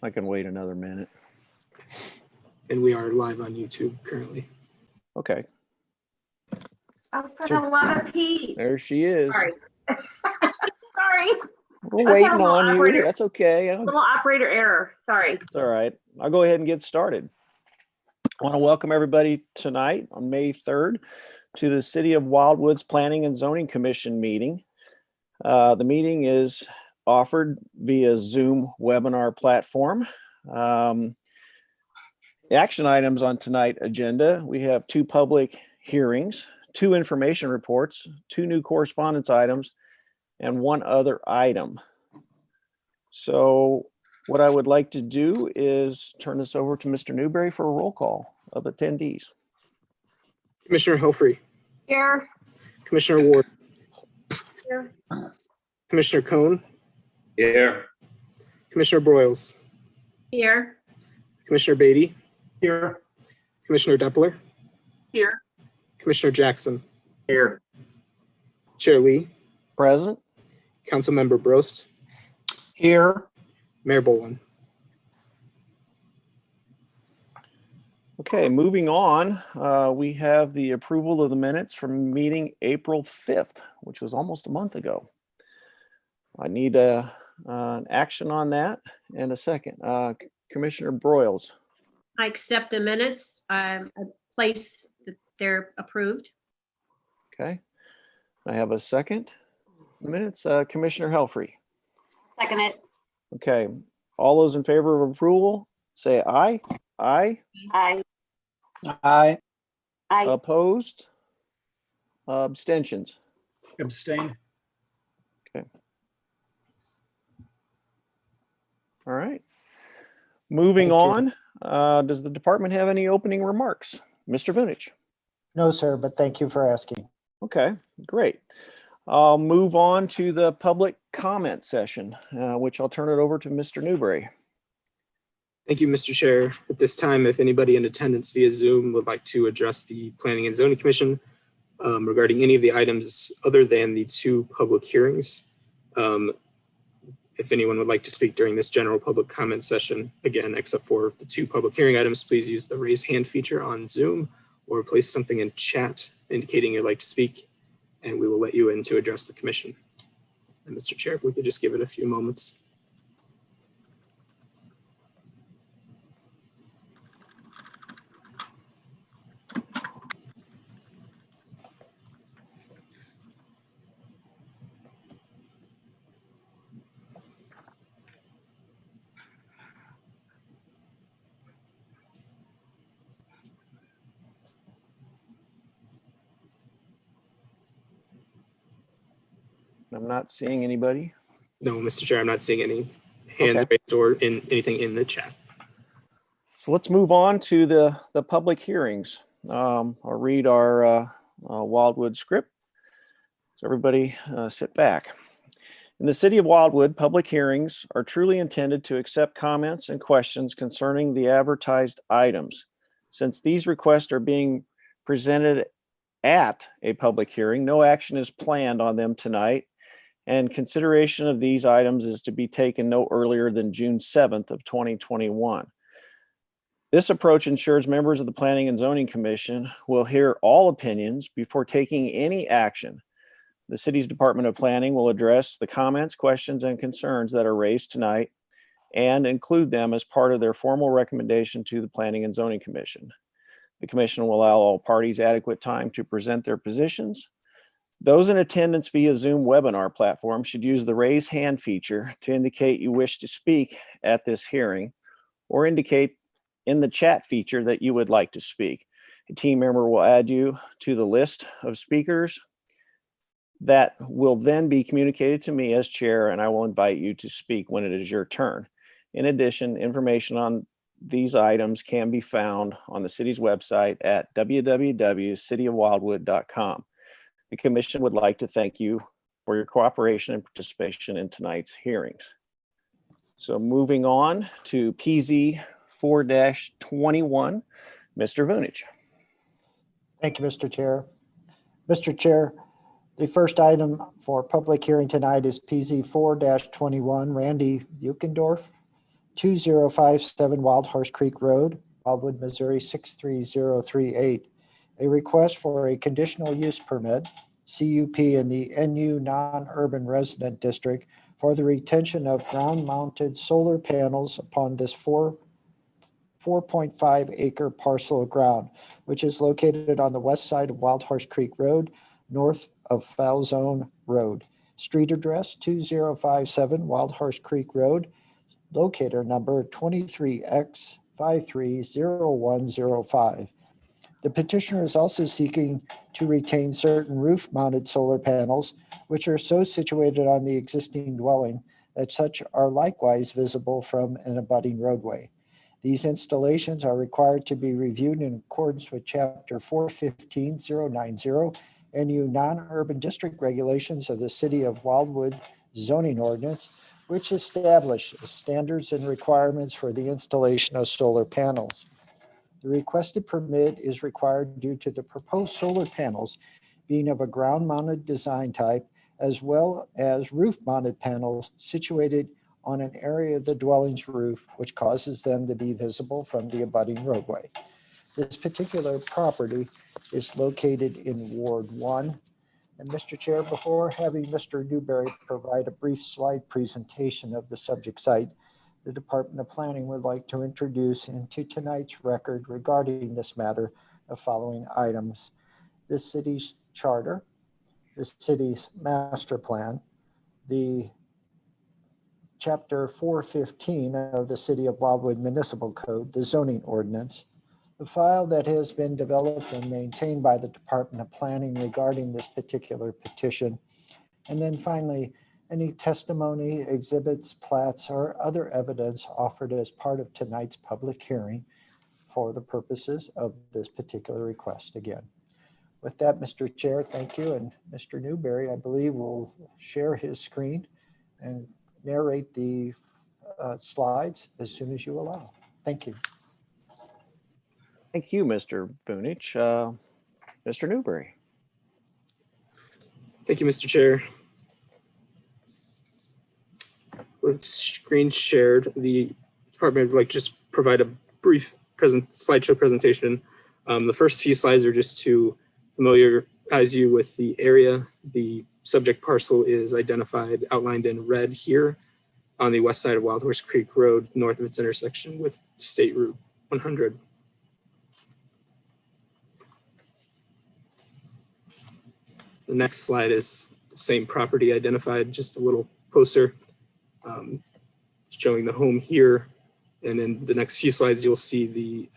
I can wait another minute. And we are live on YouTube currently. Okay, Oh, for the love of Pete. there she is. Sorry. Sorry. We're I waiting had a little on you. operator- That's okay. Little operator error. Sorry. It's all right. I'll go ahead and get started. I want to welcome everybody tonight on May 3rd to the City of Wildwood's Planning and Zoning Commission meeting. The meeting is offered via Zoom webinar platform. The action items on tonight's agenda, we have 2 public hearings, 2 information reports, 2 new correspondence items, and 1 other item. So what I would like to do is turn this over to Mr. Newberry for a roll call of attendees. Commissioner Helfrey, Here. Commissioner Ward, Here. Commissioner Cohn, Here. Commissioner Broyles, Here. Commissioner Beatty, Here. Commissioner Deppler, Here. Commissioner Jackson, Here. Chair Lee, Present. Councilmember Brost, Here. Mayor Boland. Okay, moving on, we have the approval of the minutes from meeting April 5th, which was almost a month ago. I need an action on that and a second. Commissioner Broyles. I accept the minutes. I place that they're approved. Okay. I have a second. Minutes, Commissioner Helfrey. Second it. Okay, all those in favor of approval, say aye. Aye. Aye. Aye. Aye. Opposed? Abstentions? Abstain. All right. Moving Thank on, does the department have any opening remarks? Mr. Vunich? No, sir, but thank you for asking. Okay, great. I'll move on to the public comment session, which I'll turn it over to Mr. Newberry. Thank you, Mr. Chair. At this time, if anybody in attendance via Zoom would like to address the Planning and Zoning Commission regarding any of the items other than the 2 public hearings, if anyone would like to speak during this general public comment session, again, except for the 2 public hearing items, please use the raise hand feature on Zoom or place something in chat indicating you'd like to speak, and we will let you in to address the commission. And Mr. Chair, if we could just give it a few moments. I'm not seeing anybody. No, Mr. Chair, I'm not seeing any hands Okay. raised or anything in the chat. So let's move on to the public hearings. I'll read our Wildwood script. So everybody sit back. In the City of Wildwood, public hearings are truly intended to accept comments and questions concerning the advertised items. Since these requests are being presented at a public hearing, no action is planned on them tonight, and consideration of these items is to be taken no earlier than June 7th of 2021. This approach ensures members of the Planning and Zoning Commission will hear all opinions before taking any action. The city's Department of Planning will address the comments, questions, and concerns that are raised tonight and include them as part of their formal recommendation to the Planning and Zoning Commission. The commission will allow all parties adequate time to present their positions. Those in attendance via Zoom webinar platform should use the raise hand feature to indicate you wish to speak at this hearing, or indicate in the chat feature that you would like to speak. A team member will add you to the list of speakers that will then be communicated to me as chair, and I will invite you to speak when it is your turn. In addition, information on these items can be found on the city's website at www.cityofwildwood.com. The commission would like to thank you for your cooperation and participation in tonight's hearings. So moving on to PZ 4-21, Mr. Vunich. Thank you, Mr. Chair. Mr. Chair, the first item for public hearing tonight is PZ 4-21, Randy Eukendorf. 2057 Wild Horse Creek Road, Wildwood, Missouri 63038. A request for a conditional use permit, CUP, in the NU non-urban resident district for the retention of ground-mounted solar panels upon this 4.5 acre parcel of ground, which is located on the west side of Wild Horse Creek Road, north of Foul Zone Road. Street address 2057 Wild Horse Creek Road, locator number 23X530105. The petitioner is also seeking to retain certain roof-mounted solar panels, which are so situated on the existing dwelling that such are likewise visible from an abutting roadway. These installations are required to be reviewed in accordance with Chapter 415090 NU non-urban district regulations of the City of Wildwood zoning ordinance, which establish standards and requirements for the installation of solar panels. The requested permit is required due to the proposed solar panels being of a ground-mounted design type, as well as roof-mounted panels situated on an area of the dwelling's roof, which causes them to be visible from the abutting roadway. This particular property is located in Ward 1. And Mr. Chair, before having Mr. Newberry provide a brief slide presentation of the subject site, the Department of Planning would like to introduce into tonight's record regarding this matter the following items: the city's charter, the city's master plan, the Chapter 415 of the City of Wildwood Municipal Code, the zoning ordinance, the file that has been developed and maintained by the Department of Planning regarding this particular petition, and then finally, any testimony, exhibits, plats, or other evidence offered as part of tonight's public hearing for the purposes of this particular request again. With that, Mr. Chair, thank you. And Mr. Newberry, I believe, will share his screen and narrate the slides as soon as you allow. Thank you. Thank you, Mr. Bunich. Mr. Newberry. Thank you, Mr. Chair. With screen shared, the department would like to just provide a brief slideshow presentation. The first few slides are just to familiarize you with the area. The subject parcel is identified, outlined in red here on the west side of Wild Horse Creek Road, north of its intersection with State Route 100. The next slide is the same property identified, just a little closer, showing the home here. And in the next few slides, you'll see the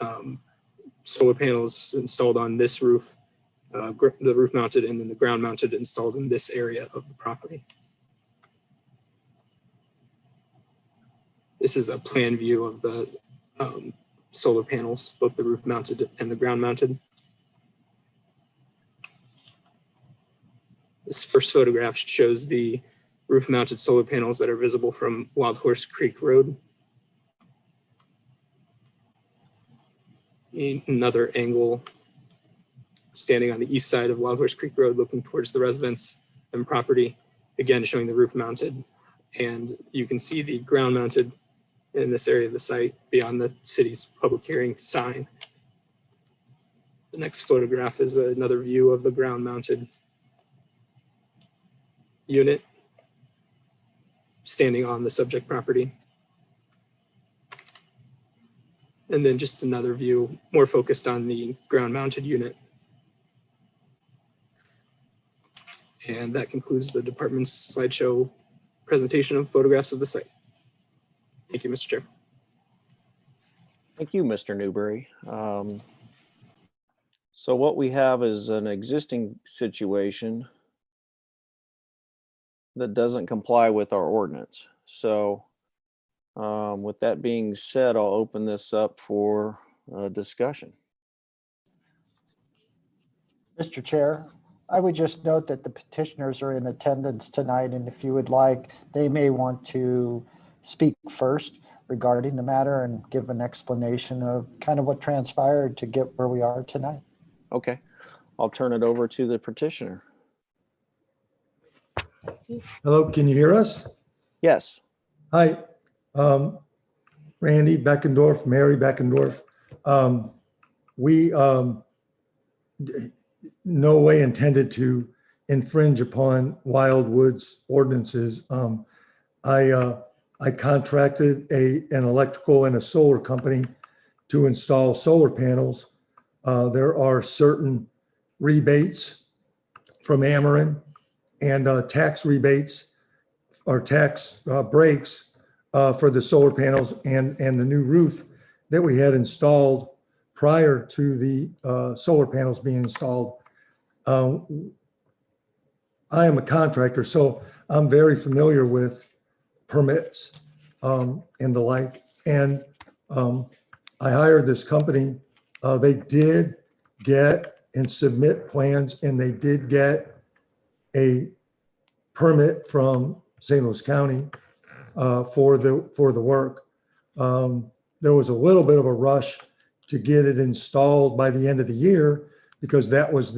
solar panels installed on this roof, the roof mounted, and then the ground mounted installed in this area of the property. This is a plan view of the solar panels, both the roof mounted and the ground mounted. This first photograph shows the roof mounted solar panels that are visible from Wild Horse Creek Road. Another angle standing on the east side of Wild Horse Creek Road looking towards the residence and property, again showing the roof mounted. And you can see the ground mounted in this area of the site beyond the city's public hearing sign. The next photograph is another view of the ground mounted unit standing on the subject property. And then just another view more focused on the ground mounted unit. And that concludes the department's slideshow presentation of photographs of the site. Thank you, Mr. Chair. Thank you, Mr. Newberry. So what we have is an existing situation that doesn't comply with our ordinance. So with that being said, I'll open this up for discussion. Mr. Chair, I would just note that the petitioners are in attendance tonight, and if you would like, they may want to speak first regarding the matter and give an explanation of kind of what transpired to get where we are tonight. Okay, I'll turn it over to the petitioner. Hello, can you hear us? Yes. Hi. Randy Beckendorf, Mary Beckendorf. We no way intended to infringe upon Wildwood's ordinances. I contracted an electrical and a solar company to install solar panels. There are certain rebates from Ameren and tax rebates or tax breaks for the solar panels and the new roof that we had installed prior to the solar panels being installed. I am a contractor, so I'm very familiar with permits and the like. And I hired this company. They did get and submit plans, and they did get a permit from St. Louis County for the work. There was a little bit of a rush to get it installed by the end of the year because that was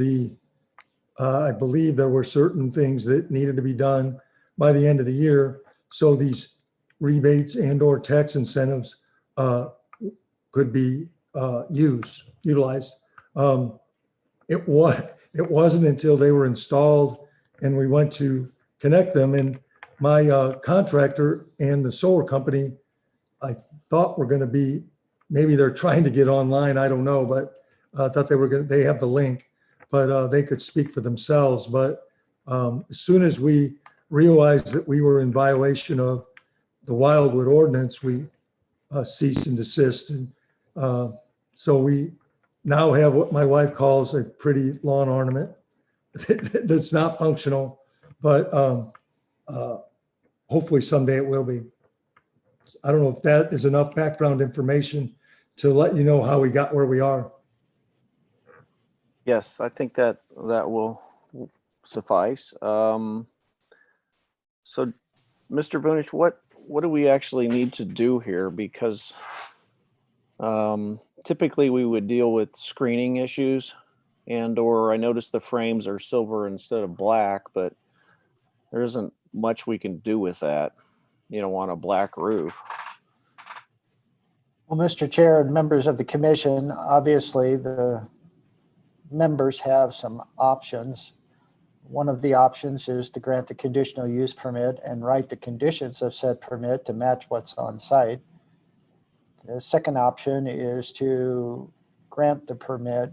I believe there were certain things that needed to be done by the end of the year. So these rebates and or tax incentives could be utilized. It wasn't until they were installed and we went to connect them, and my contractor and the solar company, I thought were going to be, maybe they're trying to get online, I don't know, but I thought they have the link, but they could speak for themselves. But as soon as we realized that we were in violation of the Wildwood ordinance, we cease and desist. And so we now have what my wife calls a pretty lawn ornament that's not functional, but hopefully someday it will be. I don't know if that is enough background information to let you know how we got where we are. Yes, I think that will suffice. So, Mr. Vunich, what do we actually need to do here? Because typically we would deal with screening issues, or I noticed the frames are silver instead of black, but there isn't much we can do with that, on a black roof. Well, Mr. Chair and members of the commission, obviously the members have some options. One of the options is to grant the conditional use permit and write the conditions of said permit to match what's on site. The second option is to grant the permit,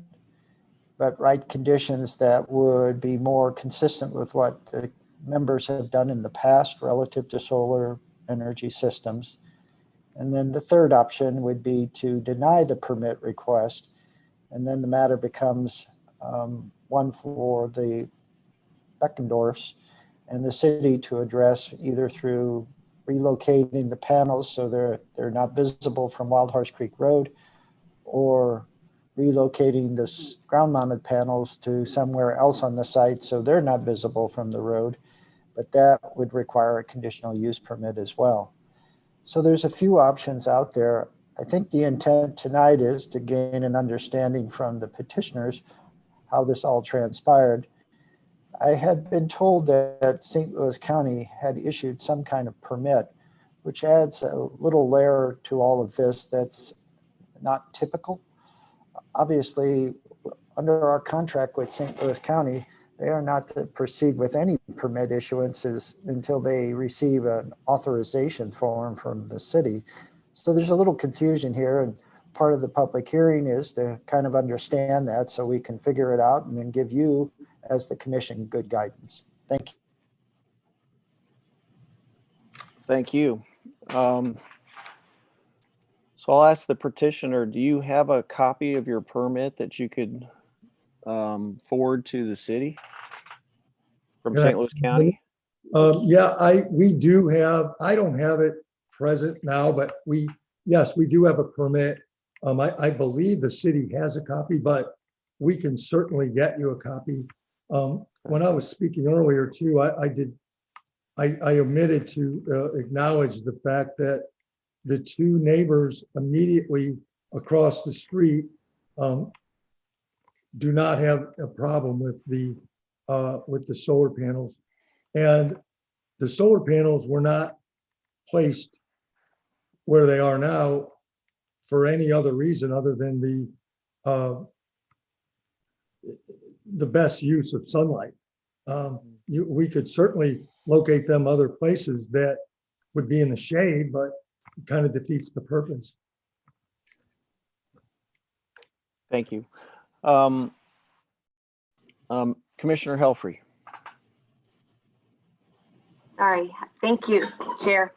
but write conditions that would be more consistent with what the members have done in the past relative to solar energy systems. And then the third option would be to deny the permit request. And then the matter becomes one for the Beckendorfs and the city to address, either through relocating the panels so they're not visible from Wild Horse Creek Road, or relocating the ground-mounted panels to somewhere else on the site so they're not visible from the road. But that would require a conditional use permit as well. So there's a few options out there. I think the intent tonight is to gain an understanding from the petitioners how this all transpired. I had been told that St. Louis County had issued some kind of permit, which adds a little layer to all of this that's not typical. Obviously, under our contract with St. Louis County, they are not to proceed with any permit issuances until they receive an authorization form from the city. So there's a little confusion here, and part of the public hearing is to kind of understand that so we can figure it out and then give you, as the commission, good guidance. Thank you. Thank you. So I'll ask the petitioner, do you have a copy of your permit that you could forward to the city from Yeah. St. Louis County? We do have, I don't have it present now, but yes, we do have a permit. I believe the city has a copy, but we can certainly get you a copy. When I was speaking earlier too, I omitted to acknowledge the fact that the two neighbors immediately across the street do not have a problem with the solar panels, and the solar panels were not placed where they are now for any other reason other than the best use of sunlight. We could certainly locate them other places that would be in the shade, but it kind of defeats the purpose. Thank you. Commissioner Helfrey. Sorry, thank you, Chair.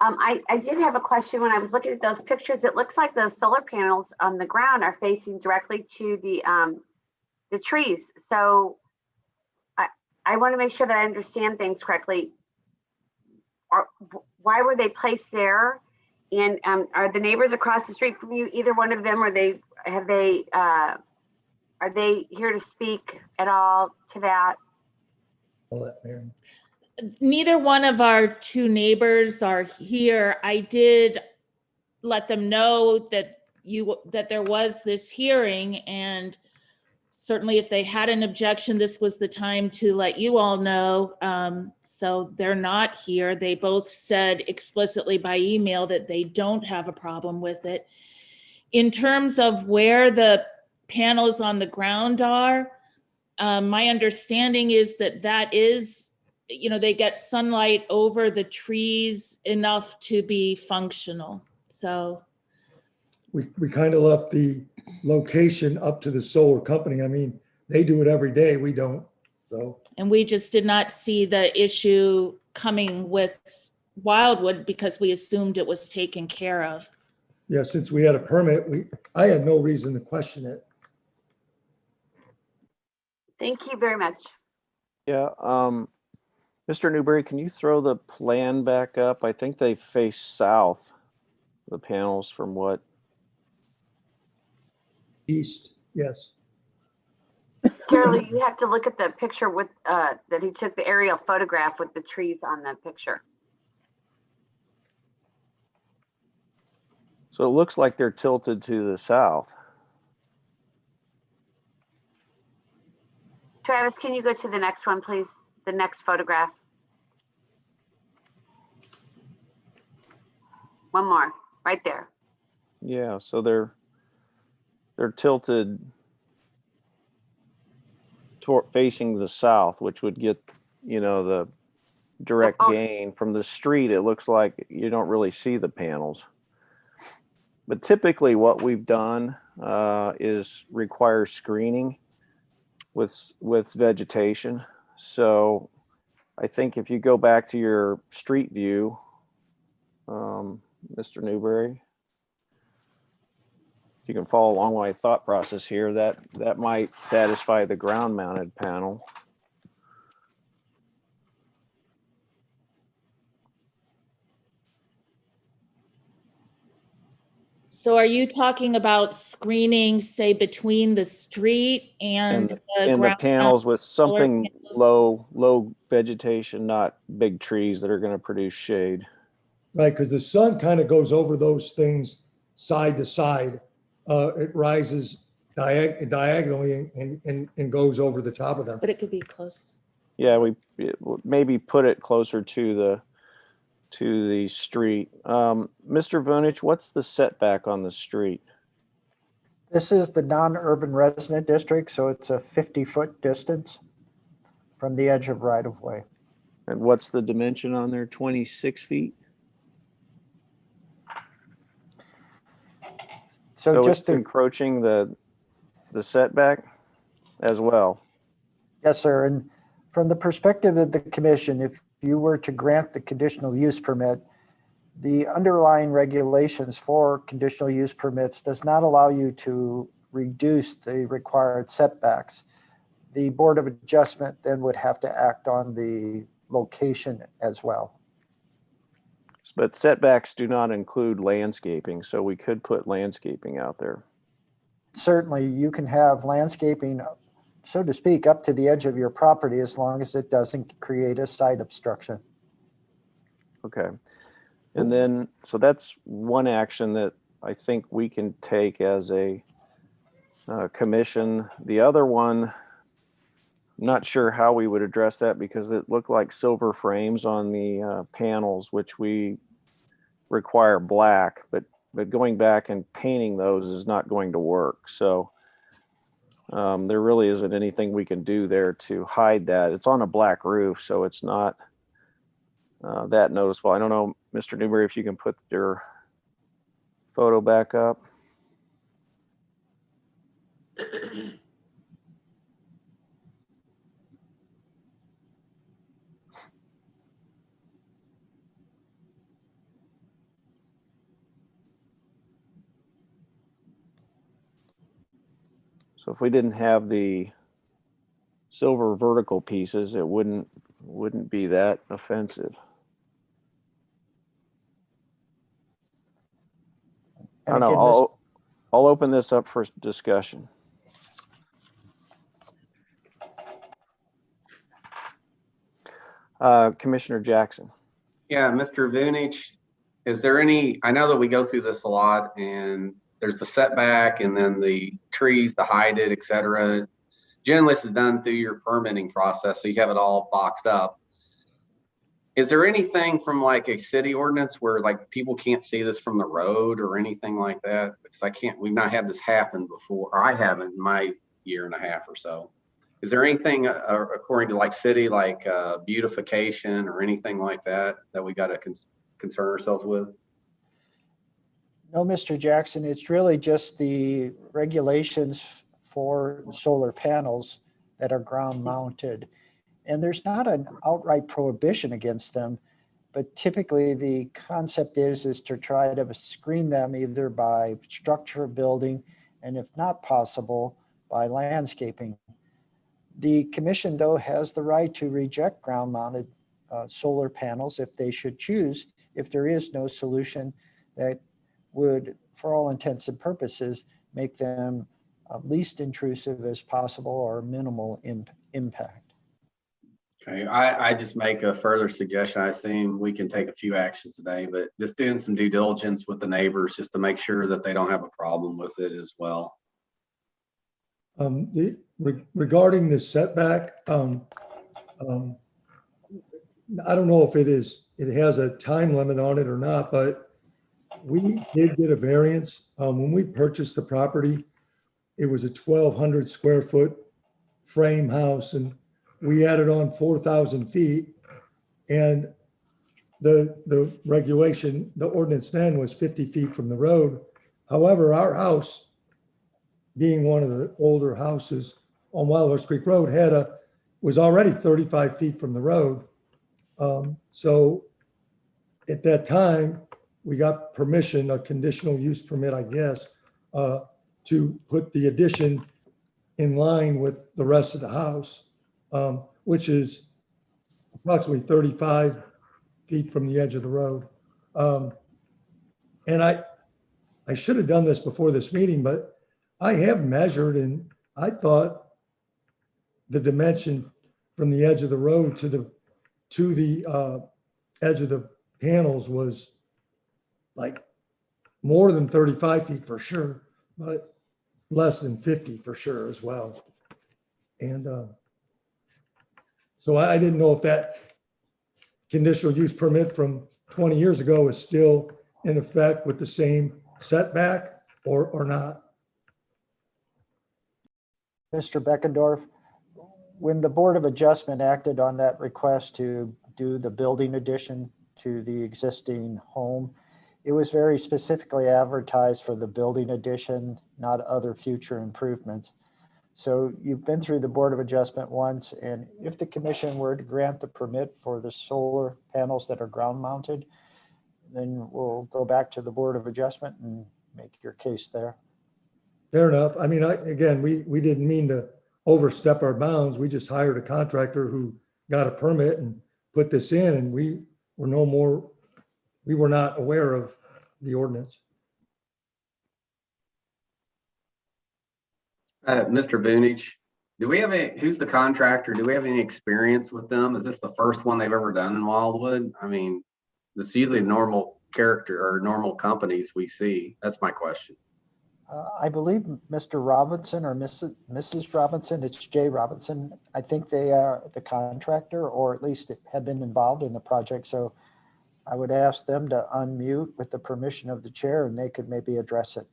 I did have a question. When I was looking at those pictures, it looks like those solar panels on the ground are facing directly to the trees. So I want to make sure that I understand things correctly. Why were they placed there? And are the neighbors across the street from you, either one of them, are they here to speak at all to that? I'll let Mary. Neither one of our two neighbors are here. I did let them know that there was this hearing, and certainly if they had an objection, this was the time to let you all know. So they're not here. They both said explicitly by email that they don't have a problem with it. In terms of where the panels on the ground are, my understanding is that is, they get sunlight over the trees enough to be functional. So We kind of left the location up to the solar company. I mean, they do it every day. We don't. So. And we just did not see the issue coming with Wildwood because we assumed it was taken care of. Yeah, since we had a permit, I had no reason to question it. Thank you very much. Yeah. Mr. Newberry, can you throw the plan back up? I think they face south, the panels from what? East, yes. Carol, you have to look at the picture with that he took, the aerial photograph with the trees on the picture. So it looks like they're tilted to the south. Travis, can you go to the next one, please? The next photograph. One more, right there. Yeah, so they're tilted toward facing the south, which would get, the direct Oh. gain from the street. It looks like you don't really see the panels. But typically what we've done is require screening with vegetation. So I think if you go back to your street view, Mr. Newberry, if you can follow along my thought process here, that might satisfy the ground mounted panel. So are you talking about screening, say, between the street and the And the ground panels with something panels? low vegetation, not big trees that are going to produce shade. Right, because the sun kind of goes over those things side to side. It rises diagonally and goes over the top of them. But it could be close. Yeah, we maybe put it closer to the street. Mr. Vunich, what's the setback on the street? This is the non-urban resident district, so it's a 50-foot distance from the edge of right-of-way. And what's the dimension on there? 26 feet? So Just just to, encroaching the setback as well. yes, sir. And from the perspective of the commission, if you were to grant the conditional use permit, the underlying regulations for conditional use permits does not allow you to reduce the required setbacks. The Board of Adjustment then would have to act on the location as well. But setbacks do not include landscaping, so we could put landscaping out there. Certainly, you can have landscaping, so to speak, up to the edge of your property as long as it doesn't create a site obstruction. Okay. And then, so that's one action that I think we can take as a commission. The other one, I'm not sure how we would address that because it looked like silver frames on the panels, which we require black, but going back and painting those is not going to work. So there really isn't anything we can do there to hide that. It's on a black roof, so it's not that noticeable. I don't know, Mr. Newberry, if you can put your photo back up. So if we didn't have the silver vertical pieces, it wouldn't be that offensive. I don't And again, know. I'll open this up for discussion. Commissioner Jackson. Yeah, Mr. Vunich, is there any, I know that we go through this a lot and there's the setback and then the trees to hide it, et cetera. Generally, this is done through your permitting process, so you have it all boxed up. Is there anything from like a city ordinance where like people can't see this from the road or anything like that? Because we've not had this happen before, or I haven't in my year and a half or so. Is there anything according to like city, like beautification or anything like that we got to concern ourselves with? No, Mr. Jackson, it's really just the regulations for solar panels that are ground mounted. And there's not an outright prohibition against them, but typically the concept is to try to screen them either by structure, building, and if not possible, by landscaping. The commission, though, has the right to reject ground mounted solar panels if they should choose, if there is no solution that would, for all intents and purposes, make them least intrusive as possible or minimal impact. Okay, I just make a further suggestion. I assume we can take a few actions today, but just doing some due diligence with the neighbors just to make sure that they don't have a problem with it as well. Regarding the setback, I don't know if it has a time limit on it or not, but we did get a variance. When we purchased the property, it was a 1,200 square foot frame house, and we added on 4,000 feet. And the regulation, the ordinance then was 50 feet from the road. However, our house, being one of the older houses on Wild Horse Creek Road, was already 35 feet from the road. So at that time, we got permission, a conditional use permit, I guess, to put the addition in line with the rest of the house, which is approximately 35 feet from the edge of the road. And I should have done this before this meeting, but I have measured, and I thought the dimension from the edge of the road to the edge of the panels was like more than 35 feet for sure, but less than 50 for sure as well. And so I didn't know if that conditional use permit from 20 years ago is still in effect with the same setback or not. Mr. Beckendorf, when the Board of Adjustment acted on that request to do the building addition to the existing home, it was very specifically advertised for the building addition, not other future improvements. So you've been through the Board of Adjustment once, and if the commission were to grant the permit for the solar panels that are ground mounted, then we'll go back to the Board of Adjustment and make your case there. Fair enough. I mean, again, we didn't mean to overstep our bounds. We just hired a contractor who got a permit and put this in, and we were not aware of the ordinance. Mr. Vunich, who's the contractor? Do we have any experience with them? Is this the first one they've ever done in Wildwood? I mean, it's usually normal character or normal companies we see. That's my question. I believe Mr. Robinson or Mrs. Robinson, it's Jay Robinson. I think they are the contractor, or at least have been involved in the project. So I would ask them to unmute with the permission of the chair and they could maybe address it.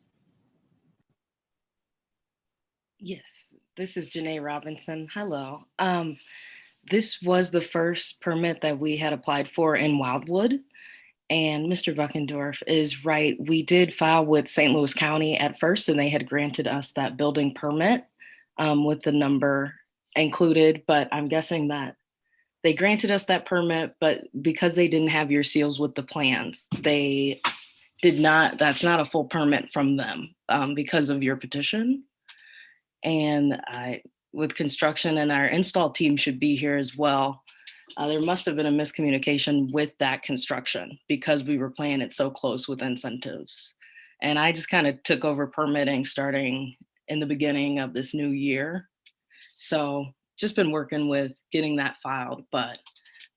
Yes, this is Janae Robinson. Hello. This was the first permit that we had applied for in Wildwood. And Mr. Buckendorf is right. We did file with St. Louis County at first, and they had granted us that building permit with the number included. But I'm guessing that they granted us that permit, but because they didn't have your seals with the plans, they did not, that's not a full permit from them because of your petition. And with construction, and our install team should be here as well. There must have been a miscommunication with that construction because we were playing it so close with incentives. And I just kind of took over permitting starting in the beginning of this new year. So just been working with getting that filed, but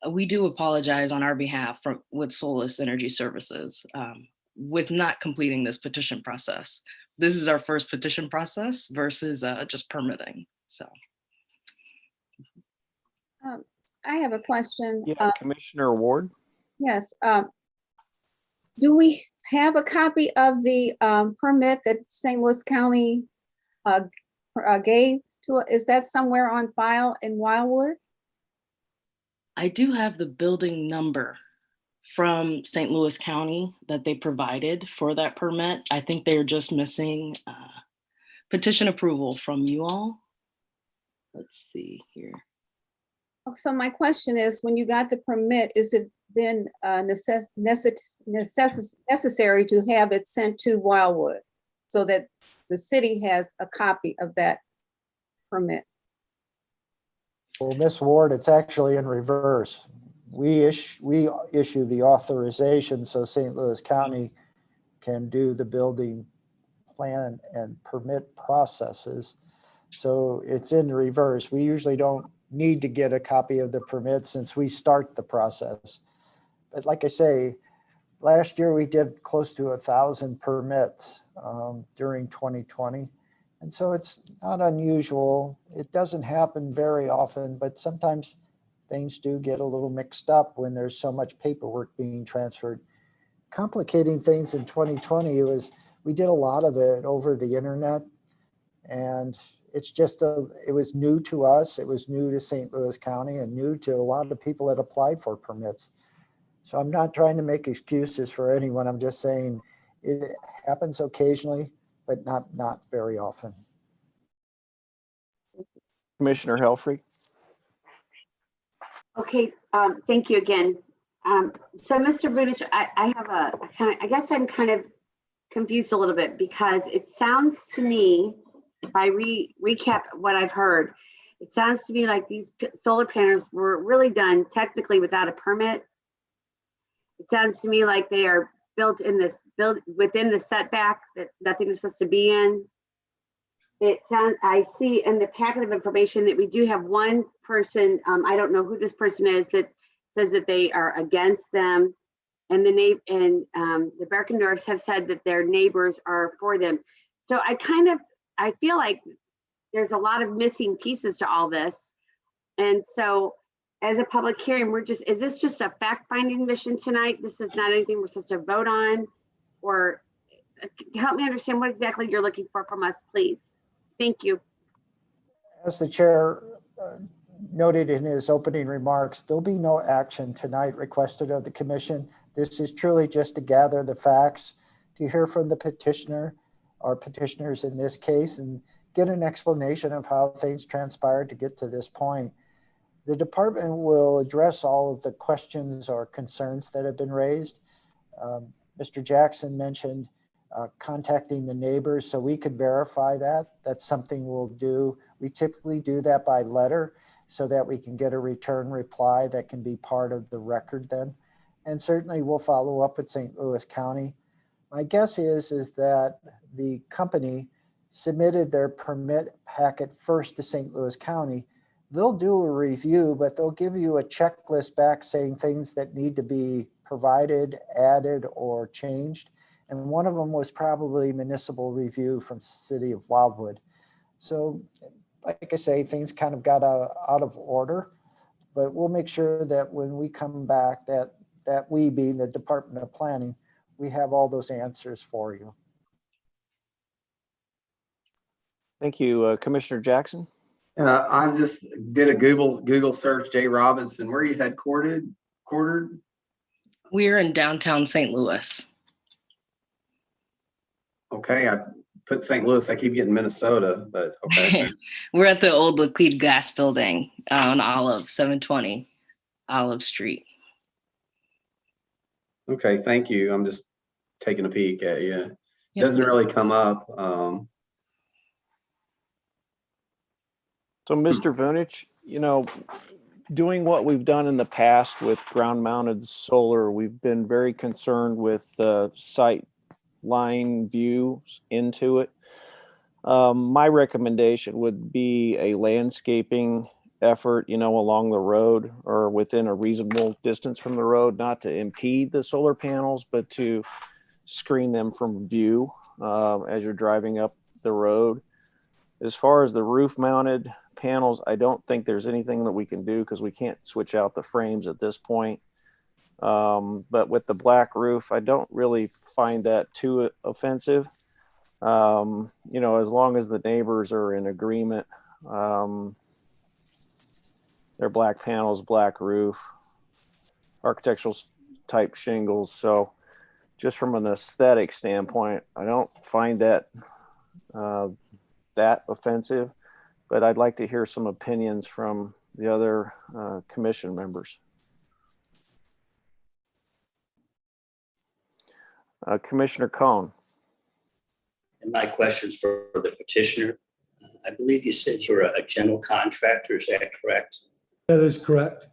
we do apologize on our behalf with Solus Energy Services with not completing this petition process. This is our first petition process versus just permitting, so. I have a question. Yeah, Commissioner Ward. Yes. Do we have a copy of the permit that St. Louis County gave to? Is that somewhere on file in Wildwood? I do have the building number from St. Louis County that they provided for that permit. I think they're just missing petition approval from you all. Let's see here. So my question is, when you got the permit, is it then necessary to have it sent to Wildwood so that the city has a copy of that permit? Well, Ms. Ward, it's actually in reverse. We issue the authorization so St. Louis County can do the building plan and permit processes. So it's in reverse. We usually don't need to get a copy of the permit since we start the process. But like I say, last year we did close to 1,000 permits during 2020. And so it's not unusual. It doesn't happen very often, but sometimes things do get a little mixed up when there's so much paperwork being transferred. Complicating things in 2020 was we did a lot of it over the internet, and it's just it was new to us. It was new to St. Louis County and new to a lot of people that applied for permits. So I'm not trying to make excuses for anyone. I'm just saying it happens occasionally, but not very often. Commissioner Helfrey. Okay, thank you again. So Mr. Budich, I have I guess I'm kind of confused a little bit because it sounds to me, if I recap what I've heard, it sounds to me like these solar panels were really done technically without a permit. It sounds to me like they are built in this within the setback that nothing is supposed to be in. It sounds, I see in the packet of information that we do have one person, I don't know who this person is, that says that they are against them, and the Berkendorfs have said that their neighbors are for them. So I feel like there's a lot of missing pieces to all this. And so as a public hearing, is this just a fact-finding mission tonight? This is not anything we're supposed to vote on? Or help me understand what exactly you're looking for from us, please. Thank you. As the chair noted in his opening remarks, there'll be no action tonight requested of the commission. This is truly just to gather the facts, to hear from the petitioner or petitioners in this case, and get an explanation of how things transpired to get to this point. The department will address all of the questions or concerns that have been raised. Mr. Jackson mentioned contacting the neighbors so we could verify that. That's something we'll do. We typically do that by letter so that we can get a return reply that can be part of the record then. And certainly we'll follow up with St. Louis County. My guess is that the company submitted their permit packet first to St. Louis County. They'll do a review, but they'll give you a checklist back saying things that need to be provided, added, or changed. And one of them was probably municipal review from the city of Wildwood. So like I say, things kind of got out of order, but we'll make sure that when we come back that that we, being the Department of Planning, we have all those answers for you. Thank you. Commissioner Jackson? I just did a Google search, Jay Robinson. Where are you headquartered? We're in downtown St. Louis. Okay, I put St. Louis. I keep getting Minnesota, but okay. We're at the old Liquid Gas building on Olive, 720 Olive Street. Okay, thank you. I'm just taking a peek at you. Yep. Doesn't really come up. So, Mr. Vunich, doing what we've done in the past with ground mounted solar, we've been very concerned with sight line views into it. My recommendation would be a landscaping effort, along the road or within a reasonable distance from the road, not to impede the solar panels, but to screen them from view as you're driving up the road. As far as the roof mounted panels, I don't think there's anything that we can do because we can't switch out the frames at this point. But with the black roof, I don't really find that too offensive. As long as the neighbors are in agreement, they're black panels, black roof, architectural type shingles. So just from an aesthetic standpoint, I don't find that that offensive, but I'd like to hear some opinions from the other commission members. Commissioner Cohn. And my question's for the petitioner. I believe you said you're a general contractor, is that correct? That is correct.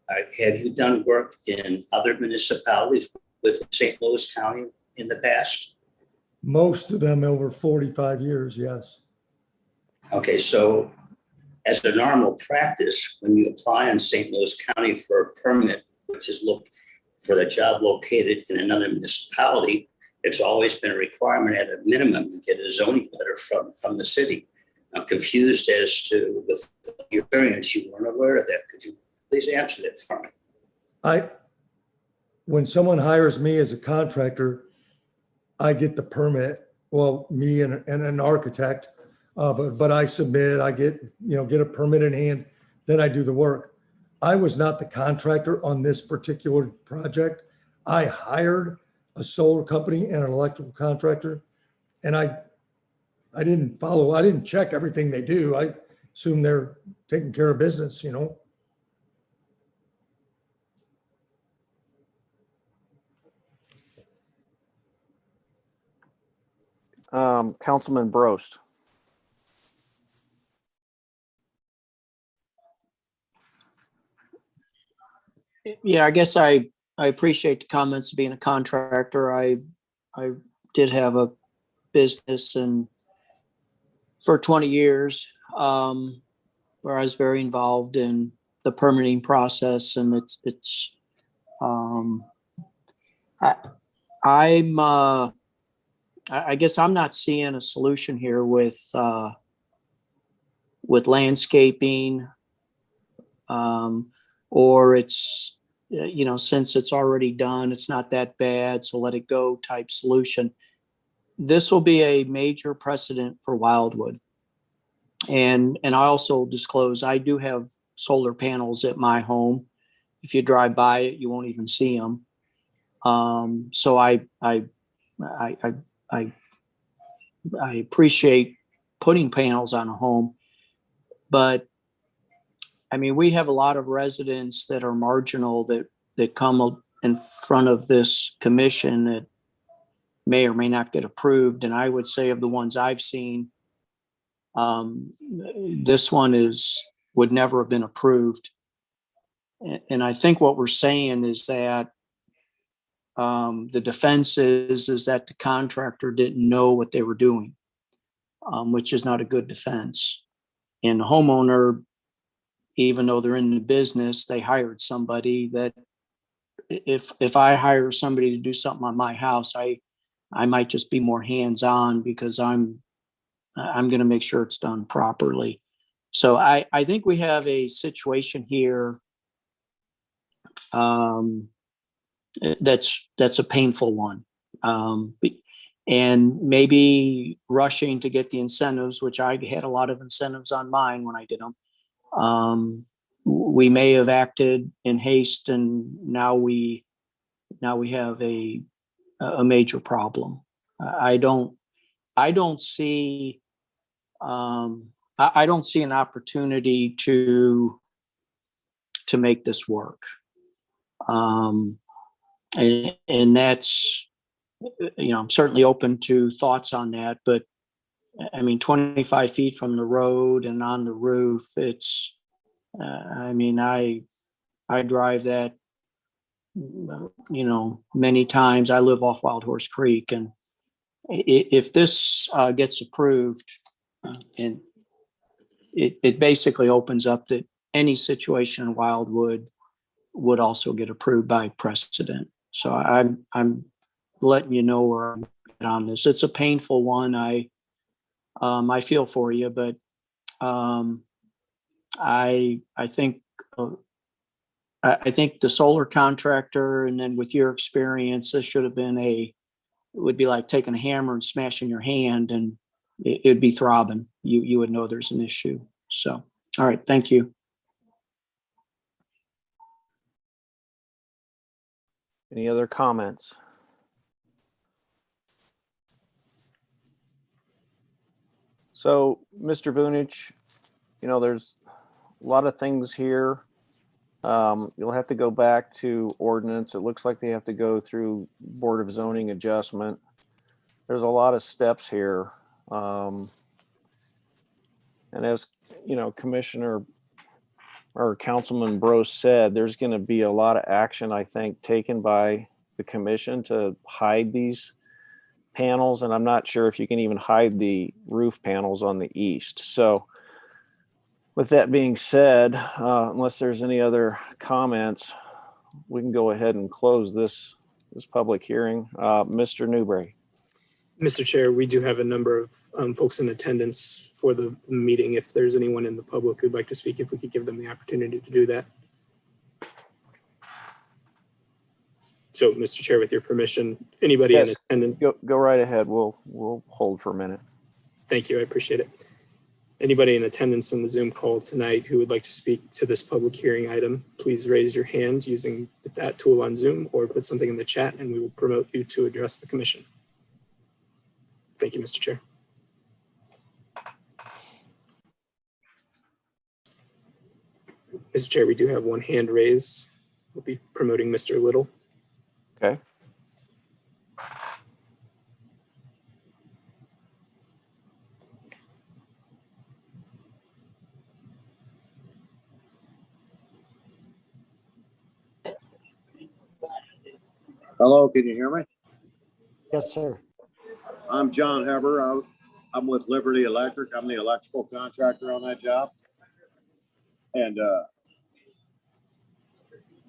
All right. Have you done work in other municipalities with St. Louis County in the past? Most of them over 45 years, yes. Okay, so as a normal practice, when you apply in St. Louis County for a permit, which is look for the job located in another municipality, it's always been a requirement at a minimum to get a zoning letter from the city. I'm confused as to, with your experience, you weren't aware of that. Could you please answer that for me? When someone hires me as a contractor, I get the permit. Well, me and an architect, but I submit, I get a permit in hand, then I do the work. I was not the contractor on this particular project. I hired a solar company and an electrical contractor, and I didn't check everything they do. I assume they're taking care of business, Councilman Brost. Yeah, I guess I appreciate the comments of being a contractor. I did have a business and for 20 years where I was very involved in the permitting process, and I guess I'm not seeing a solution here with landscaping, or it's, since it's already done, it's not that bad, so let it go type solution. This will be a major precedent for Wildwood. And I also disclose, I do have solar panels at my home. If you drive by it, you won't even see them. So I appreciate putting panels on a home, but I mean, we have a lot of residents that are marginal that come in front of this commission that may or may not get approved. And I would say of the ones I've seen, this one would never have been approved. And I think what we're saying is that the defense is that the contractor didn't know what they were doing, which is not a good defense. And the homeowner, even though they're in the business, they hired somebody that if I hire somebody to do something on my house, I might just be more hands-on because I'm going to make sure it's done properly. So I think we have a situation here that's a painful one. And maybe rushing to get the incentives, which I had a lot of incentives on mine when I did them. We may have acted in haste, and now we have a major problem. I don't see I don't see an opportunity to make this work. And that's, I'm certainly open to thoughts on that, but I mean, 25 feet from the road and on the roof, it's, I drive that, many times. I live off Wild Horse Creek, and if this gets approved, and it basically opens up that any situation in Wildwood would also get approved by precedent. So I'm letting you know where I'm at on this. It's a painful one. I feel for you, but I think the solar contractor, and then with your experience, this should have been it would be like taking a hammer and smashing your hand, and it'd be throbbing. You would know there's an issue. So, all right. Thank you. Any other comments? So, Mr. Vunich, there's a lot of things here. You'll have to go back to ordinance. It looks like they have to go through Board of Zoning adjustment. There's a lot of steps here. And as Commissioner or Councilman Bros said, there's going to be a lot of action, I think, taken by the commission to hide these panels. And I'm not sure if you can even hide the roof panels on the east. So with that being said, unless there's any other comments, we can go ahead and close this public hearing. Mr. Newberry. Mr. Chair, we do have a number of folks in attendance for the meeting. If there's anyone in the public who'd like to speak, if we could give them the opportunity to do that. So, Mr. Chair, with your permission, anybody in attendance? Go right ahead. We'll hold for a minute. Thank you. I appreciate it. Anybody in attendance on the Zoom call tonight who would like to speak to this public hearing item, please raise your hand using that tool on Zoom, or put something in the chat and we will promote you to address the commission. Thank you, Mr. Chair. Mr. Chair, we do have one hand raised. We'll be promoting Mr. Little. Okay. Hello, can you hear me? Yes, sir. I'm John Heber. I'm with Liberty Electric. I'm the electrical contractor on that job. And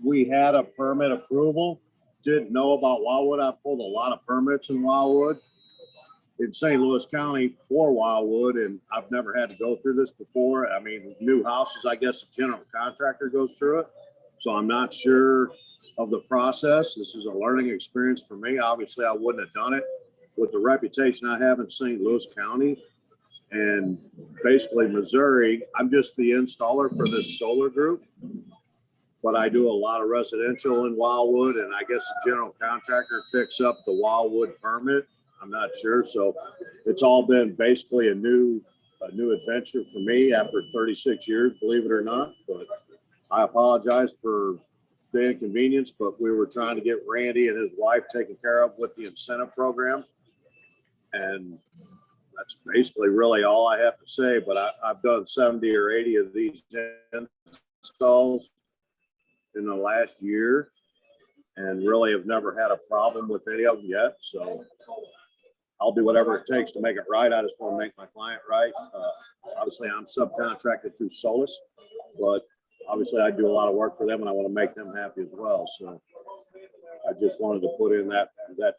we had a permit approval. Didn't know about Wildwood. I pulled a lot of permits in Wildwood, in St. Louis County for Wildwood, and I've never had to go through this before. I mean, new houses, I guess a general contractor goes through it. So I'm not sure of the process. This is a learning experience for me. Obviously, I wouldn't have done it with the reputation I have in St. Louis County and basically Missouri. I'm just the installer for this solar group, but I do a lot of residential in Wildwood, and I guess the general contractor picks up the Wildwood permit. I'm not sure. So it's all been basically a new adventure for me after 36 years, believe it or not. But I apologize for the inconvenience, but we were trying to get Randy and his wife taken care of with the incentive programs. And that's basically really all I have to say. But I've done 70 or 80 of these installs in the last year and really have never had a problem with any of them yet. So I'll do whatever it takes to make it right. I just want to make my client right. Obviously, I'm subcontracted through Solus, but obviously I do a lot of work for them and I want to make them happy as well. So I just wanted to put in that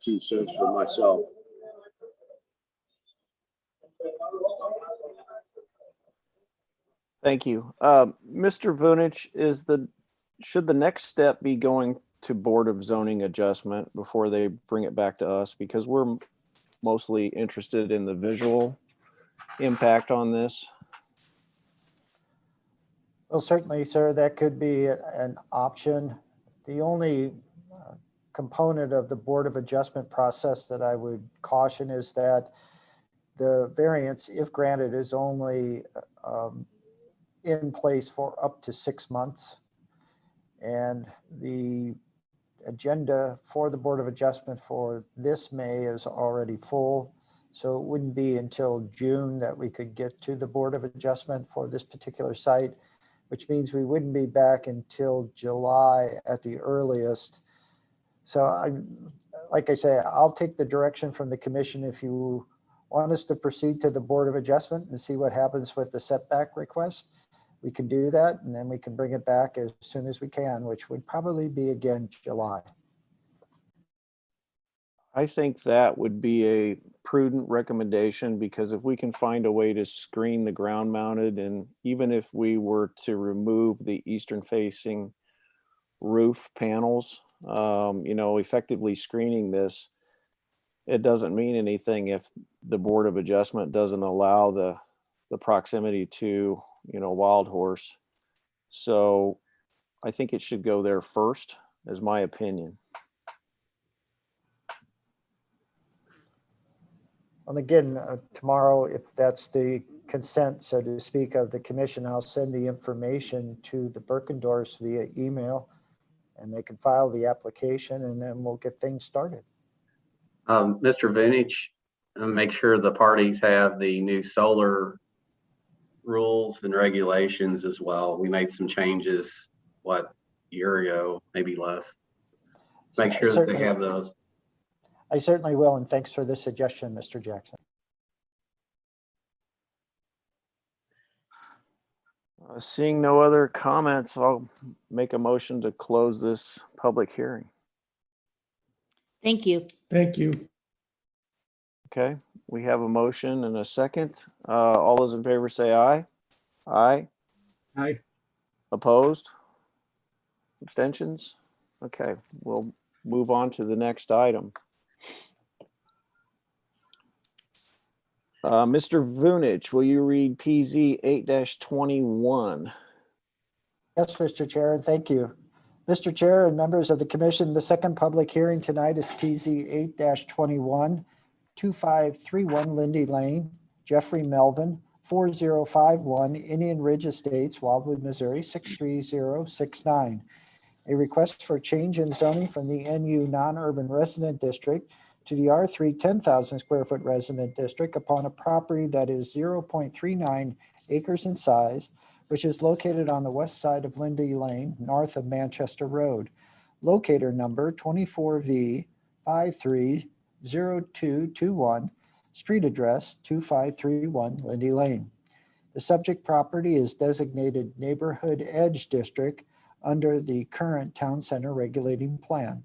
2 cents for myself. Thank you. Mr. Vunich, should the next step be going to Board of Zoning Adjustment before they bring it back to us, because we're mostly interested in the visual impact on this. Well, certainly, sir, that could be an option. The only component of the Board of Adjustment process that I would caution is that the variance, if granted, is only in place for up to 6 months. And the agenda for the Board of Adjustment for this May is already full. So it wouldn't be until June that we could get to the Board of Adjustment for this particular site, which means we wouldn't be back until July at the earliest. So like I say, I'll take the direction from the commission. If you want us to proceed to the Board of Adjustment and see what happens with the setback request, we can do that, and then we can bring it back as soon as we can, which would probably be again July. I think that would be a prudent recommendation, because if we can find a way to screen the ground mounted, and even if we were to remove the eastern facing roof panels, effectively screening this, it doesn't mean anything if the Board of Adjustment doesn't allow the proximity to, Wild Horse. So I think it should go there first, is my opinion. And again, tomorrow, if that's the consent, so to speak, of the commission, I'll send the information to the Birkendorfs via email, and they can file the application, and then we'll get things started. Mr. Vunich, make sure the parties have the new solar rules and regulations as well. We made some changes, a year ago, maybe less. Make sure that they have those. I certainly will, and thanks for the suggestion, Mr. Jackson. Seeing no other comments, I'll make a motion to close this public hearing. Thank you. Thank you. Okay, we have a motion and a second. All those in favor say aye. Aye. Aye. Opposed? Abstentions? Okay, we'll move on to the next item. Mr. Vunich, will you read PZ 8-21? Yes, Mr. Chair, and thank you. Mr. Chair and members of the commission, the second public hearing tonight is PZ 8-21, 2531 Lindy Lane, Jeffrey Melvin, 4051 Indian Ridge Estates, Wildwood, Missouri, 63069. A request for change in zoning from the NU non-urban resident district to the R3 10,000 square foot resident district upon a property that is 0.39 acres in size, which is located on the west side of Lindy Lane, north of Manchester Road. Locator number 24V530221, street address 2531 Lindy Lane. The subject property is designated Neighborhood Edge District under the current Town Center Regulating Plan.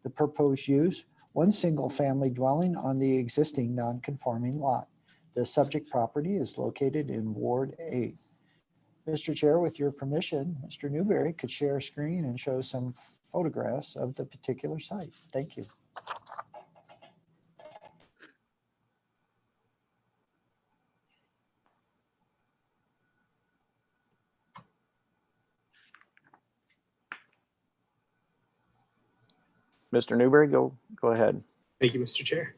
The proposed use, one single family dwelling on the existing non-conforming lot. The subject property is located in Ward 8. Mr. Chair, with your permission, Mr. Newberry could share a screen and show some photographs of the particular site. Thank you. Mr. Newberry, go ahead. Thank you, Mr. Chair.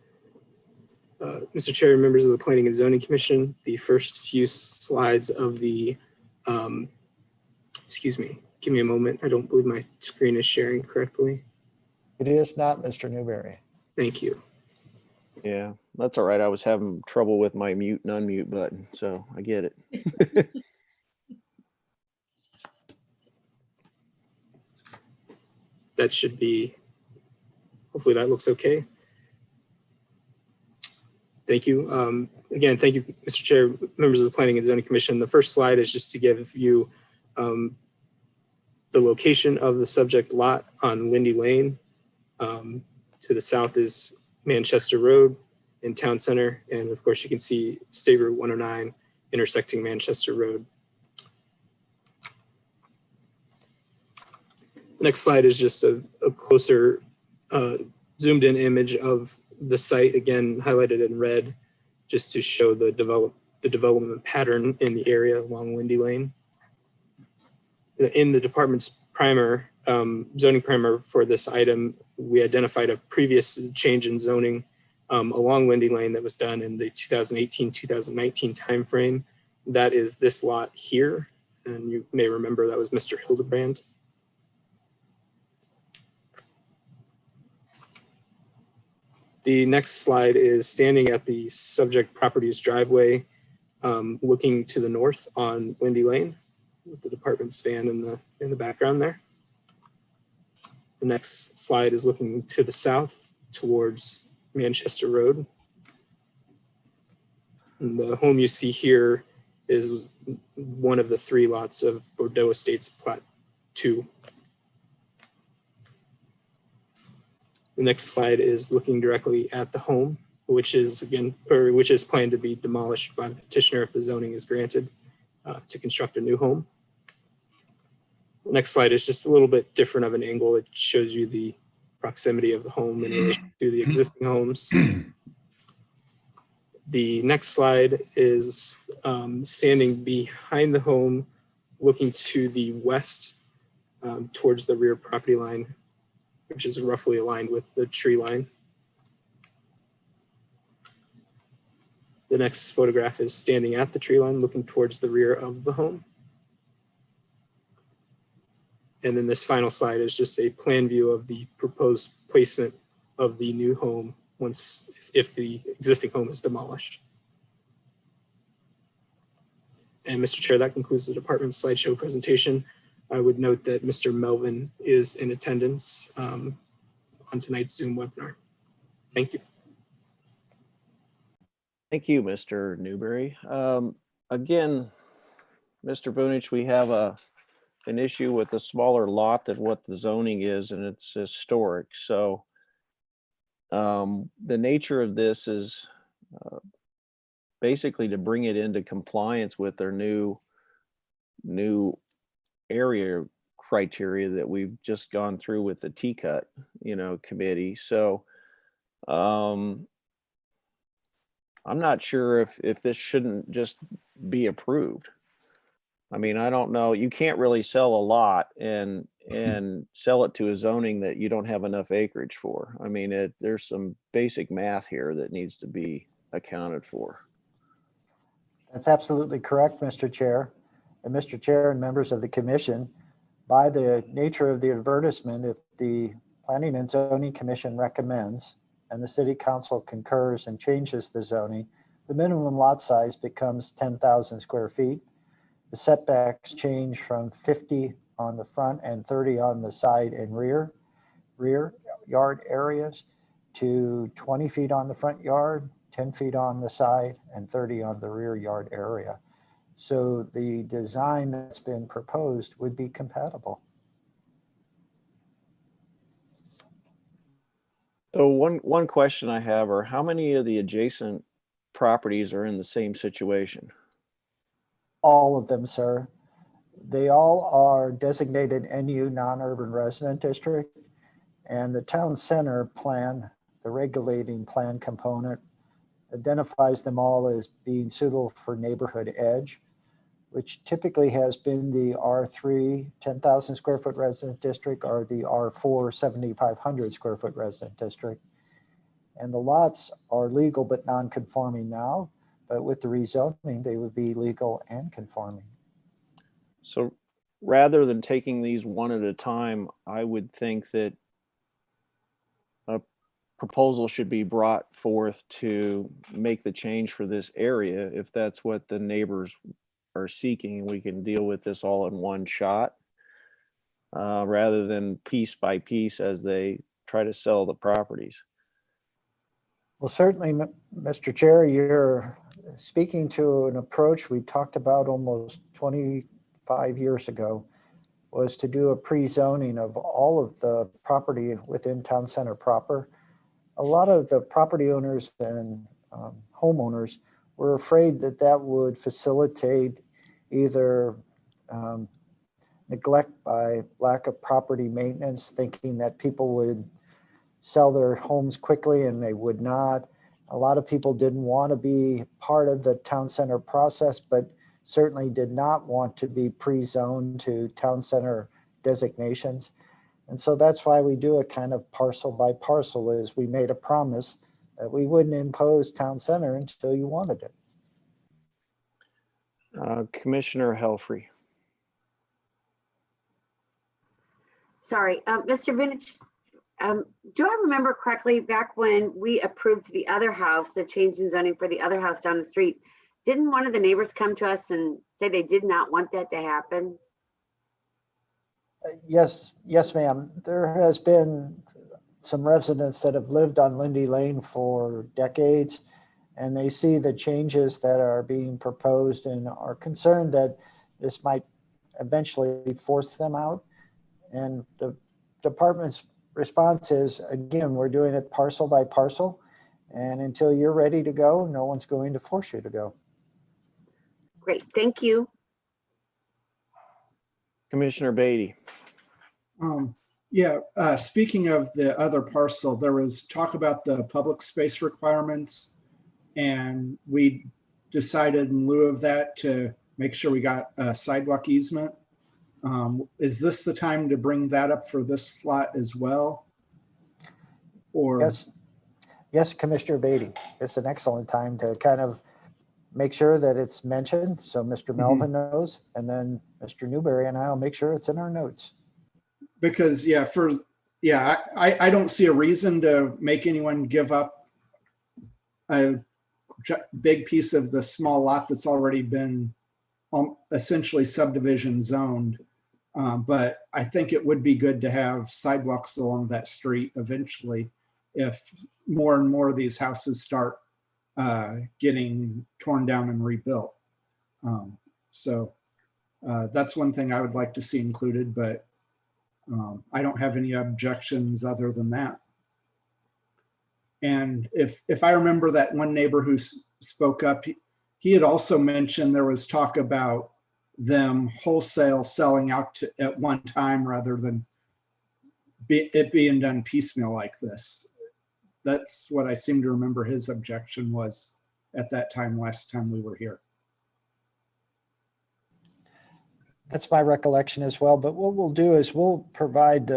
Mr. Chair, members of the Planning and Zoning Commission, the first few slides of the, excuse me, give me a moment. I don't believe my screen is sharing correctly. It is not, Mr. Newberry. Thank you. Yeah, that's all right. I was having trouble with my mute and unmute button, so I get it. That should be, hopefully that looks okay. Thank you. Again, thank you, Mr. Chair, members of the Planning and Zoning Commission. The first slide is just to give you the location of the subject lot on Lindy Lane. To the south is Manchester Road in Town Center. And of course, you can see State Route 109 intersecting Manchester Road. Next slide is just a a closer zoomed in image of the site, again highlighted in red, just to show the development pattern in the area along Windy Lane. In the department's primer, zoning primer for this item, we identified a previous change in zoning along Windy Lane that was done in the 2018-2019 timeframe. That is this lot here. And you may remember that was Mr. Hildebrand. The next slide is standing at the subject property's driveway, looking to the north on Windy Lane, with the department's van in the background there. The next slide is looking to the south towards Manchester Road. And the home you see here is one of the 3 lots of Bordeaux Estates Plat 2. The next slide is looking directly at the home, which is planned to be demolished by the petitioner if the zoning is granted to construct a new home. The next slide is just a little bit different of an angle. It shows you the proximity of the home in relation to the existing homes. The next slide is standing behind the home, looking to the west towards the rear property line, which is roughly aligned with the tree line. The next photograph is standing at the tree line, looking towards the rear of the home. And then this final slide is just a plan view of the proposed placement of the new home if the existing home is demolished. And Mr. Chair, that concludes the department's slideshow presentation. I would note that Mr. Melvin is in attendance on tonight's Zoom webinar. Thank you. Thank you, Mr. Newberry. Again, Mr. Vunich, we have an issue with a smaller lot than what the zoning is, and it's historic. So the nature of this is basically to bring it into compliance with their new area criteria that we've just gone through with the T-cut, committee. So I'm not sure if this shouldn't just be approved. I mean, I don't know. You can't really sell a lot and sell it to a zoning that you don't have enough acreage for. I mean, there's some basic math here that needs to be accounted for. That's absolutely correct, Mr. Chair. And Mr. Chair and members of the commission, by the nature of the advertisement, if the Planning and Zoning Commission recommends and the City Council concurs and changes the zoning, the minimum lot size becomes 10,000 square feet. The setbacks change from 50 on the front and 30 on the side and rear yard areas to 20 feet on the front yard, 10 feet on the side, and 30 on the rear yard area. So the design that's been proposed would be compatible. So one question I have are how many of the adjacent properties are in the same situation? All of them, sir. They all are designated NU non-urban resident district, and the town center plan, the regulating plan component, identifies them all as being suitable for neighborhood edge, which typically has been the R3 10,000 square foot resident district or the R4 7,500 square foot resident district. And the lots are legal but non-conforming now, but with the rezoning, they would be legal and conforming. So rather than taking these one at a time, I would think that a proposal should be brought forth to make the change for this area. If that's what the neighbors are seeking, we can deal with this all in one shot rather than piece by piece as they try to sell the properties. Well, certainly, Mr. Chair, you're speaking to an approach we talked about almost 25 years ago, was to do a pre-zoning of all of the property within town center proper. A lot of the property owners and homeowners were afraid that that would facilitate either neglect by lack of property maintenance, thinking that people would sell their homes quickly and they would not. A lot of people didn't want to be part of the town center process, but certainly did not want to be pre-zoned to town center designations. And so that's why we do it kind of parcel by parcel, is we made a promise that we wouldn't impose town center until you wanted it. Commissioner Helfrey. Sorry, Mr. Vintage, do I remember correctly, back when we approved the other house, the change in zoning for the other house down the street, didn't one of the neighbors come to us and say they did not want that to happen? Yes, ma'am. There has been some residents that have lived on Lindy Lane for decades, and they see the changes that are being proposed and are concerned that this might eventually force them out. And the department's response is, again, we're doing it parcel by parcel, and until you're ready to go, no one's going to force you to go. Great, thank you. Commissioner Beatty. Speaking of the other parcel, there was talk about the public space requirements, and we decided in lieu of that to make sure we got a sidewalk easement. Is this the time to bring that up for this slot as well? Or Yes, Commissioner Beatty. It's an excellent time to kind of make sure that it's mentioned so Mr. Melvin knows, and then Mr. Newberry and I'll make sure it's in our notes. Because I don't see a reason to make anyone give up a big piece of the small lot that's already been essentially subdivision zoned. But I think it would be good to have sidewalks along that street eventually if more and more of these houses start getting torn down and rebuilt. That's one thing I would like to see included, but I don't have any objections other than that. And if I remember that one neighbor who spoke up, he had also mentioned there was talk about them wholesale selling out at one time rather than it being done piecemeal like this. That's what I seem to remember his objection was at that time, last time we were here. That's my recollection as well. But what we'll do is we'll provide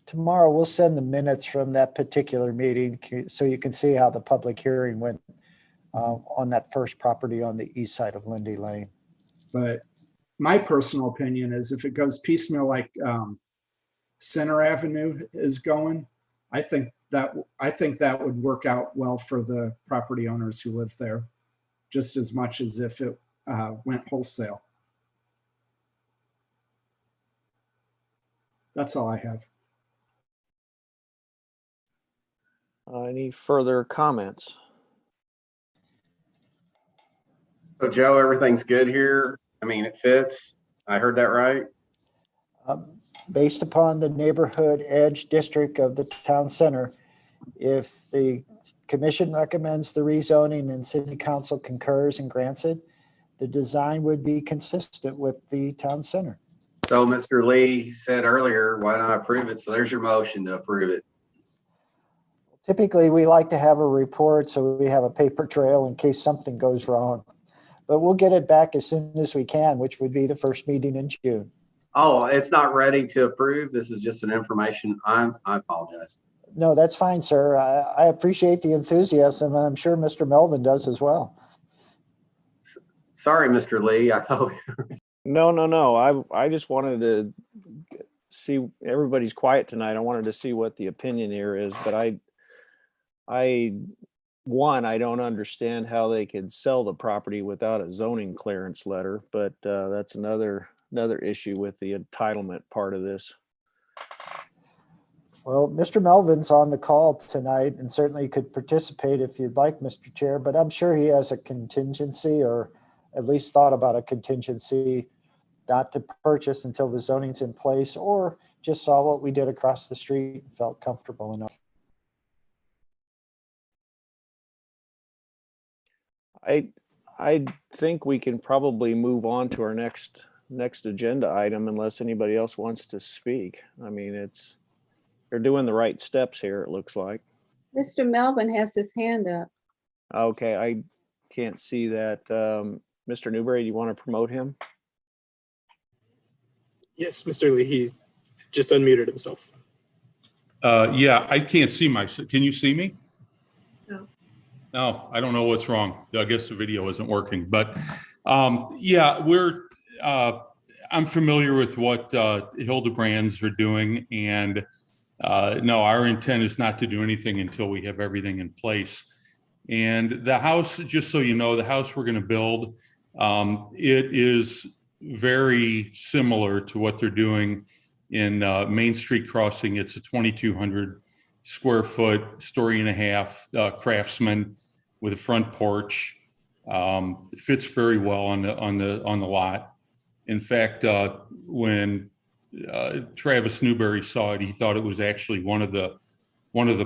tomorrow we'll send the minutes from that particular meeting so you can see how the public hearing went on that first property on the east side of Lindy Lane. But my personal opinion is if it goes piecemeal like Center Avenue is going, I think that would work out well for the property owners who live there, just as much as if it went wholesale. That's all I have. Any further comments? So Joe, everything's good here. I mean, it fits. I heard that right? Based upon the neighborhood edge district of the town center, if the commission recommends the rezoning and city council concurs and grants it, the design would be consistent with the town center. So Mr. Lee said earlier, why not approve it? So there's your motion to approve it. Typically, we like to have a report so we have a paper trail in case something goes wrong. But we'll get it back as soon as we can, which would be the first meeting in June. Oh, it's not ready to approve. This is just an information. I apologize. No, that's fine, sir. I appreciate the enthusiasm, and I'm sure Mr. Melvin does as well. Sorry, Mr. Lee. I thought. No. I just wanted to see, everybody's quiet tonight. I wanted to see what the opinion here is, but I don't understand how they could sell the property without a zoning clearance letter, but that's another issue with the entitlement part of this. Well, Mr. Melvin's on the call tonight and certainly could participate if you'd like, Mr. Chair, but I'm sure he has a contingency, or at least thought about a contingency, not to purchase until the zoning's in place, or just saw what we did across the street and felt comfortable enough. I think we can probably move on to our next next agenda item unless anybody else wants to speak. I mean, they're doing the right steps here, it looks like. Mr. Melvin has his hand up. Okay, I can't see that. Mr. Newberry, do you want to promote him? Yes, Mr. Lee, he just unmuted himself. Yeah, I can't see myself. Can you see me? No. No, I don't know what's wrong. I guess the video isn't working, but yeah, I'm familiar with what Hildebrands are doing, and no, our intent is not to do anything until we have everything in place. And the house, just so you know, the house we're going to build, it is very similar to what they're doing in Main Street Crossing. It's a 2,200 square foot, story and a half Craftsman with a front porch. It fits very well on the lot. In fact, when Travis Newberry saw it, he thought it was actually one of the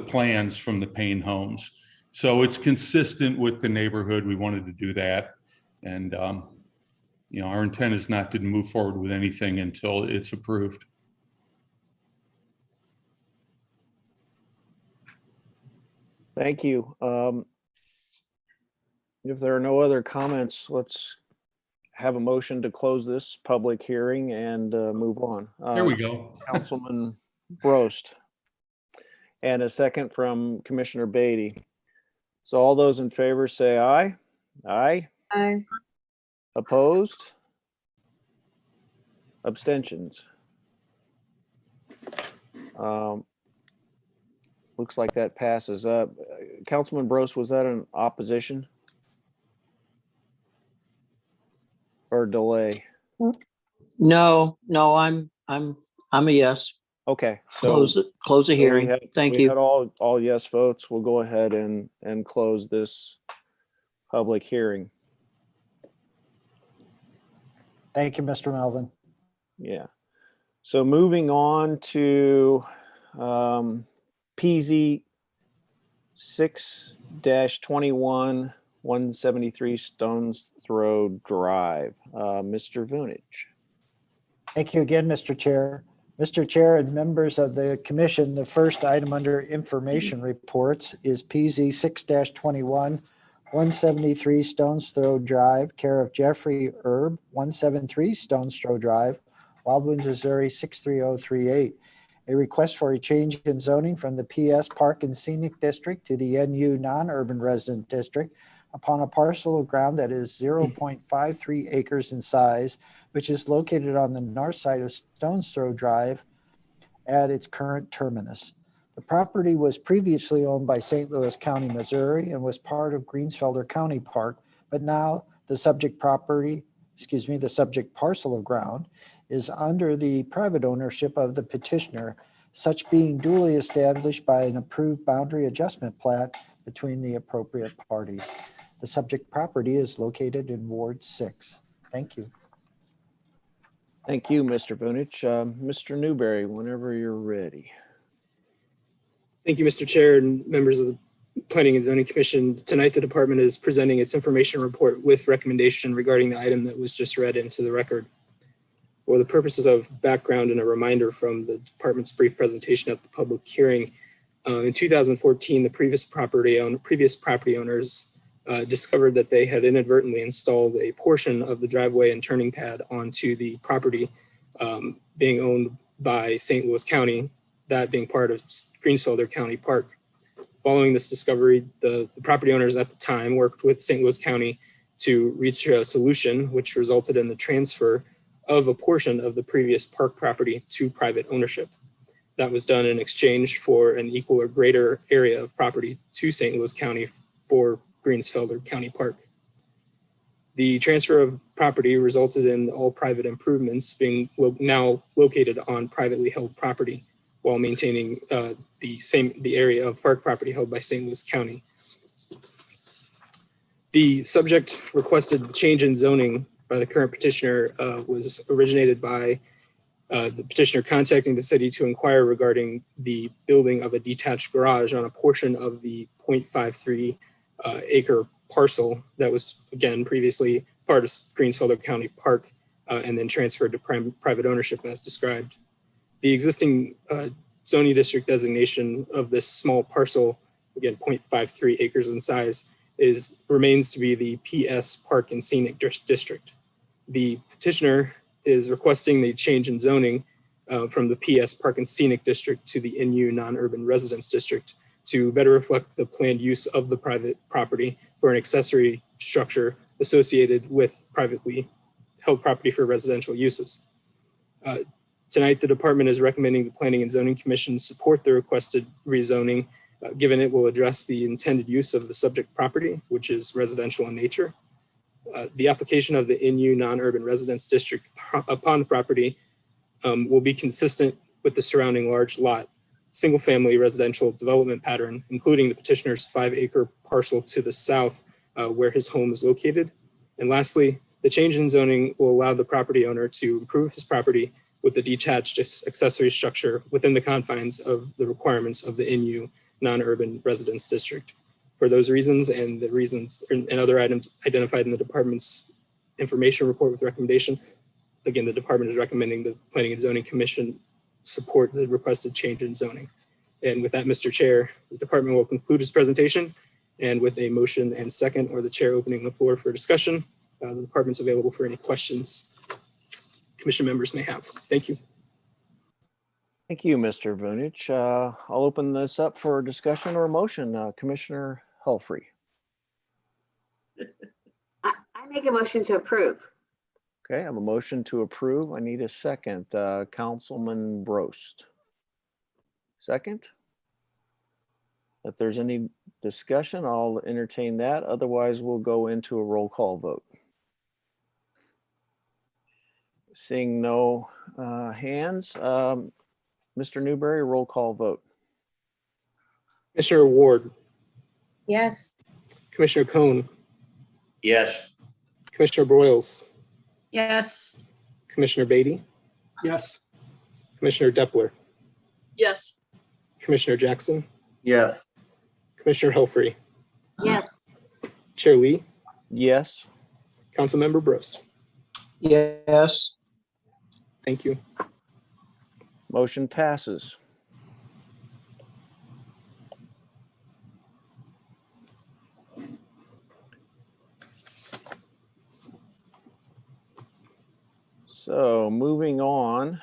plans from the Payne homes. So it's consistent with the neighborhood. We wanted to do that, and you know, our intent is not to move forward with anything until it's approved. Thank you. If there are no other comments, let's have a motion to close this public hearing and move on. There we go. Councilman Brost. And a second from Commissioner Beatty. So all those in favor say aye. Aye. Aye. Opposed? Abstentions? Looks like that passes. Councilman Brost, was that an opposition? Or delay? No, I'm a yes. Okay. So Close the hearing. Thank we you. had all yes votes. We'll go ahead and close this public hearing. Thank you, Mr. Melvin. Yeah. So moving on to PZ 6-21 173 Stones Throw Drive. Mr. Vunich. Thank you again, Mr. Chair. Mr. Chair and members of the commission, the first item under information reports is PZ 6-21 173 Stones Throw Drive, care of Jeffrey Erb, 173 Stones Throw Drive, Wildwood, Missouri 63038. A request for a change in zoning from the PS Park and Scenic District to the NU Non-Urban Resident District upon a parcel of ground that is 0.53 acres in size, which is located on the north side of Stones Throw Drive at its current terminus. The property was previously owned by St. Louis County, Missouri, and was part of Greensfelder County Park, but now the subject parcel of ground is under the private ownership of the petitioner, such being duly established by an approved boundary adjustment plat between the appropriate parties. The subject property is located in Ward 6. Thank you. Thank you, Mr. Vunich. Mr. Newberry, whenever you're ready. Thank you, Mr. Chair and members of the Planning and Zoning Commission. Tonight, the department is presenting its information report with recommendation regarding the item that was just read into the record. For the purposes of background and a reminder from the department's brief presentation at the public hearing, in 2014, the previous property owners discovered that they had inadvertently installed a portion of the driveway and turning pad onto the property being owned by St. Louis County, that being part of Greensfelder County Park. Following this discovery, the property owners at the time worked with St. Louis County to reach a solution, which resulted in the transfer of a portion of the previous park property to private ownership. That was done in exchange for an equal or greater area of property to St. Louis County for Greensfelder County Park. The transfer of property resulted in all private improvements being now located on privately held property while maintaining the area of park property held by St. Louis County. The subject requested change in zoning by the current petitioner was originated by the petitioner contacting the city to inquire regarding the building of a detached garage on a portion of the 0.53 acre parcel that was, again, previously part of Greensfelder County Park and then transferred to private ownership as described. The existing zoning district designation of this small parcel, again 0.53 acres in size, remains to be the PS Park and Scenic District. The petitioner is requesting the change in zoning from the PS Park and Scenic District to the NU Non-Urban Residence District to better reflect the planned use of the private property for an accessory structure associated with privately held property for residential uses. Tonight, the department is recommending the Planning and Zoning Commission support the requested rezoning, given it will address the intended use of the subject property, which is residential in nature. The application of the NU Non-Urban Residence District upon the property will be consistent with the surrounding large lot, single-family residential development pattern, including the petitioner's 5-acre parcel to the south where his home is located. And lastly, the change in zoning will allow the property owner to improve his property with a detached accessory structure within the confines of the requirements of the NU Non-Urban Residence District. For those reasons and the reasons and other items identified in the department's information report with recommendation, again, the department is recommending the Planning and Zoning Commission support the requested change in zoning. And with that, Mr. Chair, the department will conclude its presentation, and with a motion and second, or the chair opening the floor for discussion, the department's available for any questions commission members may have. Thank you. Thank you, Mr. Vunich. I'll open this up for discussion or motion. Commissioner Helfrey. I make a motion to approve. Okay, I have a motion to approve. I need a second. Councilman Brost. Second? If there's any discussion, I'll entertain that. Otherwise, we'll go into a roll call vote. Seeing no hands, Mr. Newberry, roll call vote. Commissioner Ward, Yes. Commissioner Cohn, Yes. Commissioner Broyles, Yes. Commissioner Beatty, Yes. Commissioner Depler, Yes. Commissioner Jackson, Yes. Commissioner Helfrey, Yes. Chair Lee, Yes. Councilmember Brost. Yes. Thank you. Motion passes. So moving on,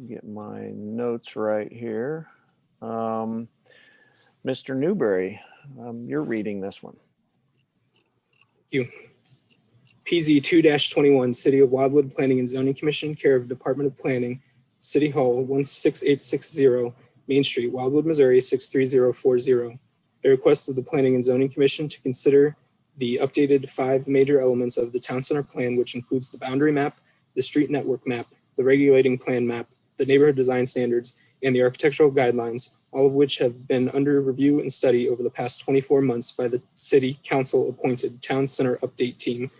get my notes right here. Mr. Newberry, you're reading this one. Thank you. PZ 2-21, City of Wildwood Planning and Zoning Commission, care of Department of Planning, City Hall, 16860, Main Street, Wildwood, Missouri, 63040. A request of the Planning and Zoning Commission to consider the updated 5 major elements of the Town Center Plan, which includes the boundary map, the street network map, the regulating plan map, the neighborhood design standards, and the architectural guidelines, all of which have been under review and study over the past 24 months by the City Council appointed Town Center Update Team,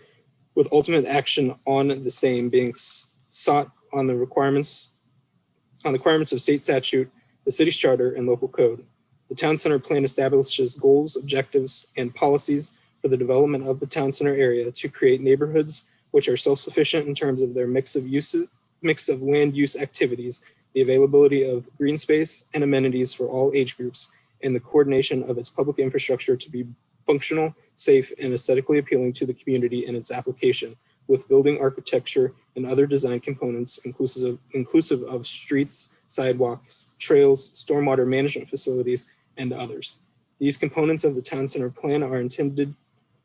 with ultimate action on the same being sought on the requirements of state statute, the city's charter, and local code. The Town Center Plan establishes goals, objectives, and policies for the development of the Town Center area to create neighborhoods which are self-sufficient in terms of their mix of land use activities, the availability of green space and amenities for all age groups, and the coordination of its public infrastructure to be functional, safe, and aesthetically appealing to the community in its application, with building architecture and other design components inclusive of streets, sidewalks, trails, stormwater management facilities, and others. These components of the Town Center Plan are intended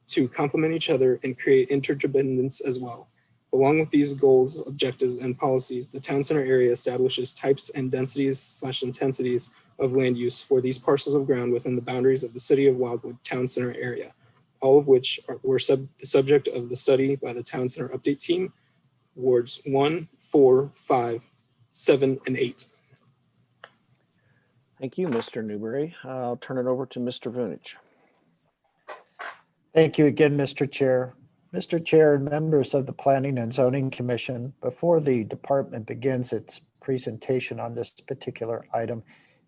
to complement each other and create interdependence as well. Along with these goals, objectives, and policies, the Town Center area establishes types and densities/intensities of land use for these parcels of ground within the boundaries of the City of Wildwood Town Center area, all of which were the subject of the study by the Town Center Update Team, wards 1, 4, 5, 7, and 8. Thank you, Mr. Newberry. I'll turn it over to Mr. Vunich. Thank you again, Mr. Chair. Mr. Chair and members of the Planning and Zoning Commission, before the department begins its presentation on this particular item,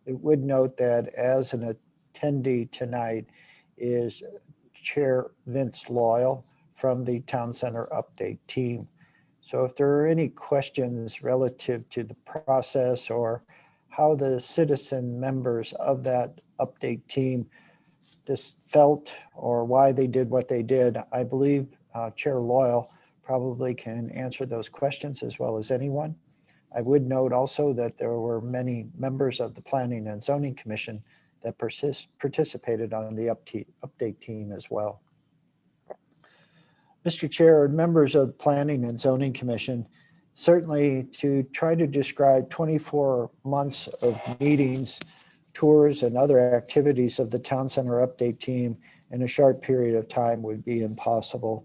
it would note that as an attendee tonight is Chair Vince Loyal from the Town Center Update team. So if there are any questions relative to the process or how the citizen members of that update team just felt or why they did what they did, I believe Chair Loyal probably can answer those questions as well as anyone. I would note also that there were many members of the Planning and Zoning Commission that participated on the update team as well. Mr. Chair and members of the Planning and Zoning Commission, certainly to try to describe 24 months of meetings, tours, and other activities of the Town Center Update team in a short period of time would be impossible.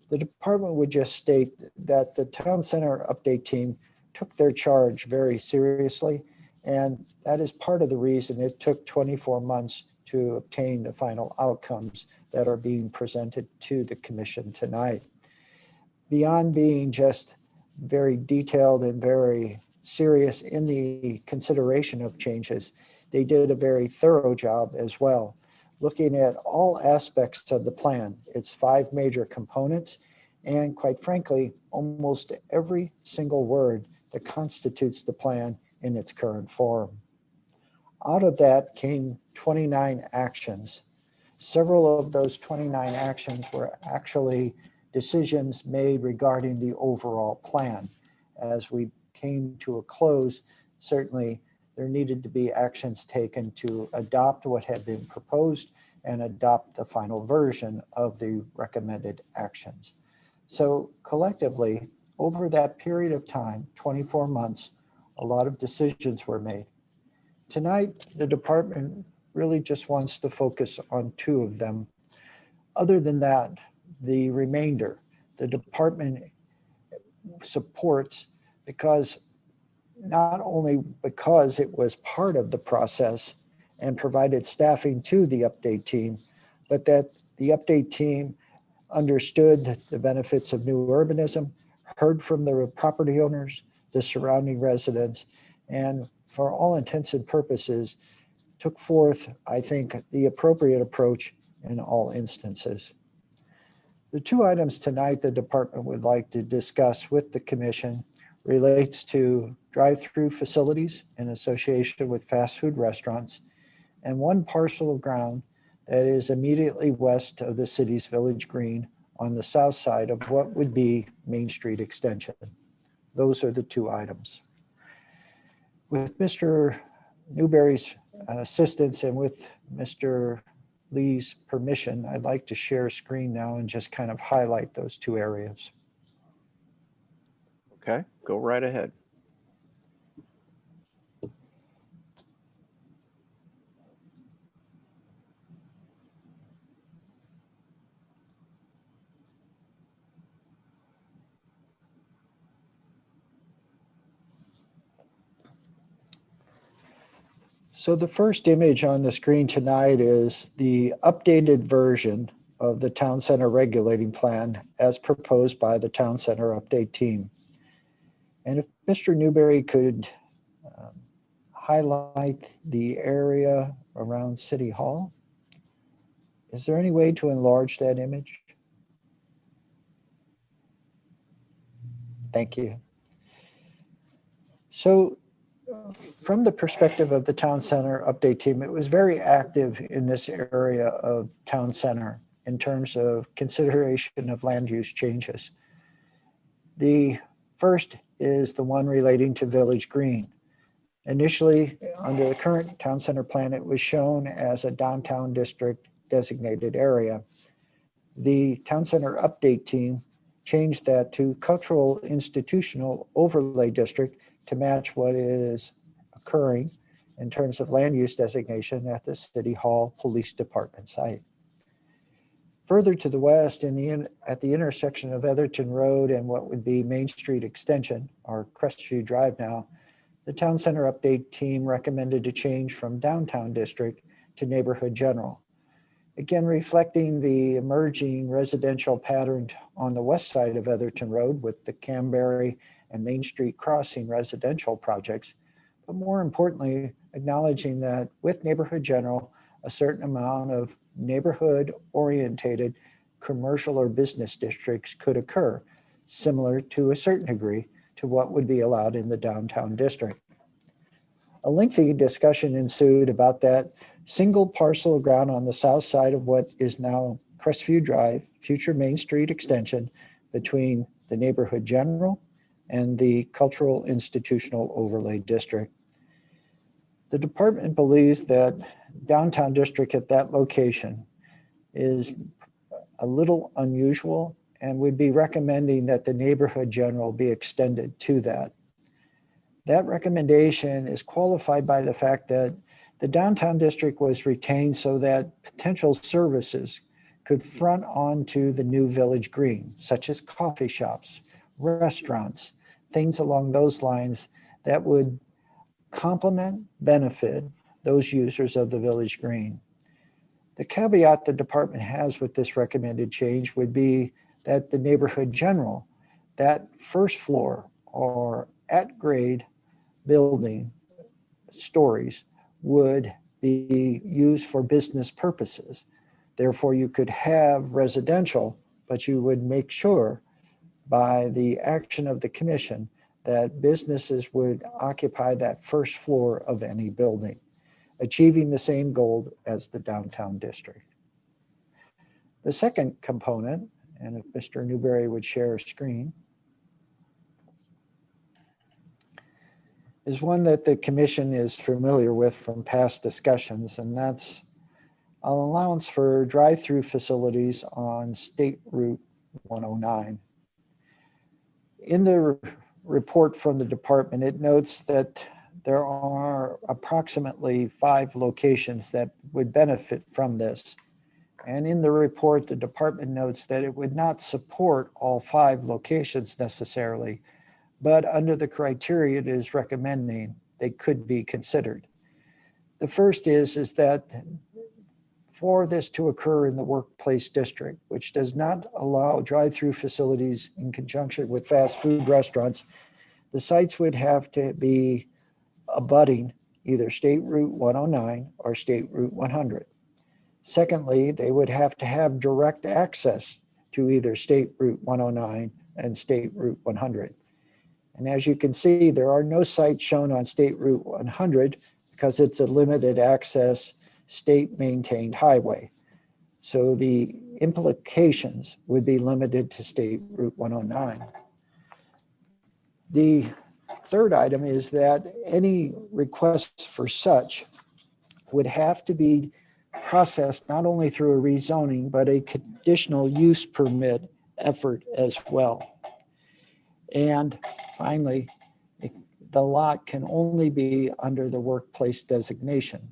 The department would just state that the Town Center Update team took their charge very seriously, and that is part of the reason it took 24 months to obtain the final outcomes that are being presented to the commission tonight. Beyond being just very detailed and very serious in the consideration of changes, they did a very thorough job as well, looking at all aspects of the plan, its 5 major components, and quite frankly, almost every single word that constitutes the plan in its current form. Out of that came 29 actions. Several of those 29 actions were actually decisions made regarding the overall plan. As we came to a close, certainly there needed to be actions taken to adopt what had been proposed and adopt the final version of the recommended actions. So collectively, over that period of time, 24 months, a lot of decisions were made. Tonight, the department really just wants to focus on 2 of them. Other than that, the remainder, the department supports because not only because it was part of the process and provided staffing to the update team, but that the update team understood the benefits of new urbanism, heard from the property owners, the surrounding residents, and for all intents and purposes, took forth, I think, the appropriate approach in all instances. The 2 items tonight the department would like to discuss with the commission relates to drive-through facilities in association with fast food restaurants and 1 parcel of ground that is immediately west of the city's Village Green on the south side of what would be Main Street Extension. Those are the 2 items. With Mr. Newberry's assistance and with Mr. Lee's permission, I'd like to share a screen now and just kind of highlight those 2 areas. Okay, go right ahead. So the first image on the screen tonight is the updated version of the Town Center Regulating Plan as proposed by the Town Center Update team. And if Mr. Newberry could highlight the area around City Hall. Is there any way to enlarge that image? Thank you. So from the perspective of the Town Center Update team, it was very active in this area of Town Center in terms of consideration of land use changes. The first is the one relating to Village Green. Initially, under the current Town Center plan, it was shown as a downtown district designated area. The Town Center Update team changed that to Cultural Institutional Overlay District to match what is occurring in terms of land use designation at the City Hall Police Department site. Further to the west, at the intersection of Etherton Road and what would be Main Street Extension, or Crestview Drive now, the Town Center Update team recommended a change from Downtown District to Neighborhood General. Again, reflecting the emerging residential pattern on the west side of Etherton Road with the Canberry and Main Street Crossing residential projects, but more importantly, acknowledging that with Neighborhood General, a certain amount of neighborhood-orientated commercial or business districts could occur, similar to a certain degree to what would be allowed in the downtown district. A lengthy discussion ensued about that single parcel of ground on the south side of what is now Crestview Drive, future Main Street extension between the neighborhood general and the cultural institutional overlay district. The department believes that downtown district at that location is a little unusual and would be recommending that the neighborhood general be extended to that. That recommendation is qualified by the fact that the downtown district was retained so that potential services could front onto the new village green, such as coffee shops, restaurants, things along those lines that would complement, benefit those users of the village green. The caveat the department has with this recommended change would be that the neighborhood general, that first floor or at grade building stories would be used for business purposes. Therefore, you could have residential, but you would make sure by the action of the commission that businesses would occupy that first floor of any building, achieving the same goal as the downtown district. The second component, and if Mr. Newberry would share a screen, is one that the commission is familiar with from past discussions, and that's an allowance for drive-through facilities on State Route 109. In the report from the department, it notes that there are approximately 5 locations that would benefit from this. And in the report, the department notes that it would not support all 5 locations necessarily, but under the criteria it is recommending, they could be considered. The first is that for this to occur in the workplace district, which does not allow drive-through facilities in conjunction with fast food restaurants, the sites would have to be abutting either State Route 109 or State Route 100. Secondly, they would have to have direct access to either State Route 109 and State Route 100. And as you can see, there are no sites shown on State Route 100 because it's a limited access state maintained highway. So the implications would be limited to State Route 109. The third item is that any requests for such would have to be processed not only through a rezoning, but a conditional use permit effort as well. And finally, the lot can only be under the workplace designation.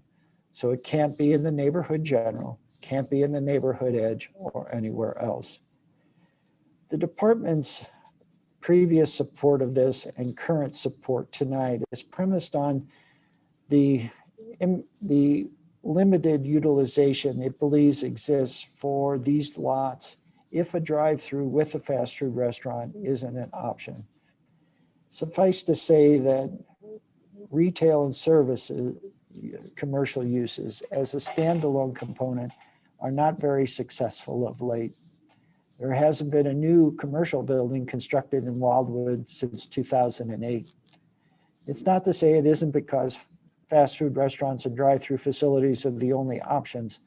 So it can't be in the neighborhood general, can't be in the neighborhood edge or anywhere else. The department's previous support of this and current support tonight is premised on the limited utilization it believes exists for these lots if a drive-through with a fast food restaurant isn't an option. Suffice to say that retail and services, commercial uses as a standalone component are not very successful of late. There hasn't been a new commercial building constructed in Wildwood since 2008. It's not to say it isn't because fast food restaurants and drive-through facilities are the only options,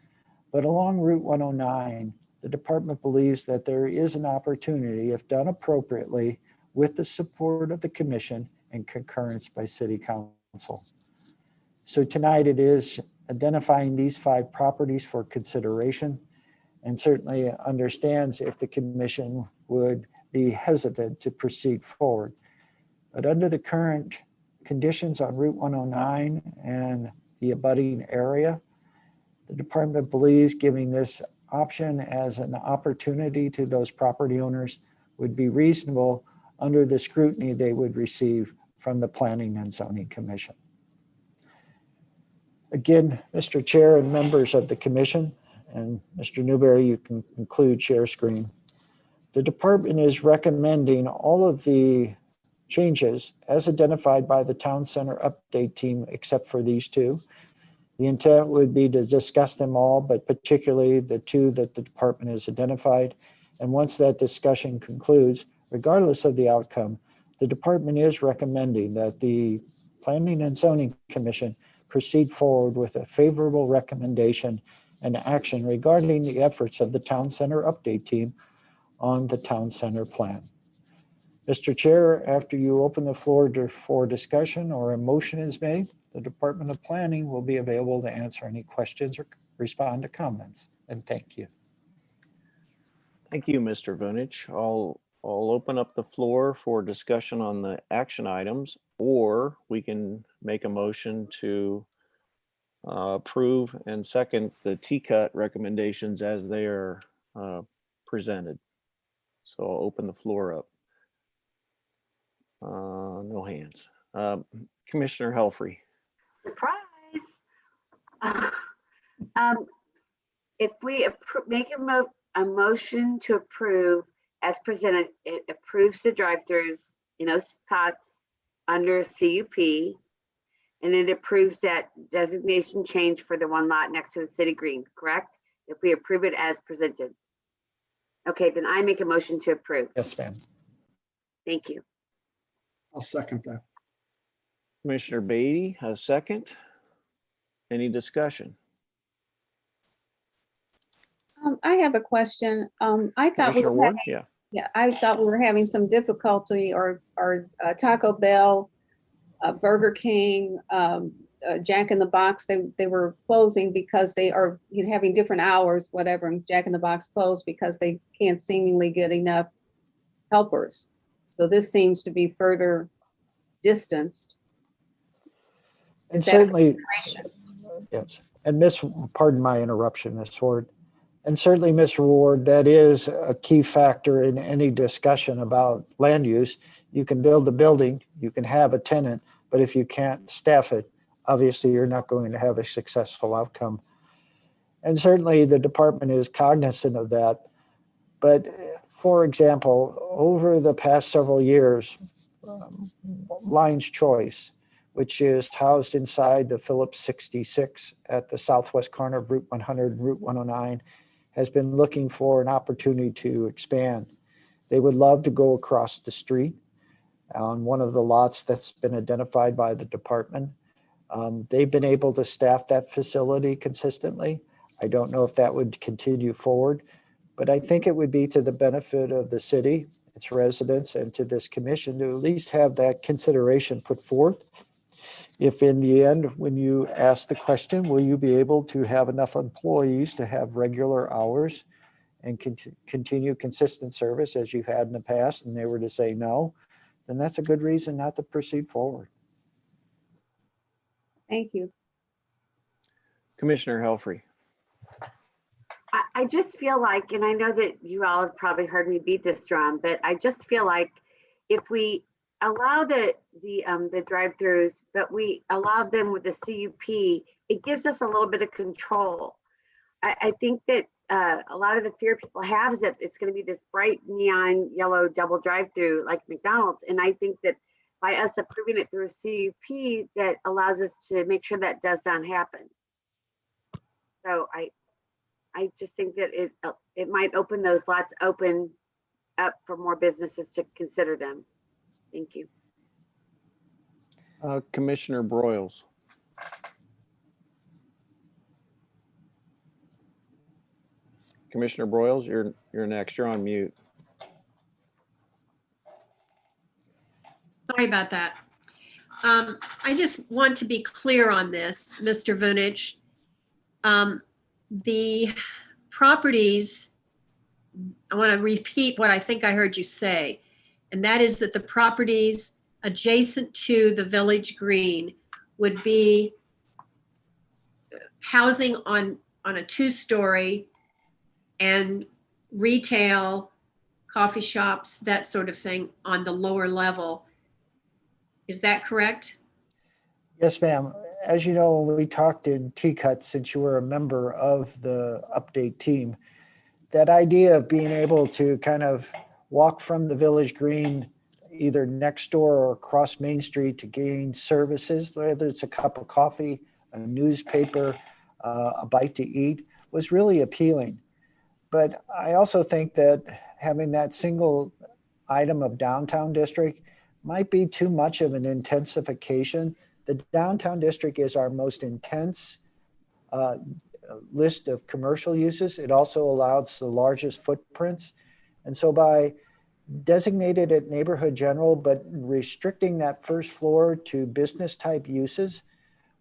but along Route 109, the department believes that there is an opportunity, if done appropriately, with the support of the commission and concurrence by City Council. So tonight it is identifying these 5 properties for consideration, and certainly understands if the commission would be hesitant to proceed forward. But under the current conditions on Route 109 and the abutting area, the department believes giving this option as an opportunity to those property owners would be reasonable under the scrutiny they would receive from the Planning and Zoning Commission. Again, Mr. Chair and members of the commission, and Mr. Newberry, you can conclude share screen. The department is recommending all of the changes as identified by the Town Center Update team, except for these 2. The intent would be to discuss them all, but particularly the two that the department has identified. And once that discussion concludes, regardless of the outcome, the department is recommending that the Planning and Zoning Commission proceed forward with a favorable recommendation and action regarding the efforts of the Town Center Update Team on the Town Center Plan. Mr. Chair, after you open the floor for discussion or a motion is made, the Department of Planning will be available to answer any questions or respond to comments. And thank you. Thank you, Mr. Vunich. I'll open up the floor for discussion on the action items, or we can make a motion to approve and second the T-cut recommendations as they are presented. So I'll open the floor up. No hands. Commissioner Helfrey. Surprise. If we make a motion to approve as presented, it approves the drive-throughs in those spots under CUP, and it approves that designation change for the one lot next to the city green, correct? If we approve it as presented. Okay, then I make a motion to approve. Yes, ma'am. Thank you. I'll second that. Commissioner Beatty, a second. Any discussion? I have a question. I thought we Commissioner were Ward? having, Yeah. I thought we were having some difficulty, or Taco Bell, Burger King, Jack in the Box. They were closing because they are having different hours, whatever. And Jack in the Box closed because they can't seemingly get enough helpers. So this seems to be further distanced. And certainly, yes. And pardon my interruption, Ms. Ward. And certainly, Ms. Ward, that is a key factor in any discussion about land use. You can build the building, you can have a tenant, but if you can't staff it, obviously you're not going to have a successful outcome. And certainly the department is cognizant of that. But for example, over the past several years, Lion's Choice, which is housed inside the Phillips 66 at the southwest corner of Route 100 and Route 109, has been looking for an opportunity to expand. They would love to go across the street on one of the lots that's been identified by the department. They've been able to staff that facility consistently. I don't know if that would continue forward, but I think it would be to the benefit of the city, its residents, and to this commission to at least have that consideration put forth. If in the end, when you ask the question, will you be able to have enough employees to have regular hours and continue consistent service as you've had in the past, and they were to say no, then that's a good reason not to proceed forward. Thank you. Commissioner Helfrey. I just feel like, and I know that you all have probably heard me beat this drum, but I just feel like if we allow the drive-throughs, but we allow them with the CUP, it gives us a little bit of control. I think that a lot of the fear people have is that it's going to be this bright neon yellow double drive-through like McDonald's, and I think that by us approving it through a CUP, that allows us to make sure that does not happen. So I just think that it might open those lots open up for more businesses to consider them. Thank you. Commissioner Broyles. Commissioner Broyles, you're next. You're on mute. Sorry about that. I just want to be clear on this, Mr. Vunich. The properties, I want to repeat what I think I heard you say, and that is that the properties adjacent to the Village Green would be housing on a two-story and retail, coffee shops, that sort of thing on the lower level. Is that correct? Yes, ma'am. As you know, when we talked in T-Cut, since you were a member of the update team, that idea of being able to kind of walk from the Village Green either next door or across Main Street to gain services, whether it's a cup of coffee, a newspaper, a bite to eat was really appealing. But I also think that having that single item of downtown district might be too much of an intensification. The downtown district is our most intense list of commercial uses. It also allows the largest footprints. And so by designated at neighborhood general, but restricting that first floor to business type uses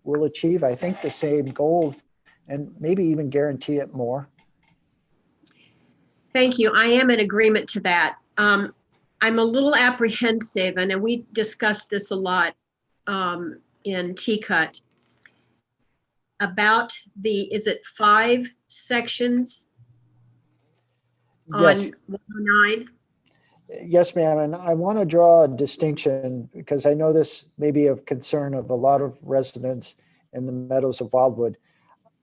will achieve, I think, the same goal and maybe even guarantee it more. Thank you. I am in agreement to that. I'm a little apprehensive, and we discussed this a lot in TCUT, about is it 5 sections Yes. on 109? Yes, ma'am. And I want to draw a distinction because I know this may be of concern of a lot of residents in the meadows of Wildwood.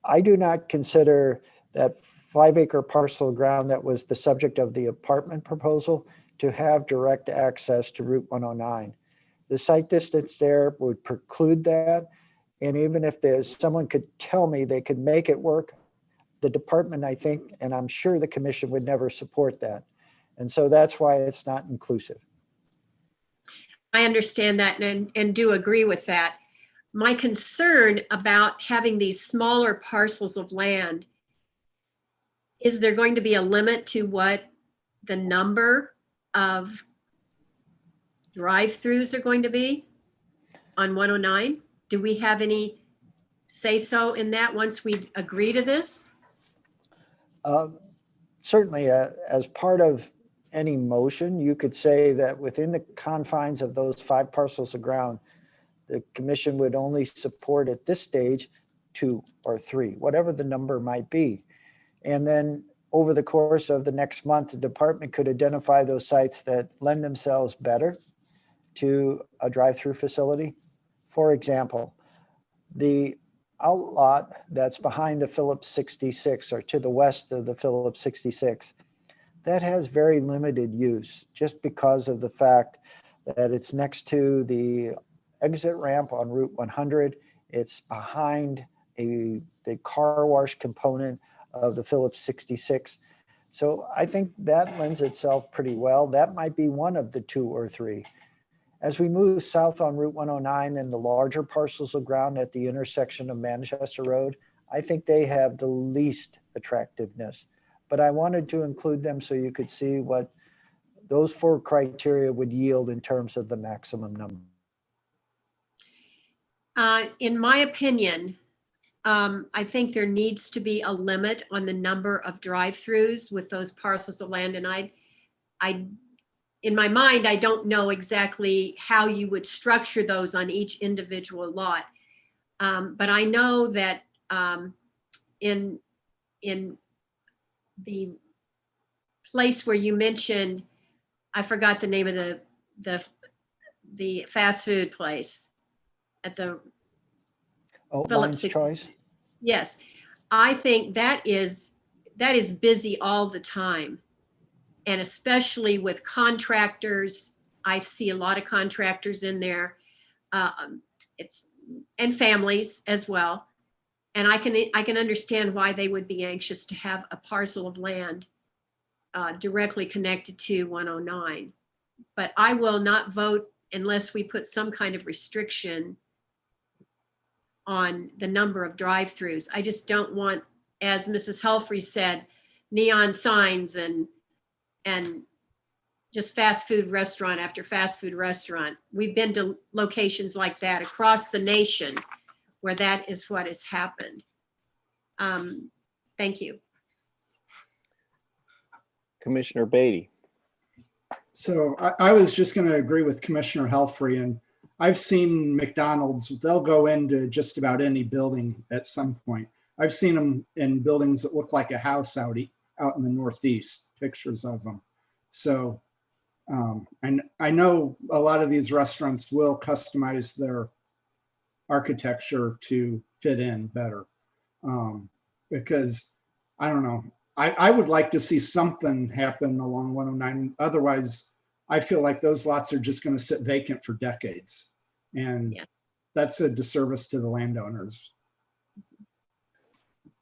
I do not consider that 5-acre parcel of ground that was the subject of the apartment proposal to have direct access to Route 109. The site distance there would preclude that. And even if someone could tell me they could make it work, the department, I think, and I'm sure the commission would never support that. And so that's why it's not inclusive. I understand that and do agree with that. My concern about having these smaller parcels of land, is there going to be a limit to what the number of drive-throughs are going to be on 109? Do we have any say-so in that once we agree to this? Certainly, as part of any motion, you could say that within the confines of those 5 parcels of ground, the commission would only support at this stage 2 or 3, whatever the number might be. And then over the course of the next month, the department could identify those sites that lend themselves better to a drive-through facility. For example, the outlot that's behind the Phillips 66 or to the west of the Phillips 66, that has very limited use just because of the fact that it's next to the exit ramp on Route 100. It's behind the car wash component of the Phillips 66. So I think that lends itself pretty well. That might be one of the 2 or 3. As we move south on Route 109 and the larger parcels of ground at the intersection of Manchester Road, I think they have the least attractiveness. But I wanted to include them so you could see what those 4 criteria would yield in terms of the maximum number. In my opinion, I think there needs to be a limit on the number of drive-throughs with those parcels of land. And in my mind, I don't know exactly how you would structure those on each individual lot. But I know that in the place where you mentioned, I forgot the name of the fast food place at the Phillips Choice. Yes, I think that is busy all the time. And especially with contractors, I see a lot of contractors in there. And families as well. And I can understand why they would be anxious to have a parcel of land directly connected to 109. But I will not vote unless we put some kind of restriction on the number of drive-throughs. I just don't want, as Mrs. Helfrey said, neon signs and just fast food restaurant after fast food restaurant. We've been to locations like that across the nation where that is what has happened. Thank you. Commissioner Beatty. So I was just going to agree with Commissioner Helfrey, and I've seen McDonald's, they'll go into just about any building at some point. I've seen them in buildings that look like a house out in the Northeast, pictures of them. So and I know a lot of these restaurants will customize their architecture to fit in better because I don't know. I would like to see something happen along 109. Otherwise, I feel like those lots are just going to sit vacant for decades. And that's a disservice to the landowners.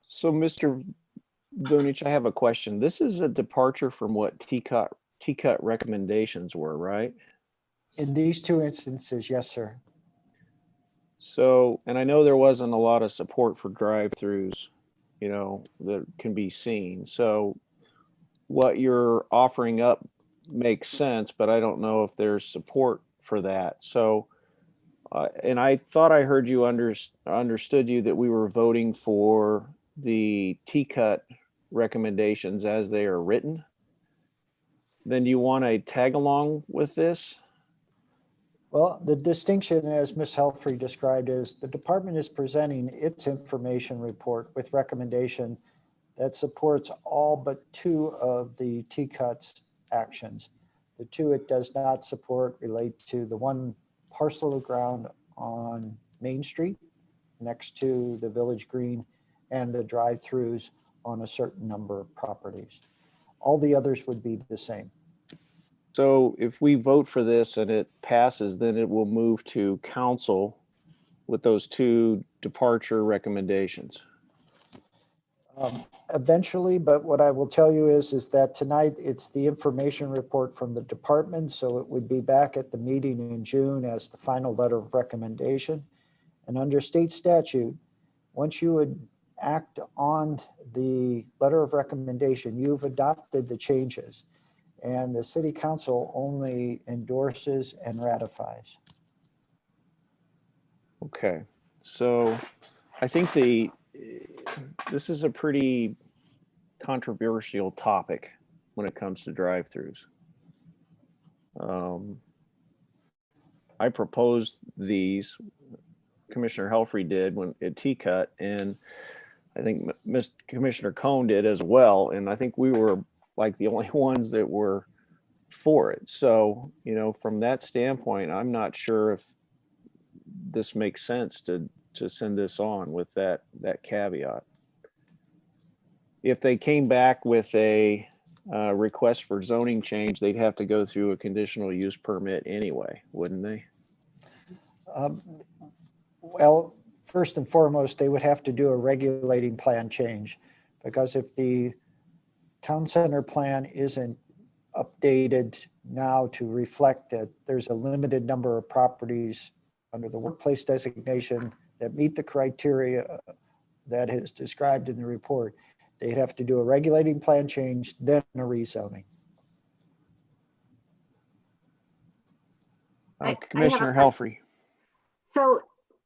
So, Mr. Vunich, I have a question. This is a departure from what TCUT recommendations were, right? In these two instances, yes, sir. So, and I know there wasn't a lot of support for drive-throughs, you know, that can be seen. So what you're offering up makes sense, but I don't know if there's support for that. So, and I thought I heard you understood you that we were voting for the TCUT recommendations as they are written. Then do you want to tag along with this? Well, the distinction, as Ms. Helfrey described, is the department is presenting its information report with recommendation that supports all but two of the TCUT's actions. The two it does not support relate to the one parcel of ground on Main Street next to the Village Green and the drive-throughs on a certain number of properties. All the others would be the same. So if we vote for this and it passes, then it will move to council with those two departure recommendations. Eventually, but what I will tell you is that tonight it's the information report from the department. So it would be back at the meeting in June as the final letter of recommendation. And under state statute, once you would act on the letter of recommendation, you've adopted the changes. And the city council only endorses and ratifies. Okay, so I think this is a pretty controversial topic when it comes to drive-throughs. I proposed these, Commissioner Helfrey did when at TCUT, and I think Commissioner Cohn did as well. And I think we were like the only ones that were for it. So, you know, from that standpoint, I'm not sure if this makes sense to send this on with that caveat. If they came back with a request for zoning change, they'd have to go through a conditional use permit anyway, wouldn't they? Well, first and foremost, they would have to do a regulating plan change, because if the town center plan isn't updated now to reflect that there's a limited number of properties under the workplace designation that meet the criteria that is described in the report, they'd have to do a regulating plan change, then a rezoning. Commissioner Helfrey. So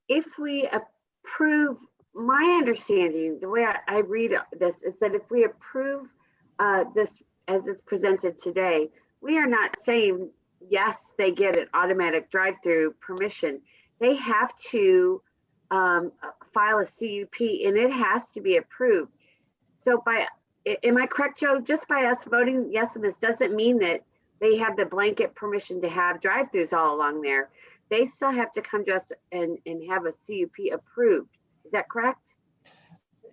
if we approve, my understanding, the way I read this is that if we approve this as it's presented today, we are not saying, yes, they get an automatic drive-through permission. They have to file a CUP and it has to be approved. So am I correct, Joe? Just by us voting yes on this doesn't mean that they have the blanket permission to have drive-throughs all along there. They still have to come to us and have a CUP approved. Is that correct?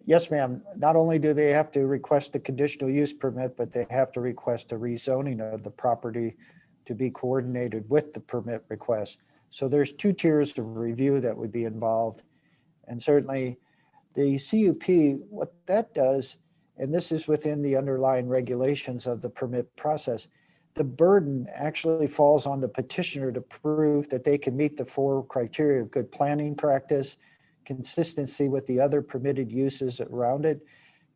Yes, ma'am. Not only do they have to request a conditional use permit, but they have to request a rezoning of the property to be coordinated with the permit request. So there's two tiers of review that would be involved. And certainly the CUP, what that does, and this is within the underlying regulations of the permit process, the burden actually falls on the petitioner to prove that they can meet the 4 criteria of good planning practice, consistency with the other permitted uses around it,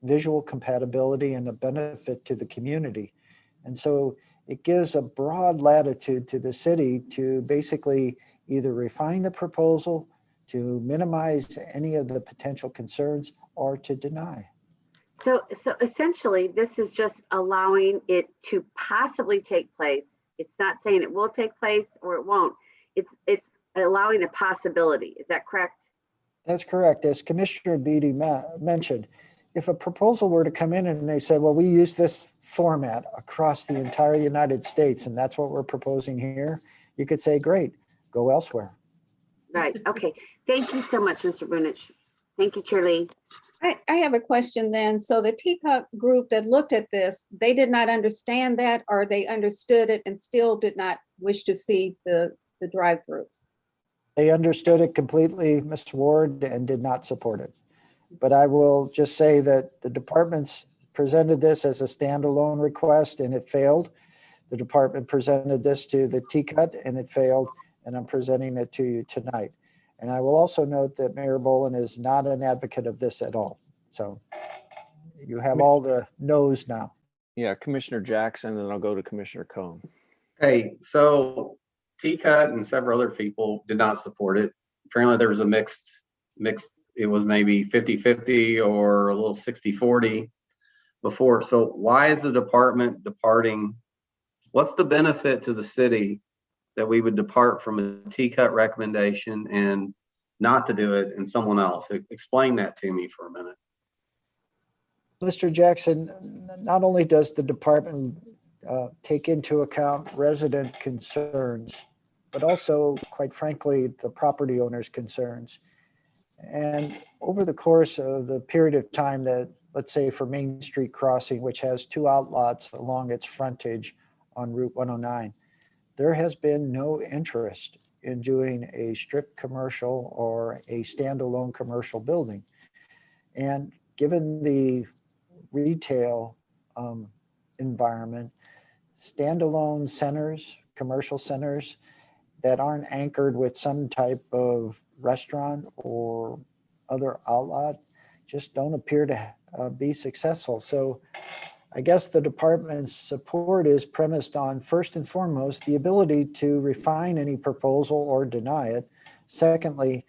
visual compatibility, and a benefit to the community. And so it gives a broad latitude to the city to basically either refine the proposal, to minimize any of the potential concerns, or to deny. So essentially, this is just allowing it to possibly take place. It's not saying it will take place or it won't. It's allowing a possibility. Is that correct? That's correct. As Commissioner Beatty mentioned, if a proposal were to come in and they said, well, we use this format across the entire United States, and that's what we're proposing here, you could say, great, go elsewhere. Right. Okay. Thank you so much, Mr. Vunich. Thank you, Shirley. I have a question then. So the TCUT group that looked at this, they did not understand that, or they understood it and still did not wish to see the drive-throughs? They understood it completely, Mr. Ward, and did not support it. But I will just say that the departments presented this as a standalone request and it failed. The department presented this to the TCUT and it failed, and I'm presenting it to you tonight. And I will also note that Mayor Bolin is not an advocate of this at all. So you have all the no's now. Yeah, Commissioner Jackson, and then I'll go to Commissioner Cohn. Hey, so TCUT and several other people did not support it. Apparently there was a mixed, it was maybe 50-50 or a little 60-40 before. So why is the department departing? What's the benefit to the city that we would depart from a TCUT recommendation and not to do it and someone else? Explain that to me for a minute. Mr. Jackson, not only does the department take into account resident concerns, but also, quite frankly, the property owner's concerns. And over the course of the period of time that, let's say for Main Street Crossing, which has 2 outlots along its frontage on Route 109, there has been no interest in doing a strip commercial or a standalone commercial building. And given the retail environment, standalone centers, commercial centers that aren't anchored with some type of restaurant or other outlet just don't appear to be successful. So I guess the department's support is premised on, first and foremost, the ability to refine any proposal or deny it. Secondly,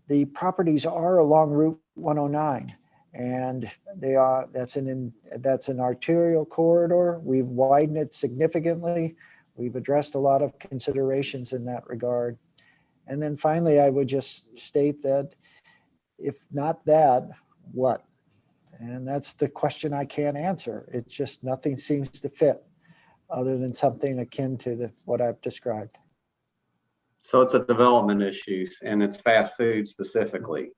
the properties are along Route 109. And that's an arterial corridor. We've widened it significantly. We've addressed a lot of considerations in that regard. And then finally, I would just state that if not that, what? And that's the question I can't answer. It's just nothing seems to fit other than something akin to what I've described. So it's a development issue and it's fast food specifically.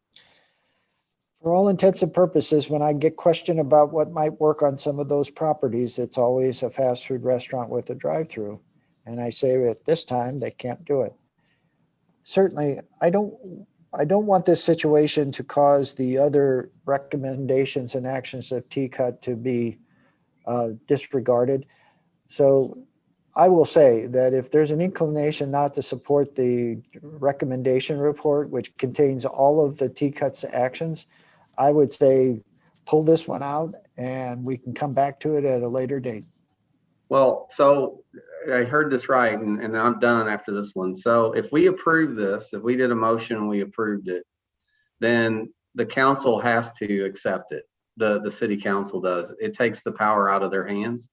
For all intents and purposes, when I get questioned about what might work on some of those properties, it's always a fast food restaurant with a drive-through. And I say at this time, they can't do it. Certainly, I don't want this situation to cause the other recommendations and actions of TCUT to be disregarded. So I will say that if there's an inclination not to support the recommendation report, which contains all of the TCUT's actions, I would say pull this one out and we can come back to it at a later date. Well, so I heard this right, and I'm done after this one. So if we approve this, if we did a motion and we approved it, then the council has to accept it. The city council does. It takes the power out of their hands.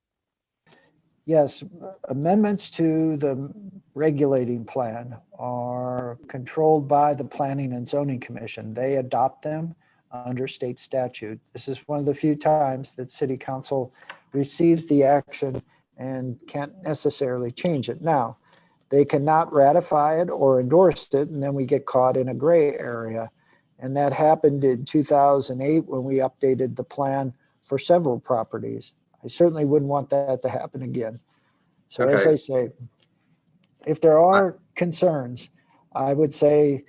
Yes, amendments to the regulating plan are controlled by the Planning and Zoning Commission. They adopt them under state statute. This is one of the few times that city council receives the action and can't necessarily change it. Now, they cannot ratify it or endorse it, and then we get caught in a gray area. And that happened in 2008 when we updated the plan for several properties. I certainly wouldn't want that to happen again. So as I say, if there are concerns, I would say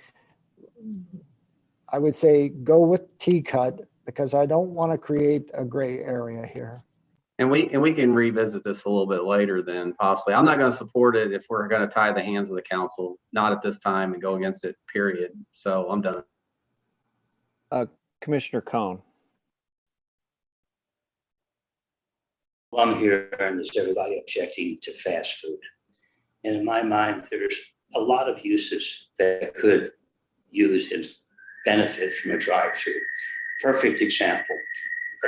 go with TCUT because I don't want to create a gray area here. And we can revisit this a little bit later then possibly. I'm not going to support it if we're going to tie the hands of the council, not at this time, and go against it, period. So I'm done. Commissioner Cohn. Well, I'm here and there's everybody objecting to fast food. And in my mind, there's a lot of uses that could use and benefit from a drive-through. Perfect example,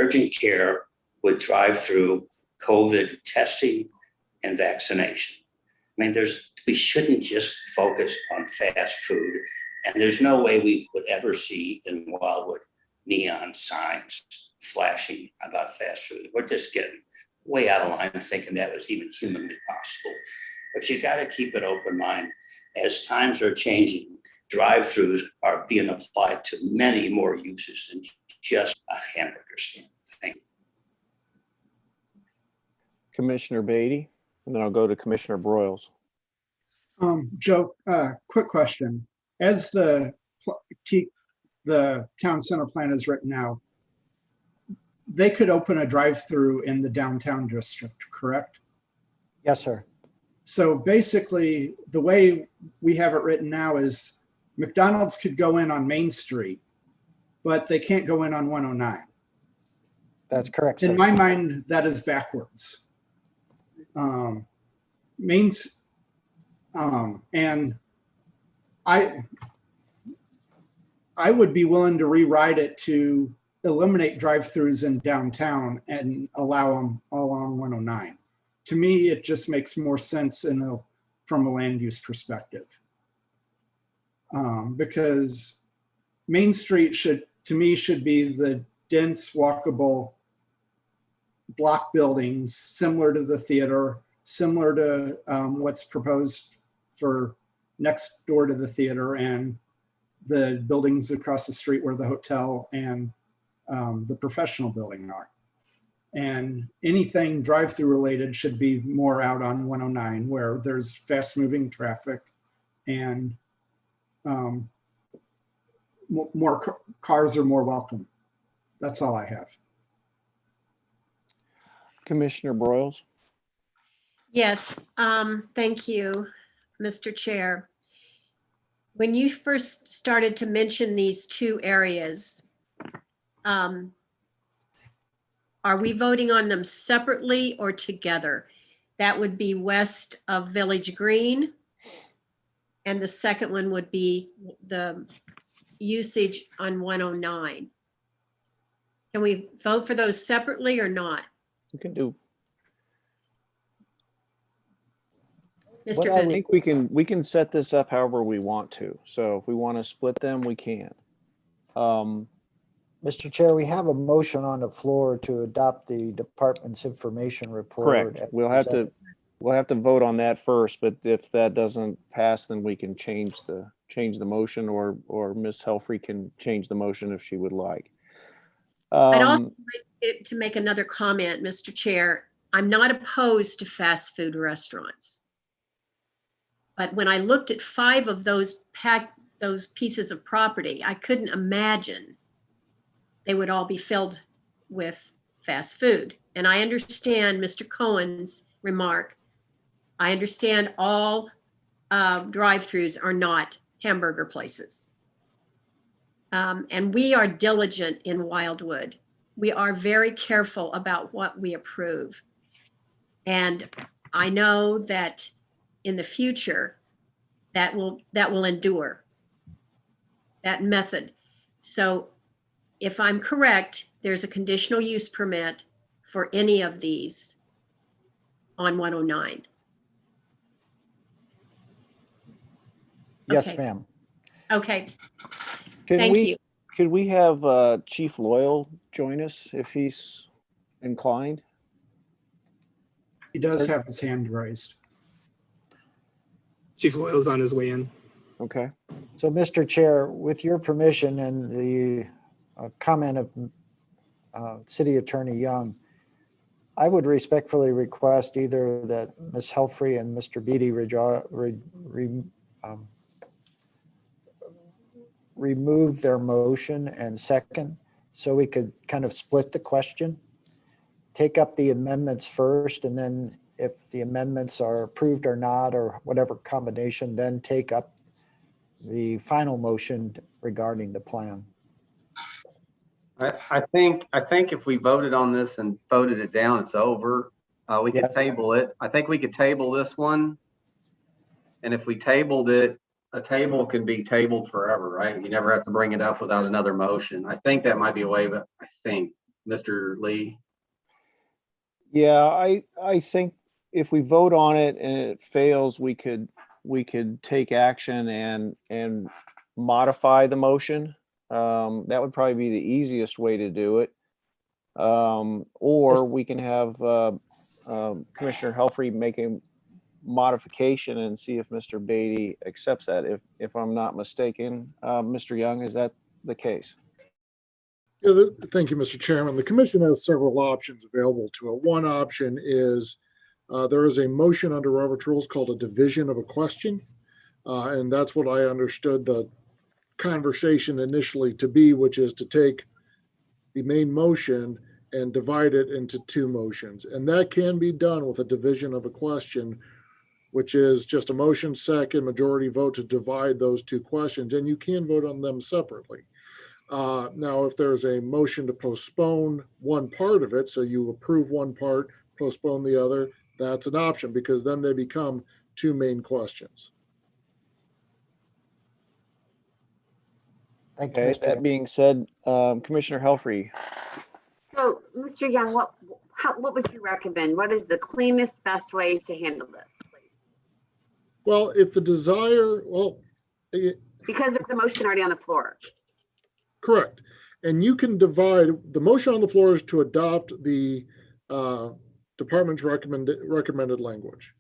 urgent care would drive through COVID testing and vaccination. I mean, we shouldn't just focus on fast food. And there's no way we would ever see in Wildwood neon signs flashing about fast food. We're just getting way out of line thinking that was even humanly possible. But you got to keep an open mind. As times are changing, drive-throughs are being applied to many more uses than just a hamburger stand. Thank you. Commissioner Beatty, and then I'll go to Commissioner Broyles. Joe, quick question. As the the town center plan is written now, they could open a drive-through in the downtown district, correct? Yes, sir. So basically, the way we have it written now is McDonald's could go in on Main Street, but they can't go in on 109. That's correct, sir. In my mind, that is backwards. And I would be willing to rewrite it to eliminate drive-throughs in downtown and allow them along 109. To me, it just makes more sense from a land use perspective. Because Main Street should be the dense, walkable block buildings similar to the theater, similar to what's proposed for next door to the theater and the buildings across the street where the hotel and the professional building are. And anything drive-through related should be more out on 109 where there's fast moving traffic and more cars are more welcome. That's all I have. Commissioner Broyles? Yes, thank you, Mr. Chair. When you first started to mention these two areas, are we voting on them separately or together? That would be west of Village Green. And the second one would be the usage on 109. Can we vote for those separately or not? You can do. Mr. I Vinnie? think we can set this up however we want to. So if we want to split them, we can. Mr. Chair, we have a motion on the floor to adopt the department's information report. Correct. We'll have to vote on that first, but if that doesn't pass, then we can change the motion, or Ms. Helfrey can change the motion if she would like. I'd also like to make another comment, Mr. Chair. I'm not opposed to fast food restaurants. But when I looked at 5 of those pieces of property, I couldn't imagine they would all be filled with fast food. And I understand Mr. Cohen's remark. I understand all drive-throughs are not hamburger places. And we are diligent in Wildwood. We are very careful about what we approve. And I know that in the future, that will endure, that method. So if I'm correct, there's a conditional use permit for any of these on 109. Yes, Okay. ma'am. Okay, thank you. Could we have Chief Loyal join us if he's inclined? He does have his hand raised. Chief Loyal's on his way in. Okay. So, Mr. Chair, with your permission and the comment of City Attorney Young, I would respectfully request either that Ms. Helfrey and Mr. Beatty remove their motion and second, so we could kind of split the question, take up the amendments first, and then if the amendments are approved or not, or whatever combination, then take up the final motion regarding the plan. I think if we voted on this and voted it down, it's over. We could Yes. table it. I think we could table this one. And if we tabled it, a table could be tabled forever, right? You never have to bring it up without another motion. I think that might be a way, but I think, Mr. Lee. Yeah, I think if we vote on it and it fails, we could take action and modify the motion. That would probably be the easiest way to do it. Or we can have Commissioner Helfrey make a modification and see if Mr. Beatty accepts that. If I'm not mistaken, Mr. Young, is that the case? Yeah, thank you, Mr. Chairman. The commission has several options available to it. One option is there is a motion under Robert's rules called a division of a question. And that's what I understood the conversation initially to be, which is to take the main motion and divide it into two motions. And that can be done with a division of a question, which is just a motion second majority vote to divide those two questions, and you can vote on them separately. Now, if there's a motion to postpone one part of it, so you approve one part, postpone the other, that's an option, because then they become two main questions. Thank you, Okay, Mr. that Young. being said, Commissioner Helfrey, So, Mr. Young, what would you recommend? What is the cleanest, best way to handle this? Well, if the desire, Because there's a motion already on the floor. correct. And you can divide, the motion on the floor is to adopt the department's recommended language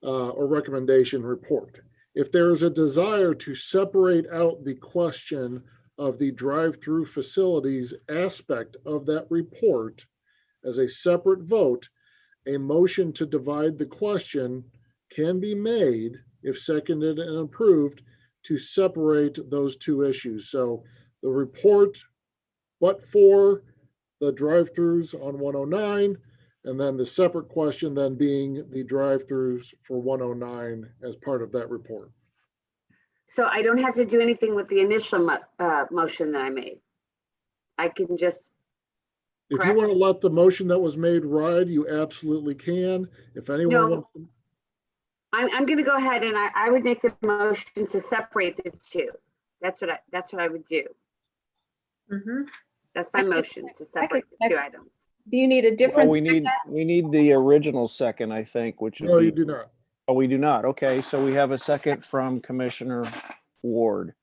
or recommendation report. If there is a desire to separate out the question of the drive-through facilities aspect of that report as a separate vote, a motion to divide the question can be made, if seconded and approved, to separate those two issues. So the report, but for the drive-throughs on 109, and then the separate question then being the drive-throughs for 109 as part of that report. So I don't have to do anything with the initial motion that I made. I can just, If correct? you want to let the motion that was made ride, you absolutely can. If anyone No. wants, I'm going to go ahead and I would make the motion to separate the two. That's what I would do. That's my motion, to separate the two items. Do you need a different? well, we need the original second, I think, which would no, be. you do not. Oh, we do not. Okay, so we have a second from Commissioner Ward.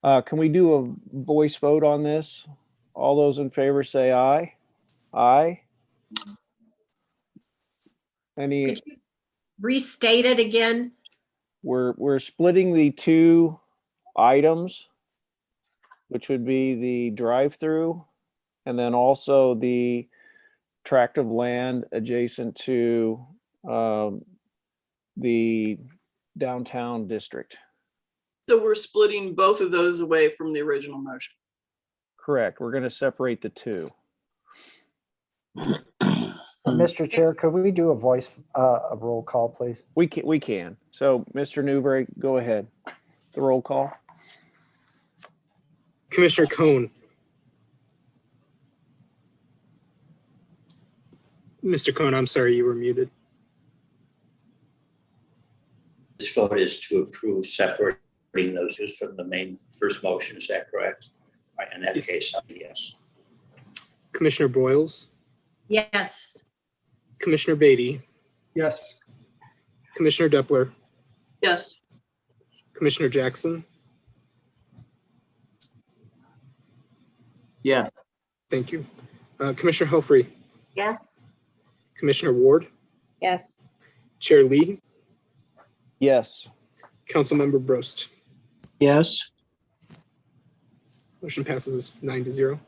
Can we do a voice vote on this? All those in favor say aye. Aye. Any, Could you restate it again? we're splitting the two items, which would be the drive-through and then also the tract of land adjacent to the downtown district. So we're splitting both of those away from the original motion. Correct. We're going to separate the two. Mr. Chair, could we do a roll call, please? We can. So, Mr. Newberry, go ahead. The roll call. Commissioner Cohn. Mr. Cohn, I'm sorry, you were muted. This vote is to approve separating those from the main first motion. Is that correct? Right, in that case, yes. Commissioner Broyles, Yes. Commissioner Beatty, Yes. Commissioner Doppler, Yes. Commissioner Jackson. Yes. Thank you. Commissioner Helfrey, Yes? Commissioner Ward, Yes. Chair Lee, Yes. Councilmember Brost. Yes. Motion passes 9-0.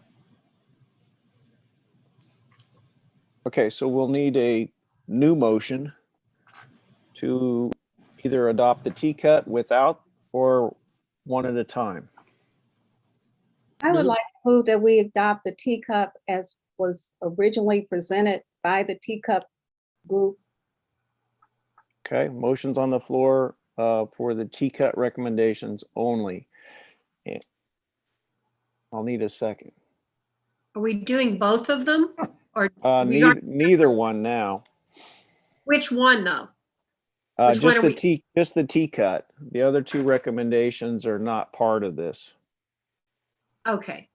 Okay, so we'll need a new motion to either adopt the T-cut without or one at a time. I would like to move that we adopt the teacup as was originally presented by the teacup group. Okay, motions on the floor for the T-cut recommendations only. I'll need a second. Are we doing both of them? Or we are- Neither one now. which one though? Which one Just are just the T-cut. The other two recommendations are not part of this. Okay.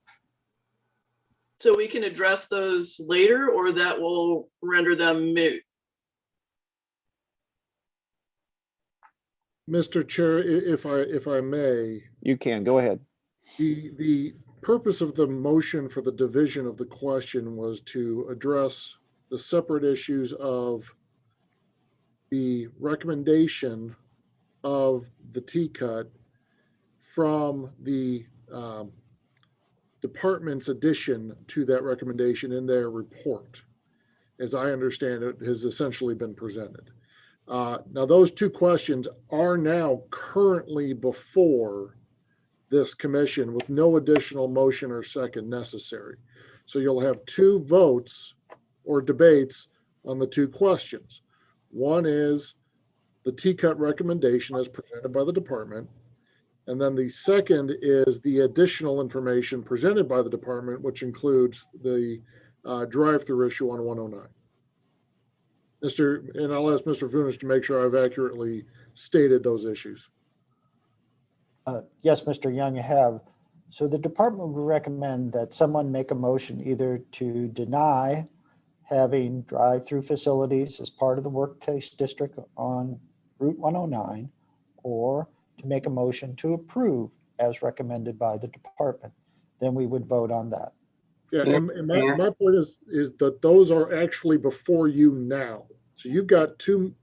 So we can address those later, or that will render them moot. Mr. Chair, if I may, You can, go ahead. the purpose of the motion for the division of the question was to address the separate issues of the recommendation of the T-cut from the department's addition to that recommendation in their report. As I understand it, has essentially been presented. Now, those two questions are now currently before this commission with no additional motion or second necessary. So you'll have two votes or debates on the two questions. One is the T-cut recommendation as presented by the department. And then the second is the additional information presented by the department, which includes the drive-through issue on 109. And I'll ask Mr. Vunish to make sure I've accurately stated those issues. Yes, Mr. Young, you have. So the department would recommend that someone make a motion either to deny having drive-through facilities as part of the workplace district on Route 109, or to make a motion to approve as recommended by the department. Then we would vote on that. Yeah, and my point is that those are actually before you now. So you've got two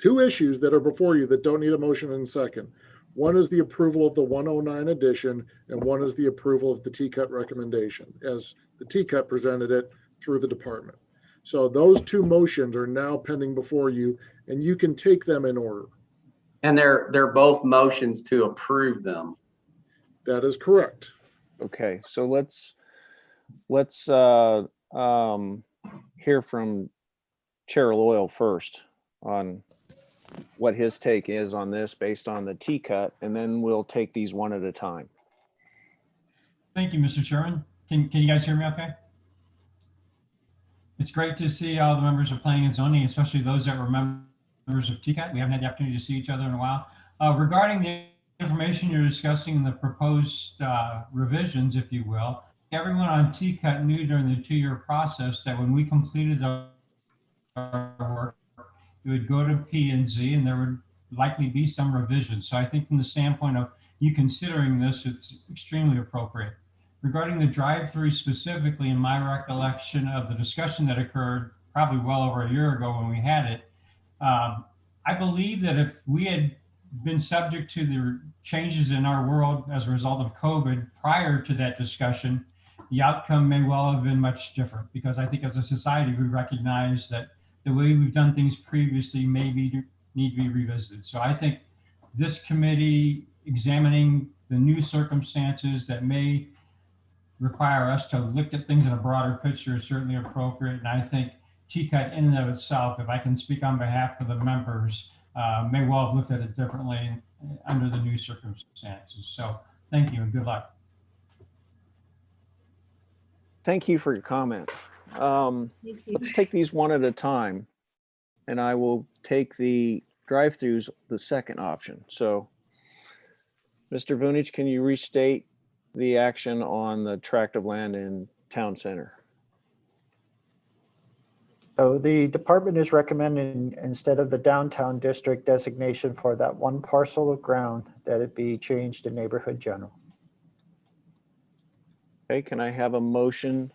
issues that are before you that don't need a motion in a second. One is the approval of the 109 addition, and one is the approval of the T-cut recommendation as the T-cut presented it through the department. So those two motions are now pending before you, and you can take them in order. And they're both motions to approve them. That is correct. Okay, so let's hear from Chair Loyal first on what his take is on this based on the T-cut, and then we'll take these one at a time. Thank you, Mr. Chairman. Can you guys hear me okay? It's great to see all the members of Planning and Zoning, especially those that were members of T-cut. We haven't had the opportunity to see each other in a while. Regarding the information you're discussing, the proposed revisions, if you will, everyone on T-cut knew during the 2-year process that when we completed our work, it would go to P&Z and there would likely be some revisions. So I think from the standpoint of you considering this, it's extremely appropriate. Regarding the drive-through specifically, in my recollection of the discussion that occurred probably well over a year ago when we had it, I believe that if we had been subject to the changes in our world as a result of COVID prior to that discussion, the outcome may well have been much different, because I think as a society, we recognize that the way we've done things previously maybe need to be revisited. So I think this committee examining the new circumstances that may require us to look at things in a broader picture is certainly appropriate. And I think T-cut in and of itself, if I can speak on behalf of the members, may well have looked at it differently under the new circumstances. So thank you and good luck. Thank you for your comment. Let's take these one at a time, and I will take the drive-throughs, the second option. So, Mr. Vunic, can you restate the action on the tract of land in town center? So the department is recommending, instead of the downtown district designation for that one parcel of ground, that it be changed to neighborhood general. Okay, can I have a motion?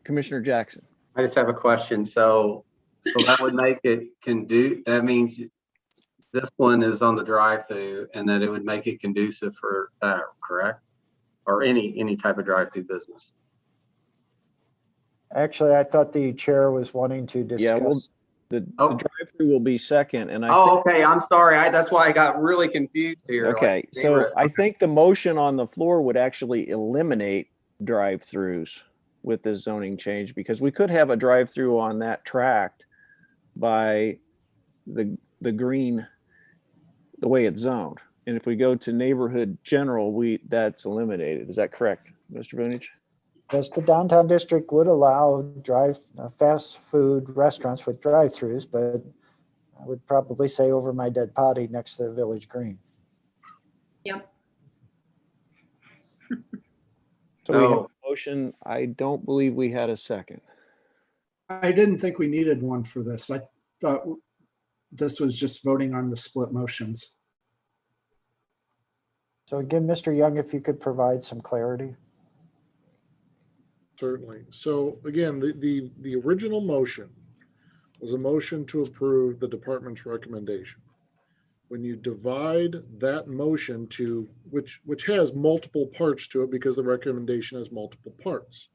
Commissioner Jackson. I just have a question. So that would make it that means this one is on the drive-through and that it would make it conducive for that, correct? Or any type of drive-through business. Actually, I thought the chair was wanting to discuss. Yeah, well, the drive-through will be second, and okay. I'm sorry. That's why I got really confused here. Okay, like, so I think the motion on the floor would actually eliminate drive-throughs with this zoning change, because we could have a drive-through on that tract by the green, the way it's zoned. And if we go to neighborhood general, that's eliminated. Is that correct, Mr. Vunic? Yes, the downtown district would allow fast food restaurants with drive-throughs, but I would probably say over my dead body next to the village green. Yep. So we have a motion. I don't believe we had a second. I didn't think we needed one for this. I thought this was just voting on the split motions. So again, Mr. Young, if you could provide some clarity. Certainly. So again, the original motion was a motion to approve the department's recommendation. When you divide that motion to which has multiple parts to it, because the recommendation has multiple parts.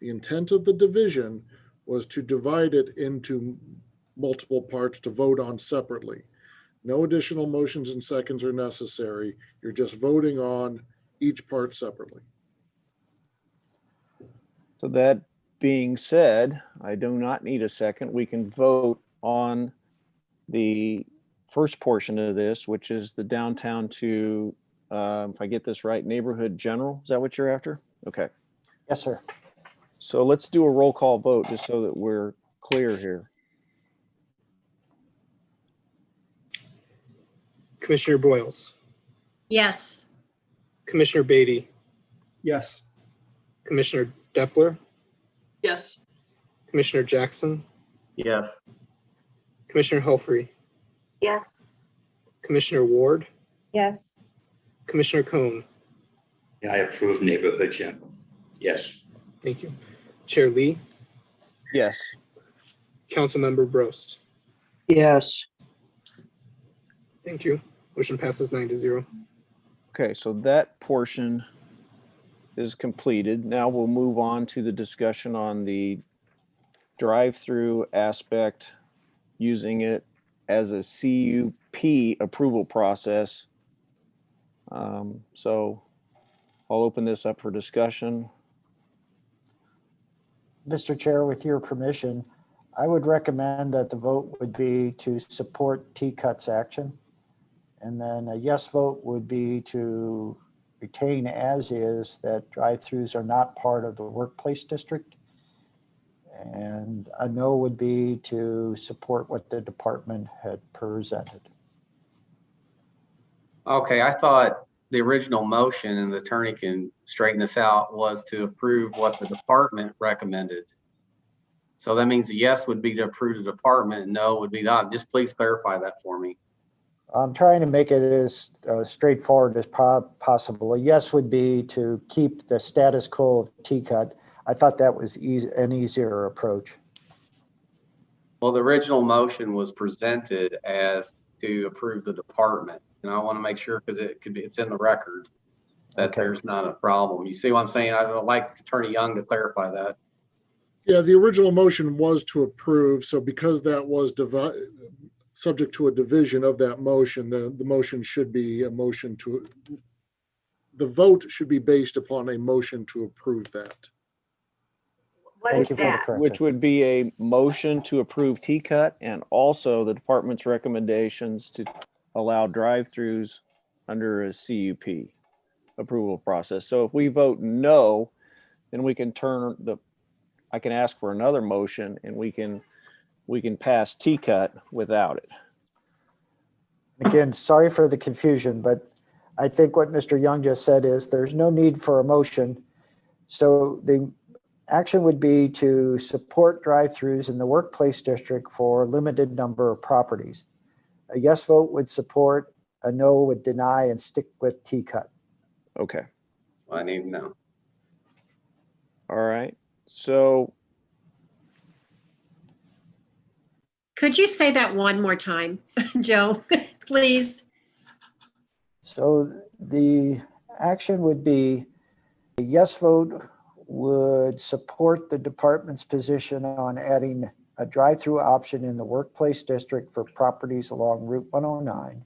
The intent of the division was to divide it into multiple parts to vote on separately. No additional motions and seconds are necessary. You're just voting on each part separately. So that being said, I do not need a second. We can vote on the first portion of this, which is the downtown to, if I get this right, neighborhood general. Is that what you're after? Okay. Yes, sir. So let's do a roll call vote just so that we're clear here. Commissioner Boyles, Yes. Commissioner Beatty, Yes. Commissioner Depler, Yes. Commissioner Jackson, Yes. Commissioner Humphrey, Yes. Commissioner Ward, Yes. Commissioner Cohn. Yeah, I approve neighborhood general. Yes. Thank you. Chair Lee, Yes. Councilmember Brost. Yes. Thank you. Motion passes 9-0. Okay, so that portion is completed. Now we'll move on to the discussion on the drive-through aspect, using it as a CUP approval process. So I'll open this up for discussion. Mr. Chair, with your permission, I would recommend that the vote would be to support T-Cut's action. And then a yes vote would be to retain as is that drive-throughs are not part of the workplace district. And a no would be to support what the department had presented. Okay, I thought the original motion, and the attorney can straighten this out, was to approve what the department recommended. So that means a yes would be to approve the department, and no would be not. Just please clarify that for me. I'm trying to make it as straightforward as possible. A yes would be to keep the status quo of T-Cut. I thought that was an easier approach. Well, the original motion was presented as to approve the department. And I want to make sure, because it's in the record, that there's not a problem. You see what I'm saying? I would like Attorney Young to clarify that. Yeah, the original motion was to approve. So because that was subject to a division of that motion, the motion should be a motion to, the vote should be based upon a motion to approve that. What Thank is you for the that? correction. Which would be a motion to approve T-Cut and also the department's recommendations to allow drive-throughs under a CUP approval process. So if we vote no, then we can I can ask for another motion and we can pass T-Cut without it. Again, sorry for the confusion, but I think what Mr. Young just said is there's no need for a motion. So the action would be to support drive-throughs in the workplace district for a limited number of properties. A yes vote would support, a no would deny and stick with T-Cut. Okay. Well, I need to know. All right. So Could you say that one more time, Joe, please? So the action would be a yes vote would support the department's position on adding a drive-through option in the workplace district for properties along Route 109.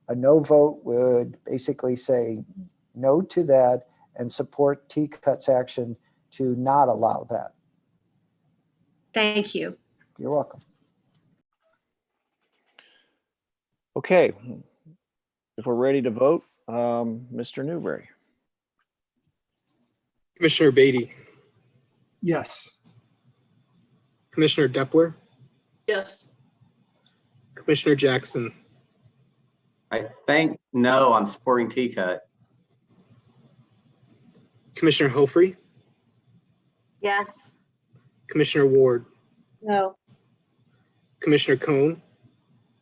A no vote would basically say no to that and support T-Cut's action to not allow that. Thank you. You're welcome. okay, if we're ready to vote, Mr. Newberry. Commissioner Beatty, Yes. Commissioner Depler, Yes. Commissioner Jackson, I think no, I'm supporting T-Cut. Commissioner Humphrey, Yes. Commissioner Ward, No. Commissioner Cohn,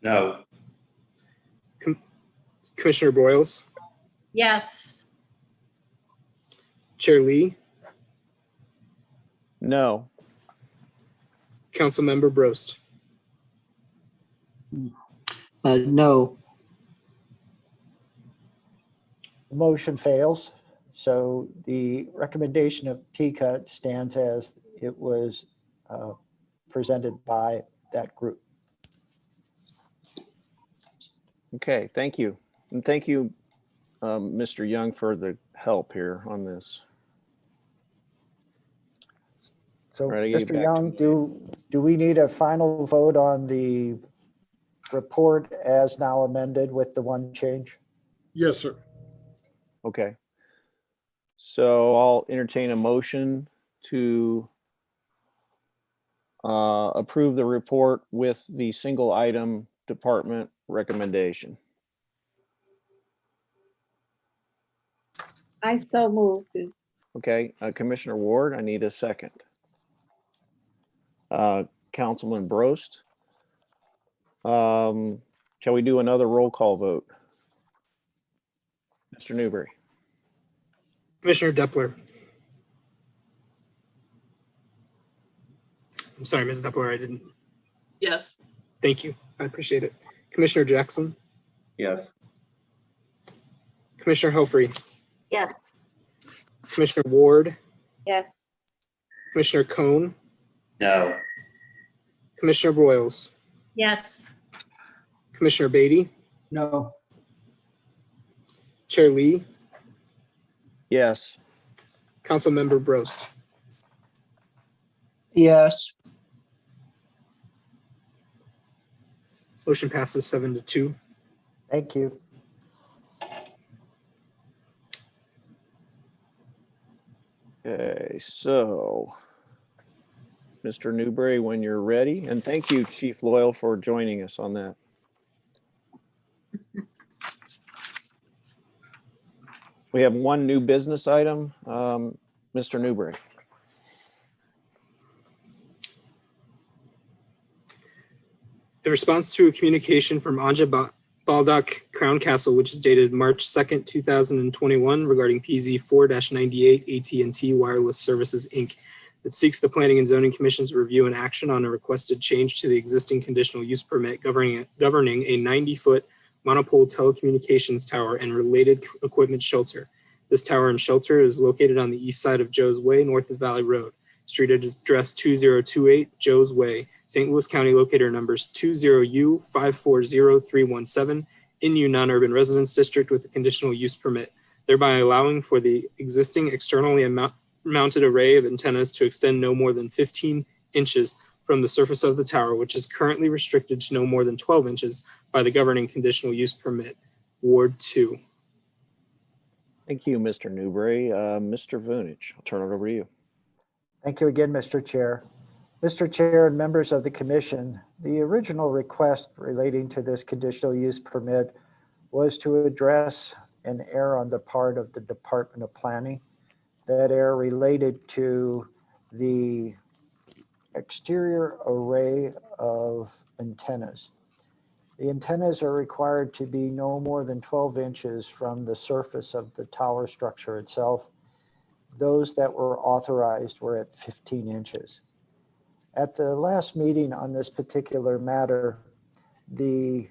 No. Commissioner Boyles, Yes. Chair Lee, No. Councilmember Brost. No. The motion fails. So the recommendation of T-Cut stands as it was presented by that group. Okay, thank you. And thank you, Mr. Young, for the help here on this. So, Right, I get Mr. back Young, do we need a final vote on the report as now amended with the one change? Yes, sir. Okay. So I'll entertain a motion to approve the report with the single item department recommendation. I so moved. Okay, Commissioner Ward, I need a second. Councilman Brost. Shall we do another roll call vote? Mr. Newberry. Commissioner Depler. I'm sorry, Ms. Depler, I didn't. Yes. Thank you. I appreciate it. Commissioner Jackson. Yes. Commissioner Helfrey. Yes. Commissioner Ward. Yes. Commissioner Cohn. No. Commissioner Broyles. Yes. Commissioner Beatty. No. Chair Lee. Yes. Councilmember Brost. Yes. Motion passes 7-2. Thank you. Okay, so Mr. Newberry, when you're ready, and thank you, Chief Loyal, for joining us on that. We have one new business item. Mr. Newberry. In response to a communication from Anja Baldock Crown Castle, which is dated March 2nd, 2021, regarding PZ 4-98 AT&T Wireless Services, Inc., that seeks the Planning and Zoning Commission's review and action on a requested change to the existing conditional use permit governing a 90-foot monopole telecommunications tower and related equipment shelter. This tower and shelter is located on the east side of Joe's Way, north of Valley Road. Street address 2028 Joe's Way, St. Louis County, locator numbers 20U540317 in U non-urban residence district with a conditional use permit, thereby allowing for the existing externally mounted array of antennas to extend no more than 15 inches from the surface of the tower, which is currently restricted to no more than 12 inches by the governing conditional use permit, Ward 2. Thank you, Mr. Newberry. Mr. Vunich, I'll turn it over to you. Thank you again, Mr. Chair. Mr. Chair and members of the commission, the original request relating to this conditional use permit was to address an error on the part of the Department of Planning. That error related to the exterior array of antennas. The antennas are required to be no more than 12 inches from the surface of the tower structure itself. Those that were authorized were at 15 inches. At the last meeting on this particular matter, the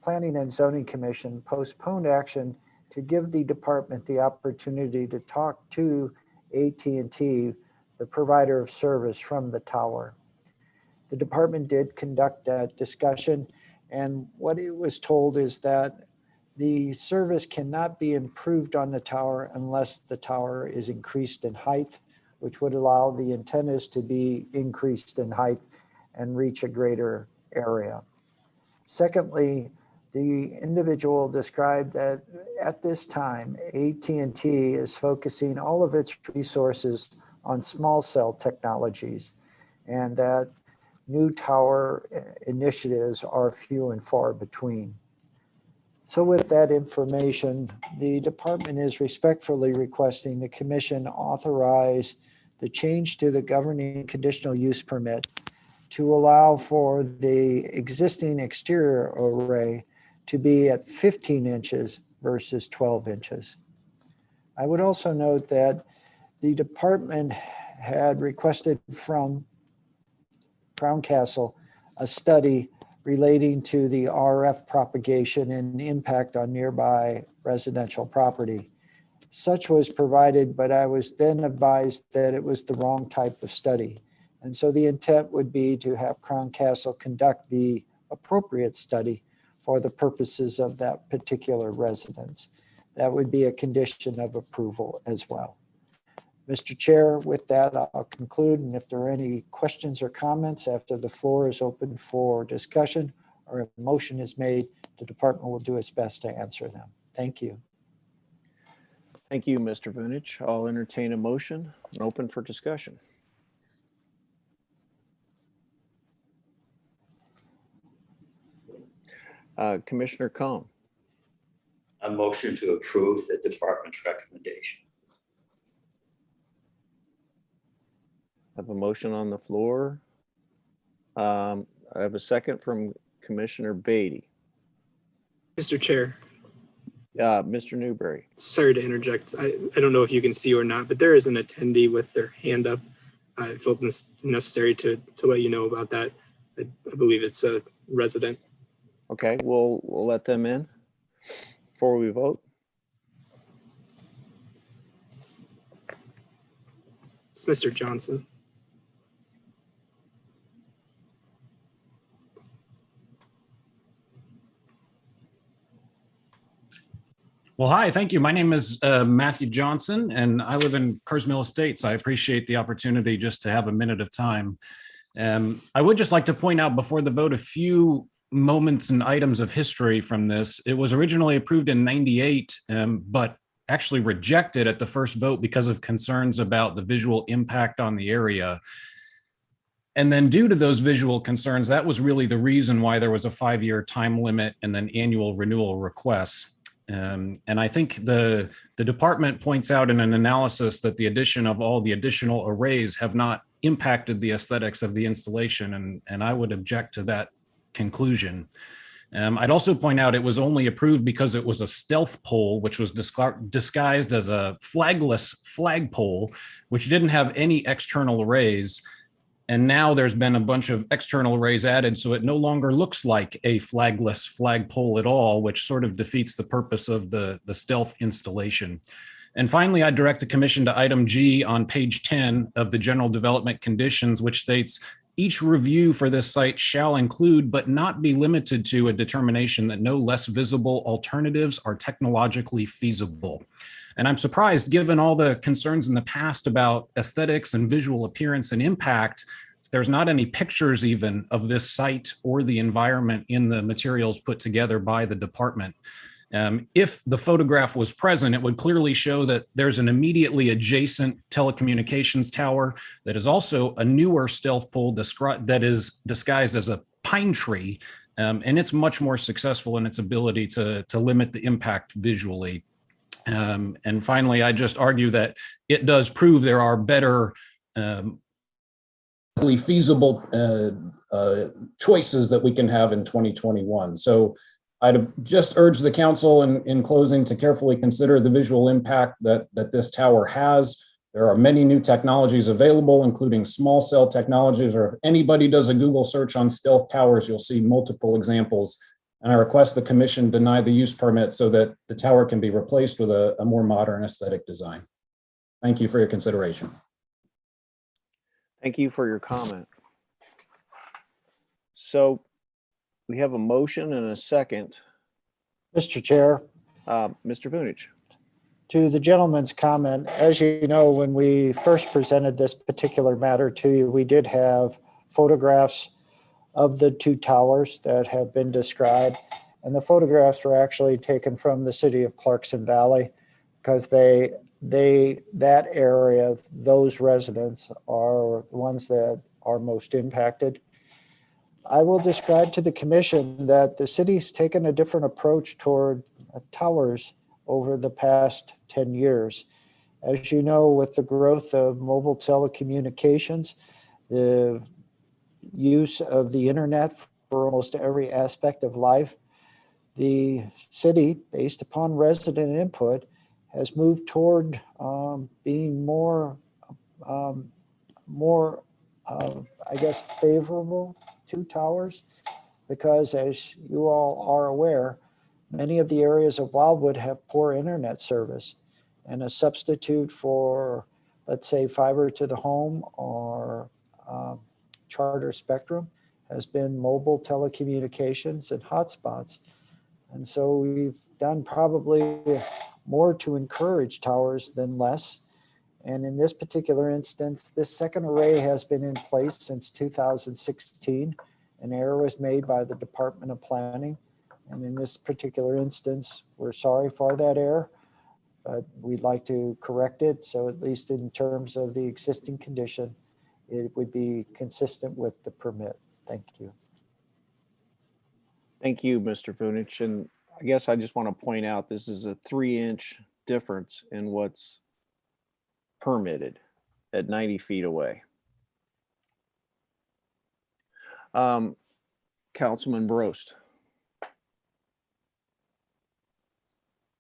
Planning and Zoning Commission postponed action to give the department the opportunity to talk to AT&T, the provider of service from the tower. The department did conduct that discussion, and what it was told is that the service cannot be improved on the tower unless the tower is increased in height, which would allow the antennas to be increased in height and reach a greater area. Secondly, the individual described that at this time, AT&T is focusing all of its resources on small cell technologies, and that new tower initiatives are few and far between. So with that information, the department is respectfully requesting the commission authorize the change to the governing conditional use permit to allow for the existing exterior array to be at 15 inches versus 12 inches. I would also note that the department had requested from Crown Castle a study relating to the RF propagation and impact on nearby residential property. Such was provided, but I was then advised that it was the wrong type of study. And so the intent would be to have Crown Castle conduct the appropriate study for the purposes of that particular residence. that would be a condition of approval as well. Mr. Chair, with that, I'll conclude. And if there are any questions or comments after the floor is open for discussion or a motion is made, the department will do its best to answer them. Thank you. Thank you, Mr. Vunich. I'll entertain a motion and open for discussion. Commissioner Cohn. A motion to approve the department's recommendation. I have a motion on the floor. I have a second from Commissioner Beatty. Mr. Chair, Mr. Newberry. sorry to interject. I don't know if you can see or not, but there is an attendee with their hand up. I felt necessary to let you know about that. I believe it's a resident. Okay, we'll let them in before we vote. It's Mr. Johnson. Well, hi, thank you. My name is Matthew Johnson, and I live in Kerrs Mill Estates. I appreciate the opportunity just to have a minute of time. I would just like to point out before the vote a few moments and items of history from this. It was originally approved in '98, but actually rejected at the first vote because of concerns about the visual impact on the area. And then due to those visual concerns, that was really the reason why there was a 5-year time limit and then annual renewal requests. And I think the department points out in an analysis that the addition of all the additional arrays have not impacted the aesthetics of the installation, and I would object to that conclusion. I'd also point out it was only approved because it was a stealth pole, which was disguised as a flagless flagpole, which didn't have any external arrays. And now there's been a bunch of external arrays added, so it no longer looks like a flagless flagpole at all, which sort of defeats the purpose of the stealth installation. And finally, I direct the commission to item G on page 10 of the general development conditions, which states, each review for this site shall include, but not be limited to, a determination that no less visible alternatives are technologically feasible. And I'm surprised, given all the concerns in the past about aesthetics and visual appearance and impact, there's not any pictures even of this site or the environment in the materials put together by the department. If the photograph was present, it would clearly show that there's an immediately adjacent telecommunications tower that is also a newer stealth pole that is disguised as a pine tree, and it's much more successful in its ability to limit the impact visually. And finally, I just argue that it does prove there are better feasible choices that we can have in 2021. So I'd just urge the council in closing to carefully consider the visual impact that this tower has. There are many new technologies available, including small cell technologies, or if anybody does a Google search on stealth towers, you'll see multiple examples. And I request the commission deny the use permit so that the tower can be replaced with a more modern aesthetic design. Thank you for your consideration. Thank you for your comment. So we have a motion and a second. Mr. Chair. Mr. Vunich. To the gentleman's comment, as you know, when we first presented this particular matter to you, we did have photographs of the two towers that have been described. And the photographs were actually taken from the city of Clarkson Valley, because that area, those residents are the ones that are most impacted. I will describe to the commission that the city's taken a different approach toward towers over the past 10 years. As you know, with the growth of mobile telecommunications, the use of the internet for almost every aspect of life, the city, based upon resident input, has moved toward being more, I guess, favorable to towers, because as you all are aware, many of the areas of Wildwood have poor internet service, and a substitute for, let's say, fiber to the home or Charter Spectrum has been mobile telecommunications and hotspots. And so we've done probably more to encourage towers than less. And in this particular instance, this second array has been in place since 2016. An error was made by the Department of Planning. And in this particular instance, we're sorry for that error, but we'd like to correct it. So at least in terms of the existing condition, it would be consistent with the permit. Thank you. Thank you, Mr. Vunich. And I guess I just want to point out, this is a 3-inch difference in what's permitted at 90 feet away. Councilman Brost.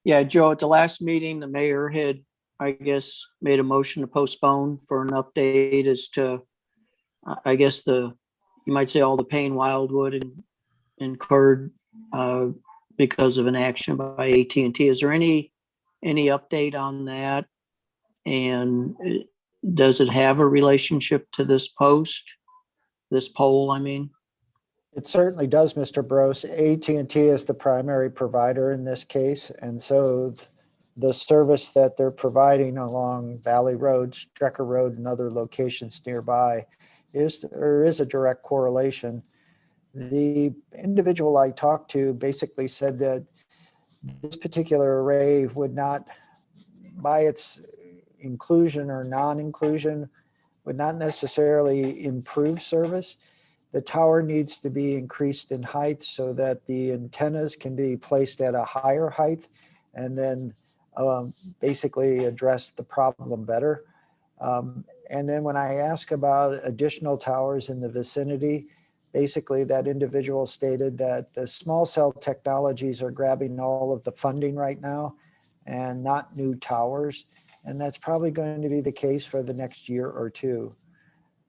Yeah, Joe, at the last meeting, the mayor had, I guess, made a motion to postpone for an update as to, I guess, you might say all the pain Wildwood incurred because of an action by AT&T. Is there any update on that? And does it have a relationship to this poll, I mean? It certainly does, Mr. Bros. AT&T is the primary provider in this case. And so the service that they're providing along Valley Road, Strecker Road, and other locations nearby there is a direct correlation. The individual I talked to basically said that this particular array would not, by its inclusion or non-inclusion, would not necessarily improve service. The tower needs to be increased in height so that the antennas can be placed at a higher height and then basically address the problem better. And then when I ask about additional towers in the vicinity, basically that individual stated that the small cell technologies are grabbing all of the funding right now and not new towers. And that's probably going to be the case for the next year or two.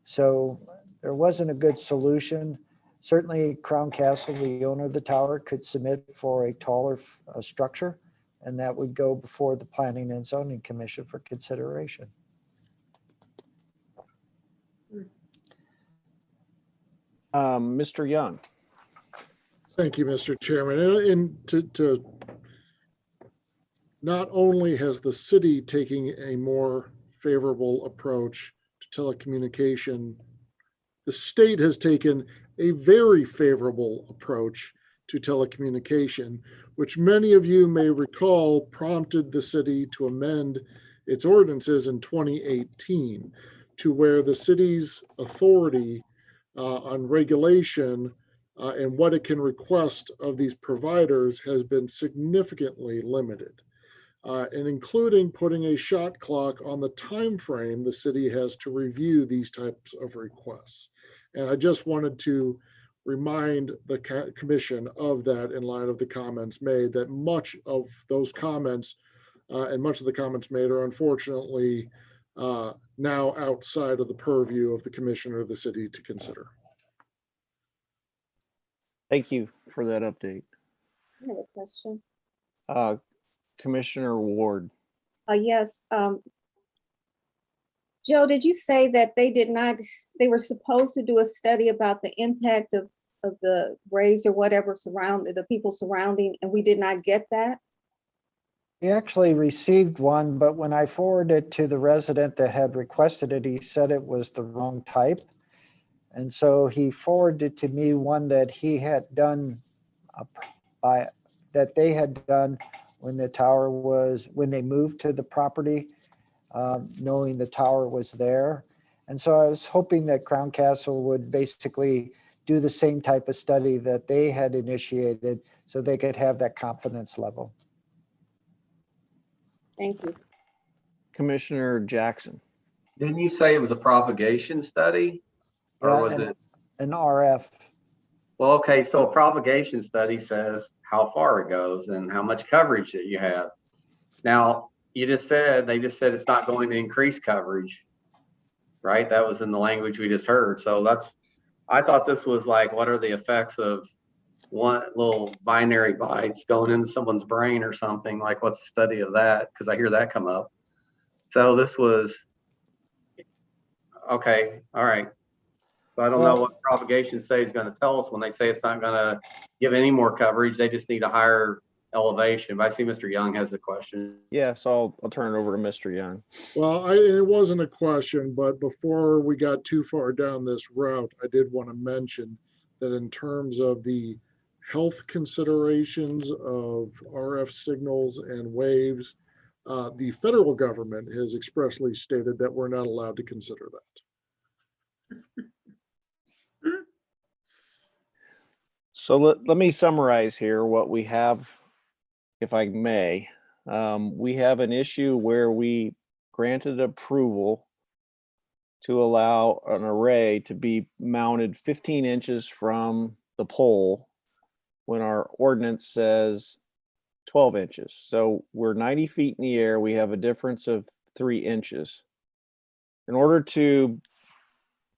So there wasn't a good solution. Certainly Crown Castle, the owner of the tower, could submit for a taller structure, and that would go before the Planning and Zoning Commission for consideration. Mr. Young. Thank you, Mr. Chairman. And not only has the city taken a more favorable approach to telecommunication, the state has taken a very favorable approach to telecommunication, which many of you may recall prompted the city to amend its ordinances in 2018 to where the city's authority on regulation and what it can request of these providers has been significantly limited. And including putting a shot clock on the time frame the city has to review these types of requests. And I just wanted to remind the commission of that in light of the comments made, that much of those comments and much of the comments made are unfortunately now outside of the purview of the commissioner of the city to consider. Thank you for that update. I have a question. Commissioner Ward. Yes. Joe, did you say that they were supposed to do a study about the impact of the graves or whatever the people surrounding, and we did not get that? We actually received one, but when I forwarded it to the resident that had requested it, he said it was the wrong type. And so he forwarded to me one that he had done that they had done when they moved to the property, knowing the tower was there. And so I was hoping that Crown Castle would basically do the same type of study that they had initiated so they could have that confidence level. Thank you. Commissioner Jackson. Didn't you say it was a propagation study? Or was it an RF? Well, okay, so a propagation study says how far it goes and how much coverage that you have. Now, they just said it's not going to increase coverage, right? That was in the language we just heard. So I thought this was like, what are the effects of one little binary bytes going into someone's brain or something? Like, what's the study of that? Because I hear that come up. So this was, okay, all right. So I don't know what propagation study is going to tell us when they say it's not going to give any more coverage. They just need a higher elevation. But I see Mr. Young has a question. Yes, I'll turn it over to Mr. Young. Well, it wasn't a question, but before we got too far down this route, I did want to mention that in terms of the health considerations of RF signals and waves, the federal government has expressly stated that we're not allowed to consider that. So let me summarize here what we have, if I may. We have an issue where we granted approval to allow an array to be mounted 15 inches from the pole when our ordinance says 12 inches. So we're 90 feet in the air. We have a difference of 3 inches. In order to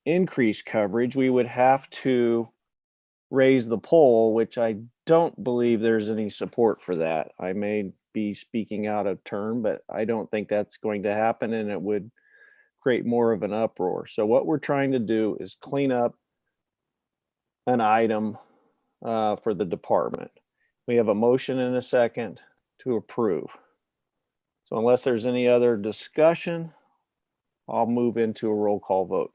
increase coverage, we would have to raise the pole, which I don't believe there's any support for that. I may be speaking out of turn, but I don't think that's going to happen, and it would create more of an uproar. So what we're trying to do is clean up an item for the department. We have a motion and a second to approve. So unless there's any other discussion, I'll move into a roll call vote.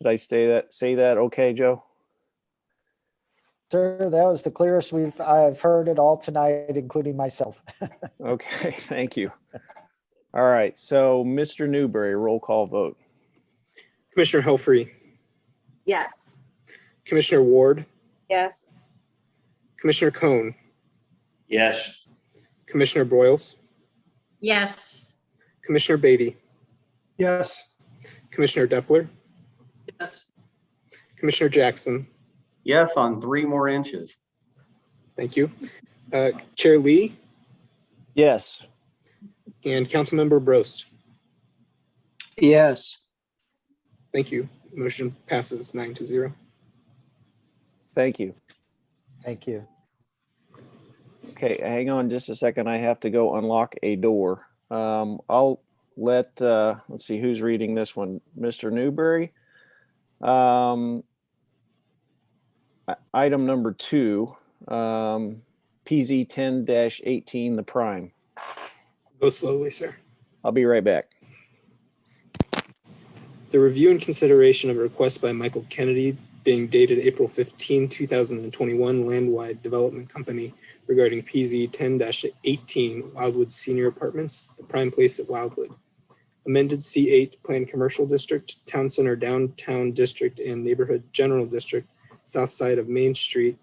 Did I say that okay, Joe? Sir, that was the clearest I've heard it all tonight, including myself. Okay, thank you. All right, so Mr. Newberry, roll call vote. Commissioner Helfrey, Yes. Commissioner Ward, Yes. Commissioner Cohn, Yes. Commissioner Broyles, Yes. Commissioner Beatty, Yes. Commissioner Depler, Yes. Commissioner Jackson. Yes, on 3 more inches. Thank you. Chair Lee Yes. and Councilmember Brost. Yes. Thank you. Motion passes 9-0. Thank you. Thank you. Okay, hang on just a second. I have to go unlock a door. I'll let, let's see who's reading this one. Mr. Newberry. Item number 2, PZ 10-18, the prime. Go slowly, sir. I'll be right back. The review and consideration of a request by Michael Kennedy being dated April 15, 2021, Landwide Development Company regarding PZ 10-18 Wildwood Senior Apartments, the prime place at Wildwood. Amended C8 Planned Commercial District, Town Center Downtown District, and Neighborhood General District, south side of Main Street,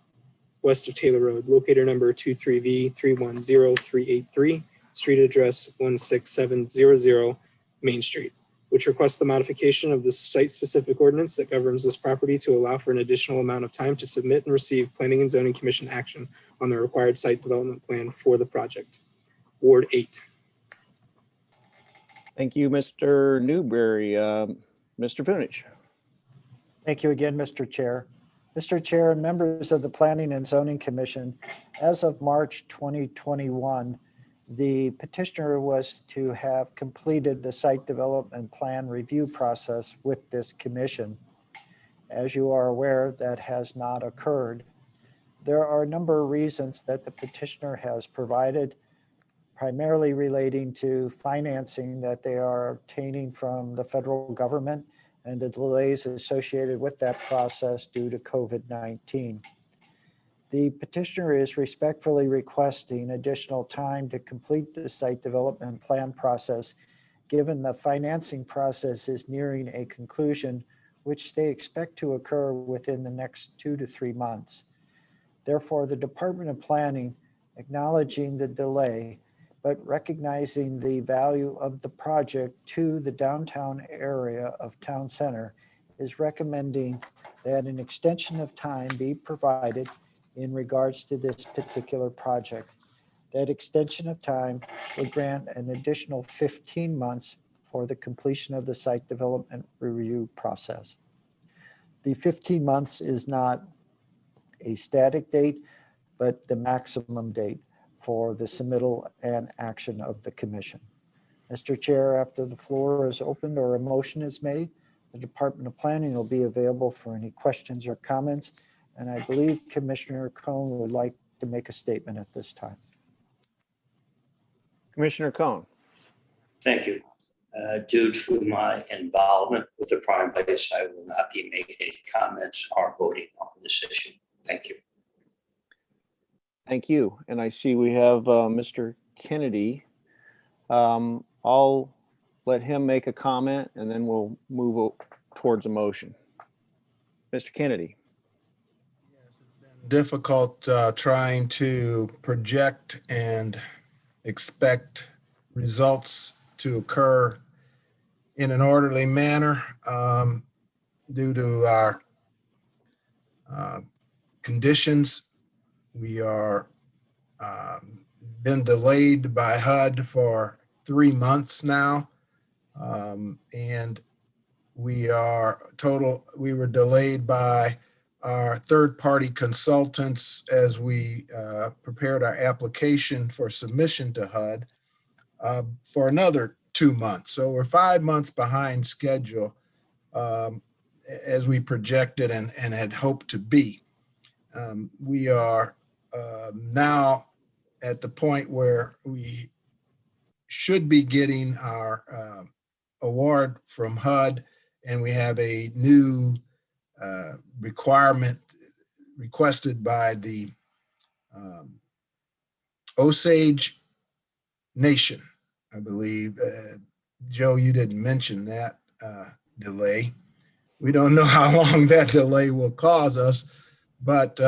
west of Taylor Road, locator number 23V310383, street address 16700 Main Street, which requests the modification of the site-specific ordinance that governs this property to allow for an additional amount of time to submit and receive Planning and Zoning Commission action on the required site development plan for the project. Ward 8. Thank you, Mr. Newberry. Mr. Punich. Thank you again, Mr. Chair. Mr. Chair and members of the Planning and Zoning Commission, as of March 2021, the petitioner was to have completed the site development plan review process with this commission. As you are aware, that has not occurred. There are a number of reasons that the petitioner has provided, primarily relating to financing that they are obtaining from the federal government and the delays associated with that process due to COVID-19. The petitioner is respectfully requesting additional time to complete the site development plan process, given the financing process is nearing a conclusion, which they expect to occur within the next 2 to 3 months. Therefore, the Department of Planning, acknowledging the delay, but recognizing the value of the project to the downtown area of Town Center, is recommending that an extension of time be provided in regards to this particular project. That extension of time would grant an additional 15 months for the completion of the site development review process. The 15 months is not a static date, but the maximum date for the submittal and action of the commission. Mr. Chair, after the floor is opened or a motion is made, the Department of Planning will be available for any questions or comments, And I believe Commissioner Cohn would like to make a statement at this time. Commissioner Cohn. Thank you. Due to my involvement with the prime base, I will not be making any comments or voting on this issue. Thank you. Thank you. And I see we have Mr. Kennedy. I'll let him make a comment and then we'll move towards a motion. Mr. Kennedy. Difficult trying to project and expect results to occur in an orderly manner due to our conditions. We are been delayed by HUD for 3 months now, and we were delayed by our third-party consultants as we prepared our application for submission to HUD for another 2 months. So we're 5 months behind schedule as we projected and had hoped to be. We are now at the point where we should be getting our award from HUD, and we have a new requirement requested by the Osage Nation, I believe. Joe, you didn't mention that delay. We don't know how long that delay will cause us, but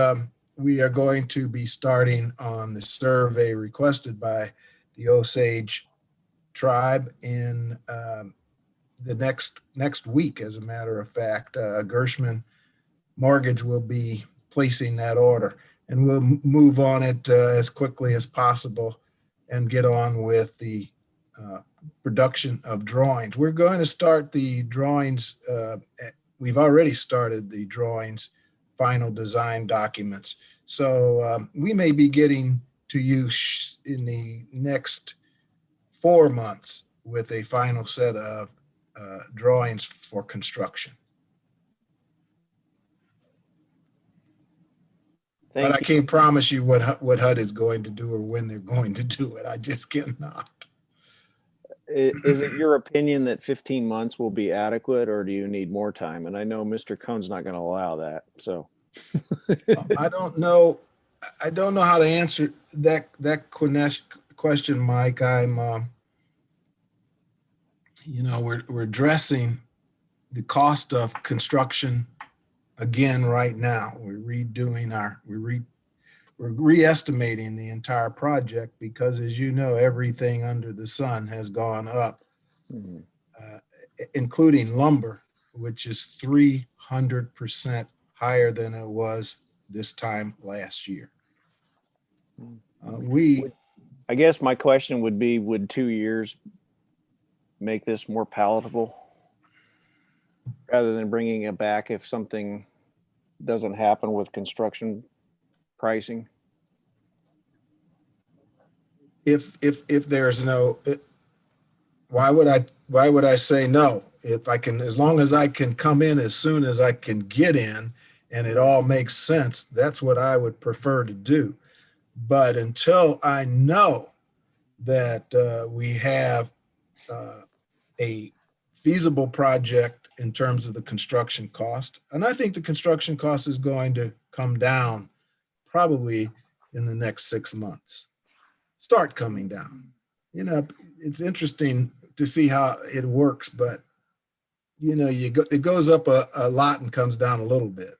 we are going to be starting on the survey requested by the Osage tribe in the next week. As a matter of fact, Gershman Mortgage will be placing that order, and we'll move on it as quickly as possible and get on with the production of drawings. We're going to start the drawings. We've already started the drawings, final design documents. So we may be getting to you in the next 4 months with a final set of drawings for construction. But I can't promise you what HUD is going to do or when they're going to do it. I just cannot. Is it your opinion that 15 months will be adequate, or do you need more time? And I know Mr. Cohn's not going to allow that. So I don't know. I don't know how to answer that question, Mike. I'm, we're addressing the cost of construction again right now. We're re-estimating the entire project because, as you know, everything under the sun has gone up, including lumber, which is 300% higher than it was this time last year. I guess my question would be, would 2 years make this more palatable rather than bringing it back if something doesn't happen with construction pricing? If there's no, why would I say no? If I can, as long as I can come in as soon as I can get in and it all makes sense, that's what I would prefer to do. But until I know that we have a feasible project in terms of the construction cost, and I think the construction cost is going to come down probably in the next 6 months, start coming down. It's interesting to see how it works, but it goes up a lot and comes down a little bit.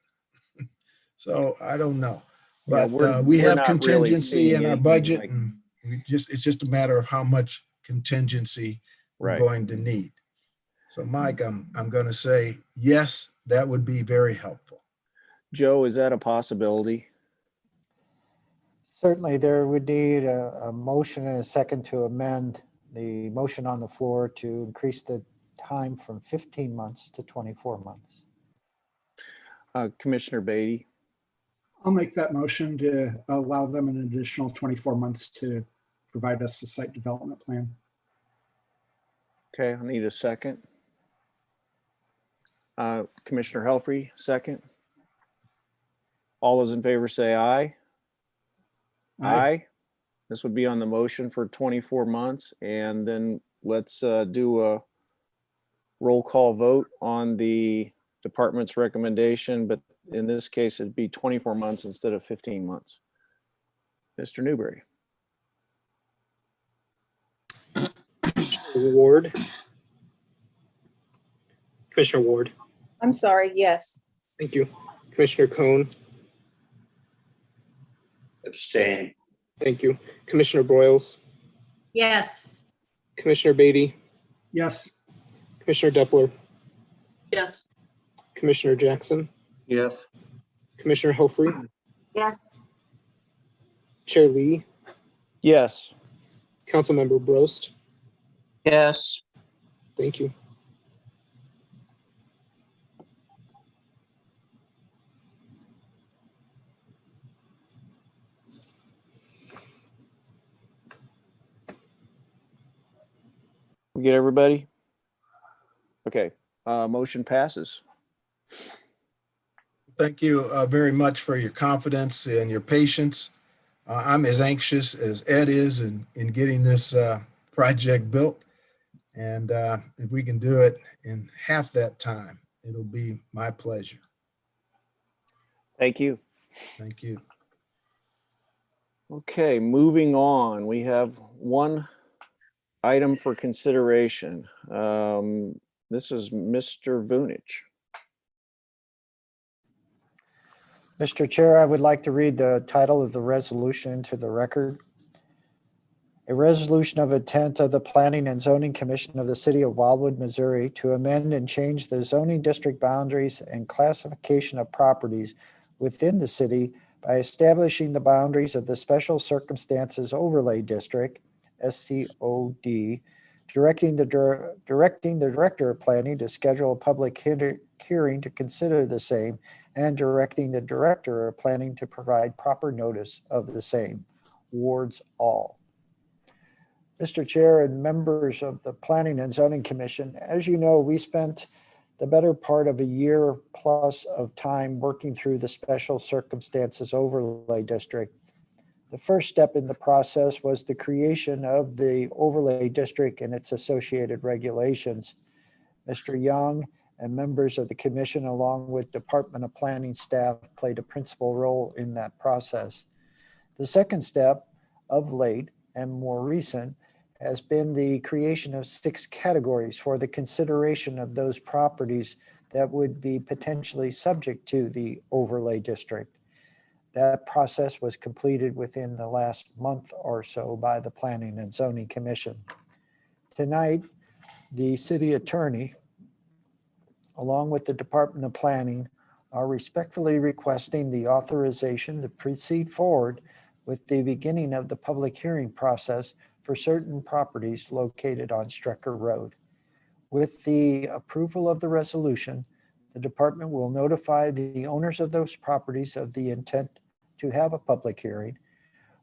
So I don't know, but we have contingency in our budget, and it's just a matter of how much contingency we're going to need. So Mike, I'm going to say yes, that would be very helpful. Joe, is that a possibility? Certainly, there would need a motion and a second to amend the motion on the floor to increase the time from 15 months to 24 months. Commissioner Beatty. I'll make that motion to allow them an additional 24 months to provide us a site development plan. Okay, I need a second. Commissioner Helfrey, second. All those in favor say aye. Aye. This would be on the motion for 24 months. And then let's do a roll call vote on the department's recommendation, but in this case, it'd be 24 months instead of 15 months. Mr. Newberry. Ward. Commissioner Ward. I'm sorry, yes. Thank you. Commissioner Cohn. Abstain. Thank you. Commissioner Broyles. Yes. Commissioner Beatty. Yes. Commissioner Depler. Yes. Commissioner Jackson. Yes. Commissioner Hofree. Yes. Chair Lee. Yes. Councilmember Brost. Yes. Thank you. We get everybody? Okay, motion passes. Thank you very much for your confidence and your patience. I'm as anxious as Ed is in getting this project built. And if we can do it in half that time, it'll be my pleasure. Thank you. Thank you. Okay, moving on. We have one item for consideration. This is Mr. Vunich. Mr. Chair, I would like to read the title of the resolution into the record. A resolution of intent of the Planning and Zoning Commission of the City of Wildwood, Missouri to amend and change the zoning district boundaries and classification of properties within the city by establishing the boundaries of the Special Circumstances Overlay District, SCOD, directing the Director of Planning to schedule a public hearing to consider the same, and directing the Director of Planning to provide proper notice of the same. Wards all. Mr. Chair and members of the Planning and Zoning Commission, as you know, we spent the better part of a year plus of time working through the Special Circumstances Overlay District. The first step in the process was the creation of the overlay district and its associated regulations. Mr. Young and members of the commission, along with Department of Planning staff, played a principal role in that process. The second step, of late and more recent, has been the creation of 6 categories for the consideration of those properties that would be potentially subject to the overlay district. That process was completed within the last month or so by the Planning and Zoning Commission. Tonight, the city attorney, along with the Department of Planning, are respectfully requesting the authorization to proceed forward with the beginning of the public hearing process for certain properties located on Strecker Road. With the approval of the resolution, the department will notify the owners of those properties of the intent to have a public hearing.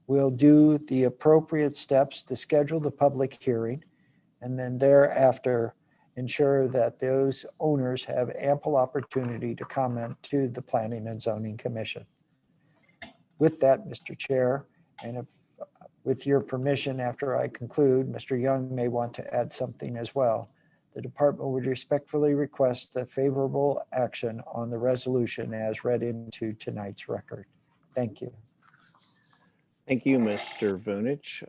We'll do the appropriate steps to schedule the public hearing, and then thereafter ensure that those owners have ample opportunity to comment to the Planning and Zoning Commission. With that, Mr. Chair, and if with your permission, after I conclude, Mr. Young may want to add something as well. The department would respectfully request a favorable action on the resolution as read into tonight's record. Thank you. Thank you, Mr. Vunich.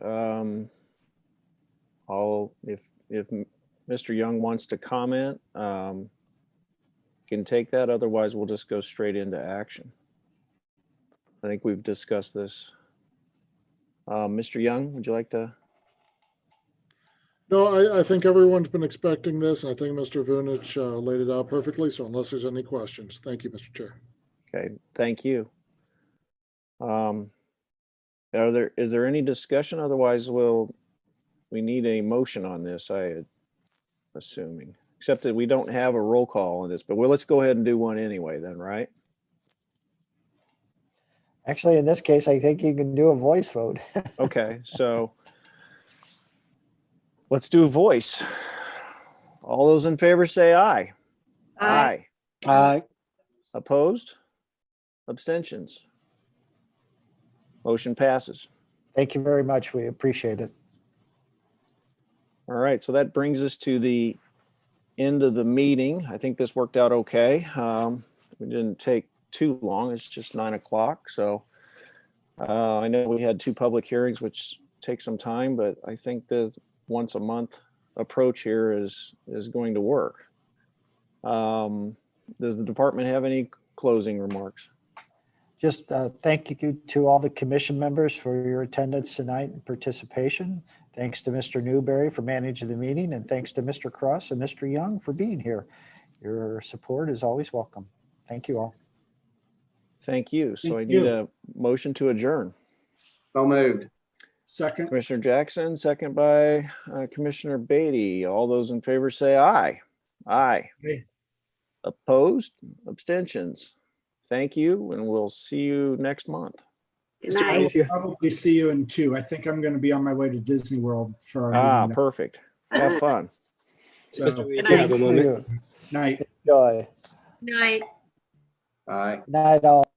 If Mr. Young wants to comment, can take that. Otherwise, we'll just go straight into action. I think we've discussed this. Mr. Young, would you like to? No, I think everyone's been expecting this, and I think Mr. Vunich laid it out perfectly. So unless there's any questions, thank you, Mr. Chair. Okay, thank you. Is there any discussion? Otherwise, we need a motion on this, assuming, except that we don't have a roll call on this, but let's go ahead and do one anyway then, right? Actually, in this case, I think you can do a voice vote. Okay, so let's do a voice. All those in favor say aye. Aye. Aye. Opposed? Abstentions? Motion passes. Thank you very much. We appreciate it. All right, so that brings us to the end of the meeting. I think this worked out okay. We didn't take too long. It's just 9 o'clock. So I know we had 2 public hearings, which take some time, but I think the once a month approach here is going to work. Does the department have any closing remarks? Just thank you to all the commission members for your attendance tonight and participation. Thanks to Mr. Newberry for managing the meeting, and thanks to Mr. Cross and Mr. Young for being here. Your support is always welcome. Thank you all. Thank you. So I Thank need you. a motion to adjourn. So moved. Second. Commissioner Jackson, second by Commissioner Beatty. All those in favor say aye. Aye. Aye. Opposed? Abstentions? Thank you, and we'll see you next month. Good Mr. night. I Green, will if you, probably see you in 2. I think I'm going to be on my way to Disney World for our meeting. Perfect. Have fun. So, Mr. Green, if Good you have a Thank moment. you. night. Enjoy. Night. Aye. Night all.